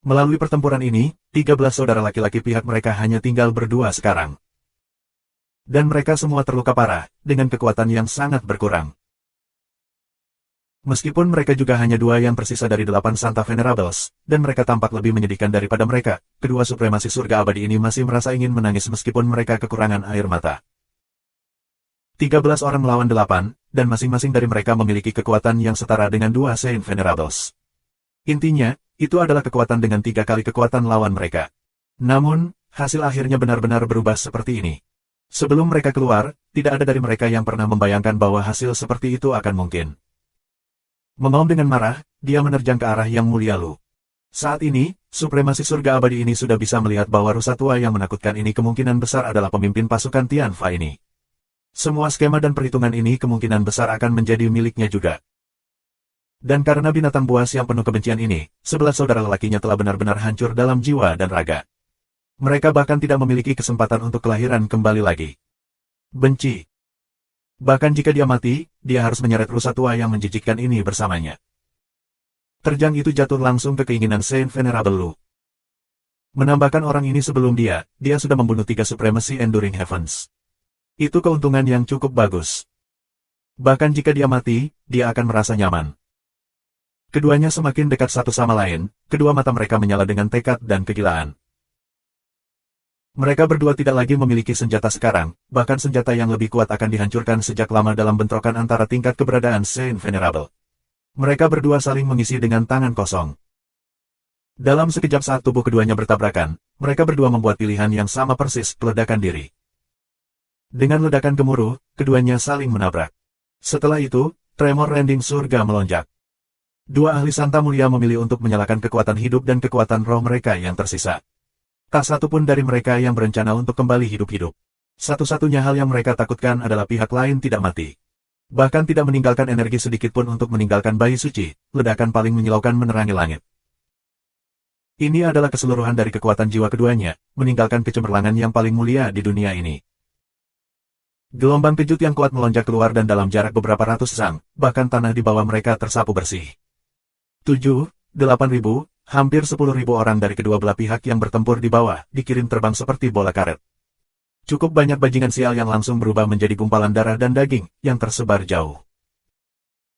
Melalui pertempuran ini, 13 saudara laki-laki pihak mereka hanya tinggal berdua sekarang. Dan mereka semua terluka parah, dengan kekuatan yang sangat berkurang. Meskipun mereka juga hanya 2 yang tersisa dari 8 Santa Venerables, dan mereka tampak lebih menyedihkan daripada mereka, kedua supremasi surga abadi ini masih merasa ingin menangis meskipun mereka kekurangan air mata. 13 orang melawan 8, dan masing-masing dari mereka memiliki kekuatan yang setara dengan 2 Saint Venerables. Intinya, itu adalah kekuatan dengan 3 kali kekuatan lawan mereka. Namun, hasil akhirnya benar-benar berubah seperti ini. Sebelum mereka keluar, tidak ada dari mereka yang pernah membayangkan bahwa hasil seperti itu akan mungkin. Mengaum dengan marah, dia menerjang ke arah Yang Mulia Lu. Saat ini, supremasi surga abadi ini sudah bisa melihat bahwa rusa tua yang menakutkan ini kemungkinan besar adalah pemimpin pasukan Tianfa ini. Semua skema dan perhitungan ini kemungkinan besar akan menjadi miliknya juga. Dan karena binatang buas yang penuh kebencian ini, 11 saudara lelakinya telah benar-benar hancur dalam jiwa dan raga. Mereka bahkan tidak memiliki kesempatan untuk kelahiran kembali lagi. Benci. Bahkan jika dia mati, dia harus menyeret rusa tua yang menjijikkan ini bersamanya. Terjang itu jatuh langsung ke keinginan Saint Venerable Lu. Menambahkan orang ini sebelum dia sudah membunuh 3 Supremacy Enduring Heavens. Itu keuntungan yang cukup bagus. Bahkan jika dia mati, dia akan merasa nyaman. Keduanya semakin dekat satu sama lain, kedua mata mereka menyala dengan tekad dan kegilaan. Mereka berdua tidak lagi memiliki senjata sekarang, bahkan senjata yang lebih kuat akan dihancurkan sejak lama dalam bentrokan antara tingkat keberadaan Saint Venerable. Mereka berdua saling mengisi dengan tangan kosong. Dalam sekejap saat tubuh keduanya bertabrakan, mereka berdua membuat pilihan yang sama persis, peledakan diri. Dengan ledakan gemuruh, keduanya saling menabrak. Setelah itu, tremor rending surga melonjak. 2 ahli Santa Mulia memilih untuk menyalakan kekuatan hidup dan kekuatan roh mereka yang tersisa. Tak satu pun dari mereka yang berencana untuk kembali hidup-hidup. Satu-satunya hal yang mereka takutkan adalah pihak lain tidak mati. Bahkan tidak meninggalkan energi sedikit pun untuk meninggalkan bayi suci, ledakan paling menyilaukan menerangi langit. Ini adalah keseluruhan dari kekuatan jiwa keduanya, meninggalkan kecemerlangan yang paling mulia di dunia ini. Gelombang kejut yang kuat melonjak keluar dan dalam jarak beberapa ratus sang, bahkan tanah di bawah mereka tersapu bersih. 7, 8.000, hampir 10.000 orang dari kedua belah pihak yang bertempur di bawah, dikirim terbang seperti bola karet. Cukup banyak bajingan sial yang langsung berubah menjadi gumpalan darah dan daging, yang tersebar jauh.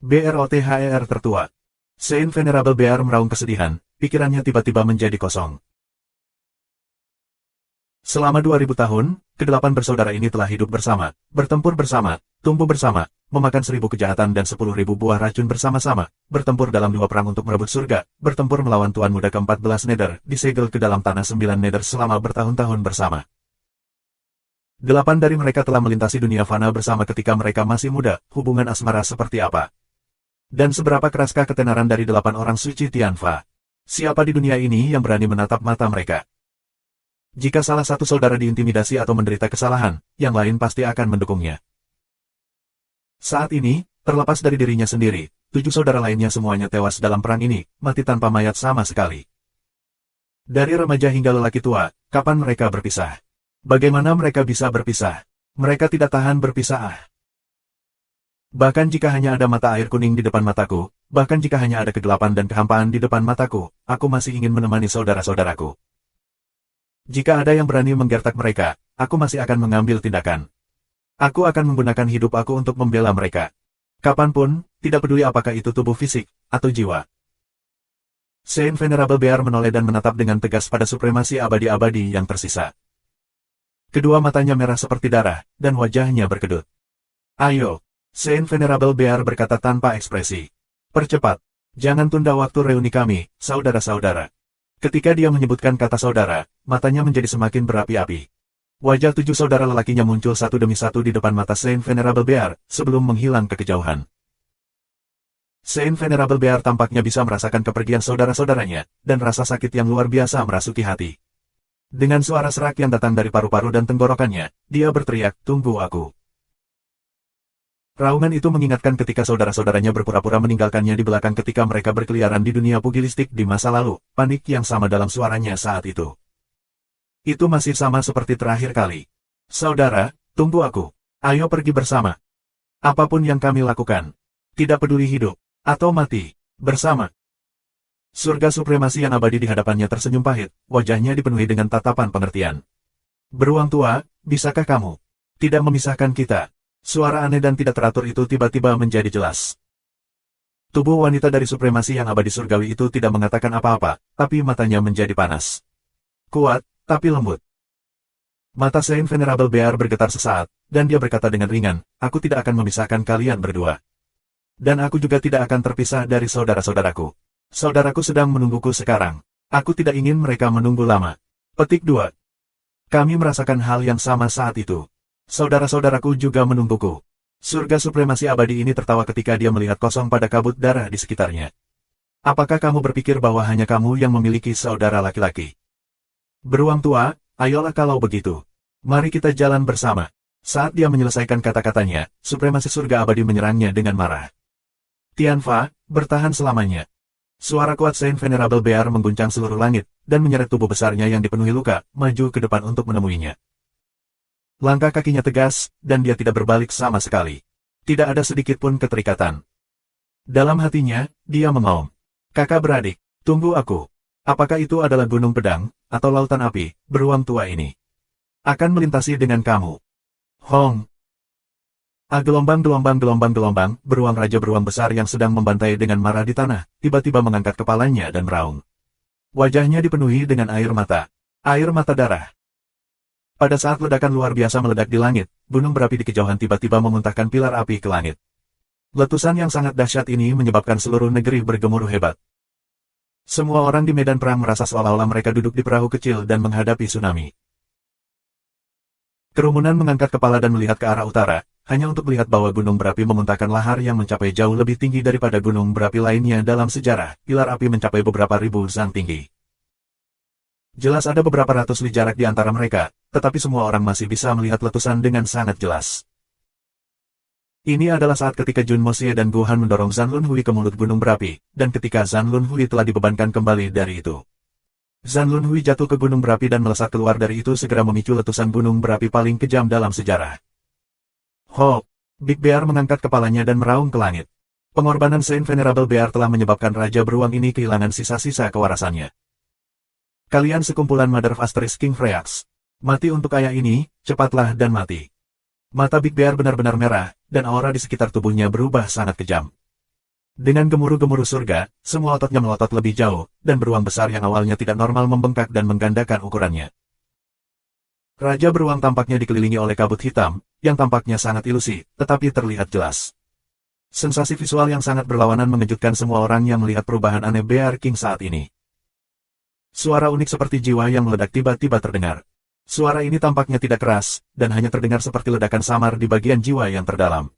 BROTHER tertua. Saint Venerable Bear meraung kesedihan, pikirannya tiba-tiba menjadi kosong. Selama 2000 tahun, kedelapan bersaudara ini telah hidup bersama, bertempur bersama, tumbuh bersama, memakan 1000 kejahatan dan 10.000 buah racun bersama-sama, bertempur dalam 2 perang untuk merebut surga, bertempur melawan Tuan Muda ke-14 Nether, disegel ke dalam tanah 9 Nether selama bertahun-tahun bersama. 8 dari mereka telah melintasi dunia fana bersama ketika mereka masih muda, hubungan asmara seperti apa? Dan seberapa keraskah ketenaran dari 8 orang suci Tianfa? Siapa di dunia ini yang berani menatap mata mereka? Jika salah satu saudara diintimidasi atau menderita kesalahan, yang lain pasti akan mendukungnya. Saat ini, terlepas dari dirinya sendiri, 7 saudara lainnya semuanya tewas dalam perang ini, mati tanpa mayat sama sekali. Dari remaja hingga lelaki tua, kapan mereka berpisah? Bagaimana mereka bisa berpisah? Mereka tidak tahan berpisah. Bahkan jika hanya ada mata air kuning di depan mataku, bahkan jika hanya ada kegelapan dan kehampaan di depan mataku, aku masih ingin menemani saudara-saudaraku. Jika ada yang berani menggertak mereka, aku masih akan mengambil tindakan. Aku akan menggunakan hidup aku untuk membela mereka. Kapanpun, tidak peduli apakah itu tubuh fisik, atau jiwa. Saint Venerable Bear menoleh dan menatap dengan tegas pada supremasi abadi-abadi yang tersisa. Kedua matanya merah seperti darah, dan wajahnya berkedut. Ayo, Saint Venerable Bear berkata tanpa ekspresi. Percepat, jangan tunda waktu reuni kami, saudara-saudara. Ketika dia menyebutkan kata saudara, matanya menjadi semakin berapi-api. Wajah 7 saudara lelakinya muncul satu demi satu di depan mata Saint Venerable Bear, sebelum menghilang ke kejauhan. Saint Venerable Bear tampaknya bisa merasakan kepergian saudara-saudaranya, dan rasa sakit yang luar biasa merasuki hati. Dengan suara serak yang datang dari paru-paru dan tenggorokannya, dia berteriak, "Tunggu aku." Raungan itu mengingatkan ketika saudara-saudaranya berpura-pura meninggalkannya di belakang ketika mereka berkeliaran di dunia pugilistik di masa lalu, panik yang sama dalam suaranya saat itu. Itu masih sama seperti terakhir kali. "Saudara, tunggu aku. Ayo pergi bersama. Apapun yang kami lakukan. Tidak peduli hidup atau mati, bersama." Surga supremasi yang abadi di hadapannya tersenyum pahit, wajahnya dipenuhi dengan tatapan pengertian. "Beruang tua, bisakah kamu tidak memisahkan kita?" Suara aneh dan tidak teratur itu tiba-tiba menjadi jelas. Tubuh wanita dari supremasi yang abadi surgawi itu tidak mengatakan apa-apa, tapi matanya menjadi panas. Kuat, tapi lembut. Mata Saint Venerable Bear bergetar sesaat, dan dia berkata dengan ringan, "Aku tidak akan memisahkan kalian berdua. Dan aku juga tidak akan terpisah dari saudara-saudaraku. Saudaraku sedang menungguku sekarang. Aku tidak ingin mereka menunggu lama." Petik 2. Kami merasakan hal yang sama saat itu. Saudara-saudaraku juga menungguku. Surga supremasi abadi ini tertawa ketika dia melihat kosong pada kabut darah di sekitarnya. "Apakah kamu berpikir bahwa hanya kamu yang memiliki saudara laki-laki? Beruang tua, ayolah kalau begitu. Mari kita jalan bersama." Saat dia menyelesaikan kata-katanya, supremasi surga abadi menyerangnya dengan marah. "Tianfa, bertahan selamanya." Suara kuat Saint Venerable Bear mengguncang seluruh langit, dan menyeret tubuh besarnya yang dipenuhi luka, maju ke depan untuk menemuinya. Langkah kakinya tegas, dan dia tidak berbalik sama sekali. Tidak ada sedikit pun keterikatan. Dalam hatinya, dia mengaum. "Kakak beradik, tunggu aku. Apakah itu adalah gunung pedang, atau lautan api, beruang tua ini? Akan melintasi dengan kamu." Hong! Gelombang-gelombang, beruang raja beruang besar yang sedang membantai dengan marah di tanah, tiba-tiba mengangkat kepalanya dan meraung. Wajahnya dipenuhi dengan air mata darah. Pada saat ledakan luar biasa meledak di langit, gunung berapi di kejauhan tiba-tiba memuntahkan pilar api ke langit. Letusan yang sangat dahsyat ini menyebabkan seluruh negeri bergemuruh hebat. Semua orang di medan perang merasa seolah-olah mereka duduk di perahu kecil dan menghadapi tsunami. Kerumunan mengangkat kepala dan melihat ke arah utara, hanya untuk melihat bahwa gunung berapi memuntahkan lahar yang mencapai jauh lebih tinggi daripada gunung berapi lainnya dalam sejarah. Pilar api mencapai beberapa ribu zang tinggi. Jelas ada beberapa ratus li jarak di antara mereka, tetapi semua orang masih bisa melihat letusan dengan sangat jelas. Ini adalah saat ketika Jun Moxie dan Gu Han mendorong Zhan Lunhui ke mulut gunung berapi, dan ketika Zhan Lunhui telah dibebankan kembali dari itu. Zhan Lunhui jatuh ke gunung berapi dan melesat keluar dari itu segera memicu letusan gunung berapi paling kejam dalam sejarah. Ho! Big Bear mengangkat kepalanya dan meraung ke langit. Pengorbanan Saint Venerable Bear telah menyebabkan Raja Beruang ini kehilangan sisa-sisa kewarasannya. "Kalian sekumpulan Mother of Asterisk King Freyax. Mati untuk ayah ini, cepatlah dan mati." Mata Big Bear benar-benar merah, dan aura di sekitar tubuhnya berubah sangat kejam. Dengan gemuruh-gemuruh surga, semua ototnya melotot lebih jauh, dan beruang besar yang awalnya tidak normal membengkak dan menggandakan ukurannya. Raja Beruang tampaknya dikelilingi oleh kabut hitam, yang tampaknya sangat ilusi, tetapi terlihat jelas. Sensasi visual yang sangat berlawanan mengejutkan semua orang yang melihat perubahan aneh Bear King saat ini. Suara unik seperti jiwa yang meledak tiba-tiba terdengar. Suara ini tampaknya tidak keras, dan hanya terdengar seperti ledakan samar di bagian jiwa yang terdalam.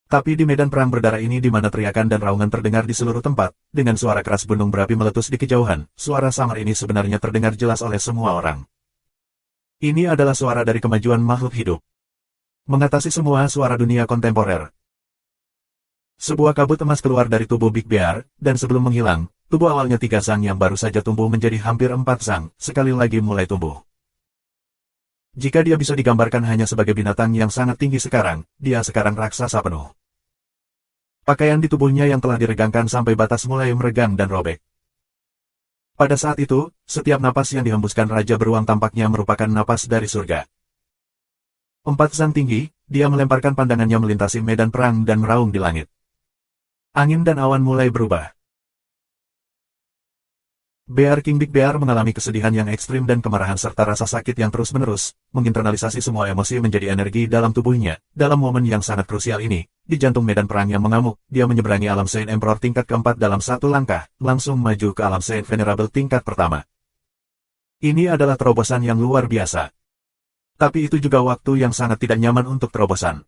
Tapi di medan perang berdarah ini di mana teriakan dan raungan terdengar di seluruh tempat, dengan suara keras gunung berapi meletus di kejauhan, suara samar ini sebenarnya terdengar jelas oleh semua orang. Ini adalah suara dari kemajuan makhluk hidup. Mengatasi semua suara dunia kontemporer. Sebuah kabut emas keluar dari tubuh Big Bear, dan sebelum menghilang, tubuh awalnya 3 zang yang baru saja tumbuh menjadi hampir 4 zang, sekali lagi mulai tumbuh. Jika dia bisa digambarkan hanya sebagai binatang yang sangat tinggi sekarang, dia sekarang raksasa penuh. Pakaian di tubuhnya yang telah diregangkan sampai batas mulai meregang dan robek. Pada saat itu, setiap napas yang dihembuskan Raja Beruang tampaknya merupakan napas dari surga. 4 zang tinggi, dia melemparkan pandangannya melintasi medan perang dan meraung di langit. Angin dan awan mulai berubah. Bear King Big Bear mengalami kesedihan yang ekstrim dan kemarahan serta rasa sakit yang terus-menerus, menginternalisasi semua emosi menjadi energi dalam tubuhnya. Dalam momen yang sangat krusial ini, di jantung medan perang yang mengamuk, dia menyeberangi alam Saint Emperor tingkat keempat dalam satu langkah, langsung maju ke alam Saint Venerable tingkat pertama. Ini adalah terobosan yang luar biasa. Tapi itu juga waktu yang sangat tidak nyaman untuk terobosan.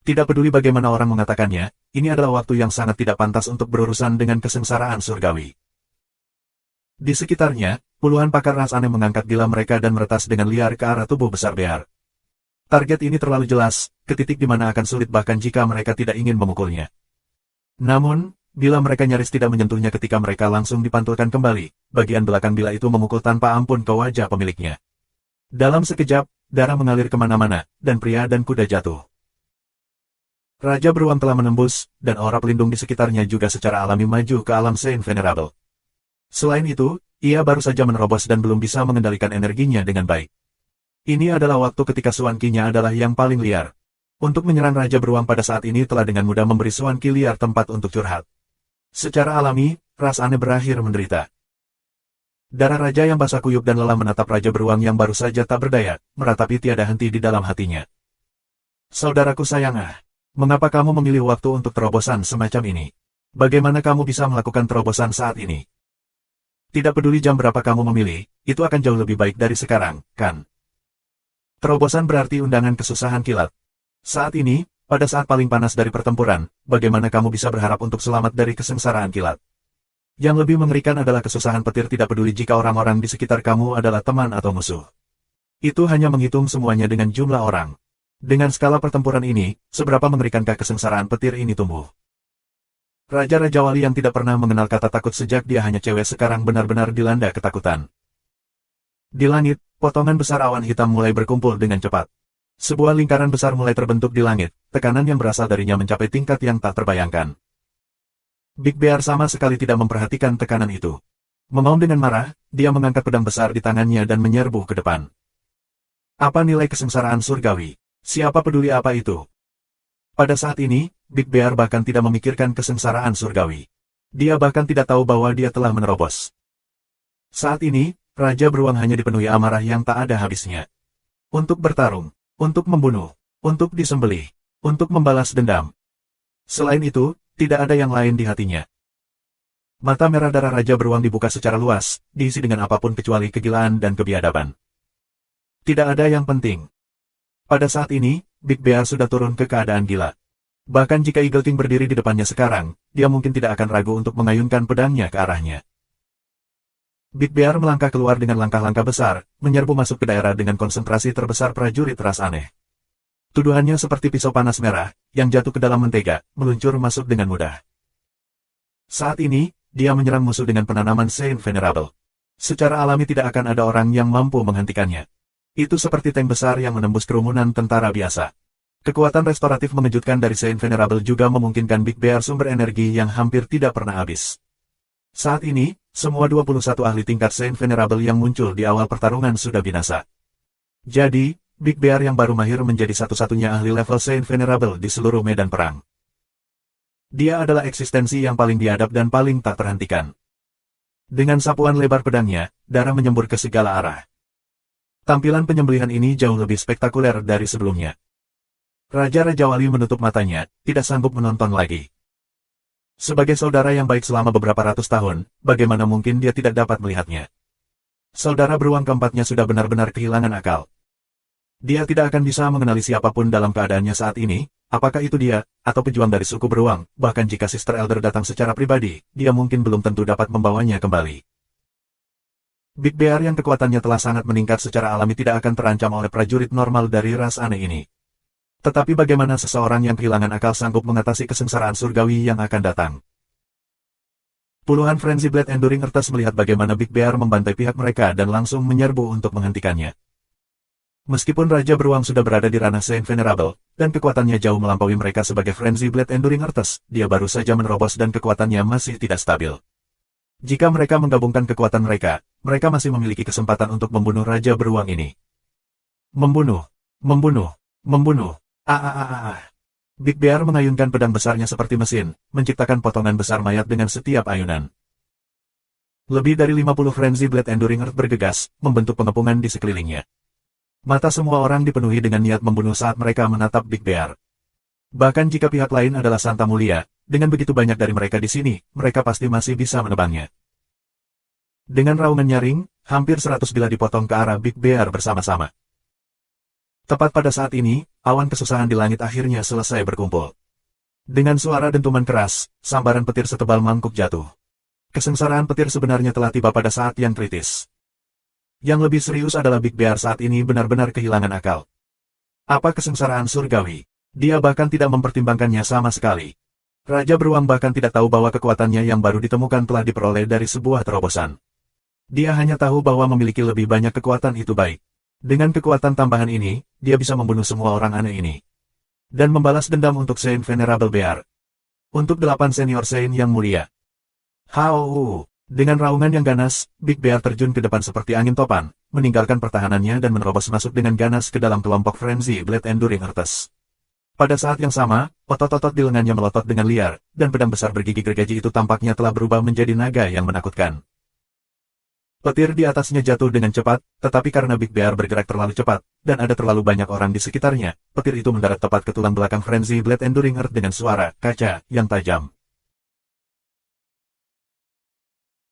Tidak peduli bagaimana orang mengatakannya, ini adalah waktu yang sangat tidak pantas untuk berurusan dengan kesengsaraan surgawi. Di sekitarnya, puluhan pakar ras aneh mengangkat gila mereka dan meretas dengan liar ke arah tubuh besar bear. Target ini terlalu jelas, ke titik di mana akan sulit bahkan jika mereka tidak ingin memukulnya. Namun, bila mereka nyaris tidak menyentuhnya ketika mereka langsung dipantulkan kembali, bagian belakang bila itu memukul tanpa ampun ke wajah pemiliknya. Dalam sekejap, darah mengalir kemana-mana, dan pria dan kuda jatuh. Raja beruang telah menembus, dan aura pelindung di sekitarnya juga secara alami maju ke alam Saint Venerable. Selain itu, ia baru saja menerobos dan belum bisa mengendalikan energinya dengan baik. Ini adalah waktu ketika Suan Qi-nya adalah yang paling liar. Untuk menyerang Raja Beruang pada saat ini telah dengan mudah memberi Suan Qi liar tempat untuk curhat. Secara alami, ras aneh berakhir menderita. Darah Raja yang basah kuyup dan lelah menatap Raja Beruang yang baru saja tak berdaya, meratapi tiada henti di dalam hatinya. Saudaraku sayang mengapa kamu memilih waktu untuk terobosan semacam ini? Bagaimana kamu bisa melakukan terobosan saat ini? Tidak peduli jam berapa kamu memilih, itu akan jauh lebih baik dari sekarang, kan? Terobosan berarti undangan kesusahan kilat. Saat ini, pada saat paling panas dari pertempuran, bagaimana kamu bisa berharap untuk selamat dari kesengsaraan kilat? Yang lebih mengerikan adalah kesusahan petir tidak peduli jika orang-orang di sekitar kamu adalah teman atau musuh. Itu hanya menghitung semuanya dengan jumlah orang. Dengan skala pertempuran ini, seberapa mengerikankah kesengsaraan petir ini tumbuh? Raja-Raja Wali yang tidak pernah mengenal kata takut sejak dia hanya cewek sekarang benar-benar dilanda ketakutan. Di langit, potongan besar awan hitam mulai berkumpul dengan cepat. Sebuah lingkaran besar mulai terbentuk di langit, tekanan yang berasal darinya mencapai tingkat yang tak terbayangkan. Big Bear sama sekali tidak memperhatikan tekanan itu. Mengaum dengan marah, dia mengangkat pedang besar di tangannya dan menyerbu ke depan. Apa nilai kesengsaraan surgawi? Siapa peduli apa itu? Pada saat ini, Big Bear bahkan tidak memikirkan kesengsaraan surgawi. Dia bahkan tidak tahu bahwa dia telah menerobos. Saat ini, Raja Beruang hanya dipenuhi amarah yang tak ada habisnya. Untuk bertarung, untuk membunuh, untuk disembelih, untuk membalas dendam. Selain itu, tidak ada yang lain di hatinya. Mata merah darah Raja Beruang dibuka secara luas, diisi dengan apapun kecuali kegilaan dan kebiadaban. Tidak ada yang penting. Pada saat ini, Big Bear sudah turun ke keadaan gila. Bahkan jika Eagle King berdiri di depannya sekarang, dia mungkin tidak akan ragu untuk mengayunkan pedangnya ke arahnya. Big Bear melangkah keluar dengan langkah-langkah besar, menyerbu masuk ke daerah dengan konsentrasi terbesar prajurit ras aneh. Tuduhannya seperti pisau panas merah, yang jatuh ke dalam mentega, meluncur masuk dengan mudah. Saat ini, dia menyerang musuh dengan penanaman Saint Venerable. Secara alami tidak akan ada orang yang mampu menghentikannya. Itu seperti tank besar yang menembus kerumunan tentara biasa. Kekuatan restoratif mengejutkan dari Saint Venerable juga memungkinkan Big Bear sumber energi yang hampir tidak pernah habis. Saat ini, semua 21 ahli tingkat Saint Venerable yang muncul di awal pertarungan sudah binasa. Jadi, Big Bear yang baru mahir menjadi satu-satunya ahli level Saint Venerable di seluruh medan perang. Dia adalah eksistensi yang paling biadab dan paling tak terhentikan. Dengan sapuan lebar pedangnya, darah menyembur ke segala arah. Tampilan penyembelihan ini jauh lebih spektakuler dari sebelumnya. Raja-Raja Wali menutup matanya, tidak sanggup menonton lagi. Sebagai saudara yang baik selama beberapa ratus tahun, bagaimana mungkin dia tidak dapat melihatnya? Saudara beruang keempatnya sudah benar-benar kehilangan akal. Dia tidak akan bisa mengenali siapapun dalam keadaannya saat ini, apakah itu dia, atau pejuang dari suku beruang, bahkan jika Sister Elder datang secara pribadi, dia mungkin belum tentu dapat membawanya kembali. Big Bear yang kekuatannya telah sangat meningkat secara alami tidak akan terancam oleh prajurit normal dari ras aneh ini. Tetapi bagaimana seseorang yang kehilangan akal sanggup mengatasi kesengsaraan surgawi yang akan datang? Puluhan Frenzy Blade Enduring Earths melihat bagaimana Big Bear membantai pihak mereka dan langsung menyerbu untuk menghentikannya. Meskipun Raja Beruang sudah berada di ranah Saint Venerable, dan kekuatannya jauh melampaui mereka sebagai Frenzy Blade Enduring Earths, dia baru saja menerobos dan kekuatannya masih tidak stabil. Jika mereka menggabungkan kekuatan mereka, mereka masih memiliki kesempatan untuk membunuh Raja Beruang ini. Membunuh, membunuh, membunuh. Big Bear mengayunkan pedang besarnya seperti mesin, menciptakan potongan besar mayat dengan setiap ayunan. Lebih dari 50 Frenzy Blade Enduring Earth bergegas, membentuk pengepungan di sekelilingnya. Mata semua orang dipenuhi dengan niat membunuh saat mereka menatap Big Bear. Bahkan jika pihak lain adalah Santa Mulia, dengan begitu banyak dari mereka di sini, mereka pasti masih bisa menebangnya. Dengan raungan nyaring, hampir 100 bila dipotong ke arah Big Bear bersama-sama. Tepat pada saat ini, awan kesusahan di langit akhirnya selesai berkumpul. Dengan suara dentuman keras, sambaran petir setebal mangkuk jatuh. Kesengsaraan petir sebenarnya telah tiba pada saat yang kritis. Yang lebih serius adalah Big Bear saat ini benar-benar kehilangan akal. Apa kesengsaraan surgawi? Dia bahkan tidak mempertimbangkannya sama sekali. Raja Beruang bahkan tidak tahu bahwa kekuatannya yang baru ditemukan telah diperoleh dari sebuah terobosan. Dia hanya tahu bahwa memiliki lebih banyak kekuatan itu baik. Dengan kekuatan tambahan ini, dia bisa membunuh semua orang aneh ini. Dan membalas dendam untuk Saint Venerable Bear. Untuk 8 senior Saint yang mulia. Hau! Dengan raungan yang ganas, Big Bear terjun ke depan seperti angin topan, meninggalkan pertahanannya dan menerobos masuk dengan ganas ke dalam kelompok Frenzy Blade Enduring Earths. Pada saat yang sama, otot-otot di lengannya melotot dengan liar, dan pedang besar bergigi gergaji itu tampaknya telah berubah menjadi naga yang menakutkan. Petir di atasnya jatuh dengan cepat, tetapi karena Big Bear bergerak terlalu cepat, dan ada terlalu banyak orang di sekitarnya, petir itu mendarat tepat ke tulang belakang Frenzy Blade Enduring Earth dengan suara kaca yang tajam.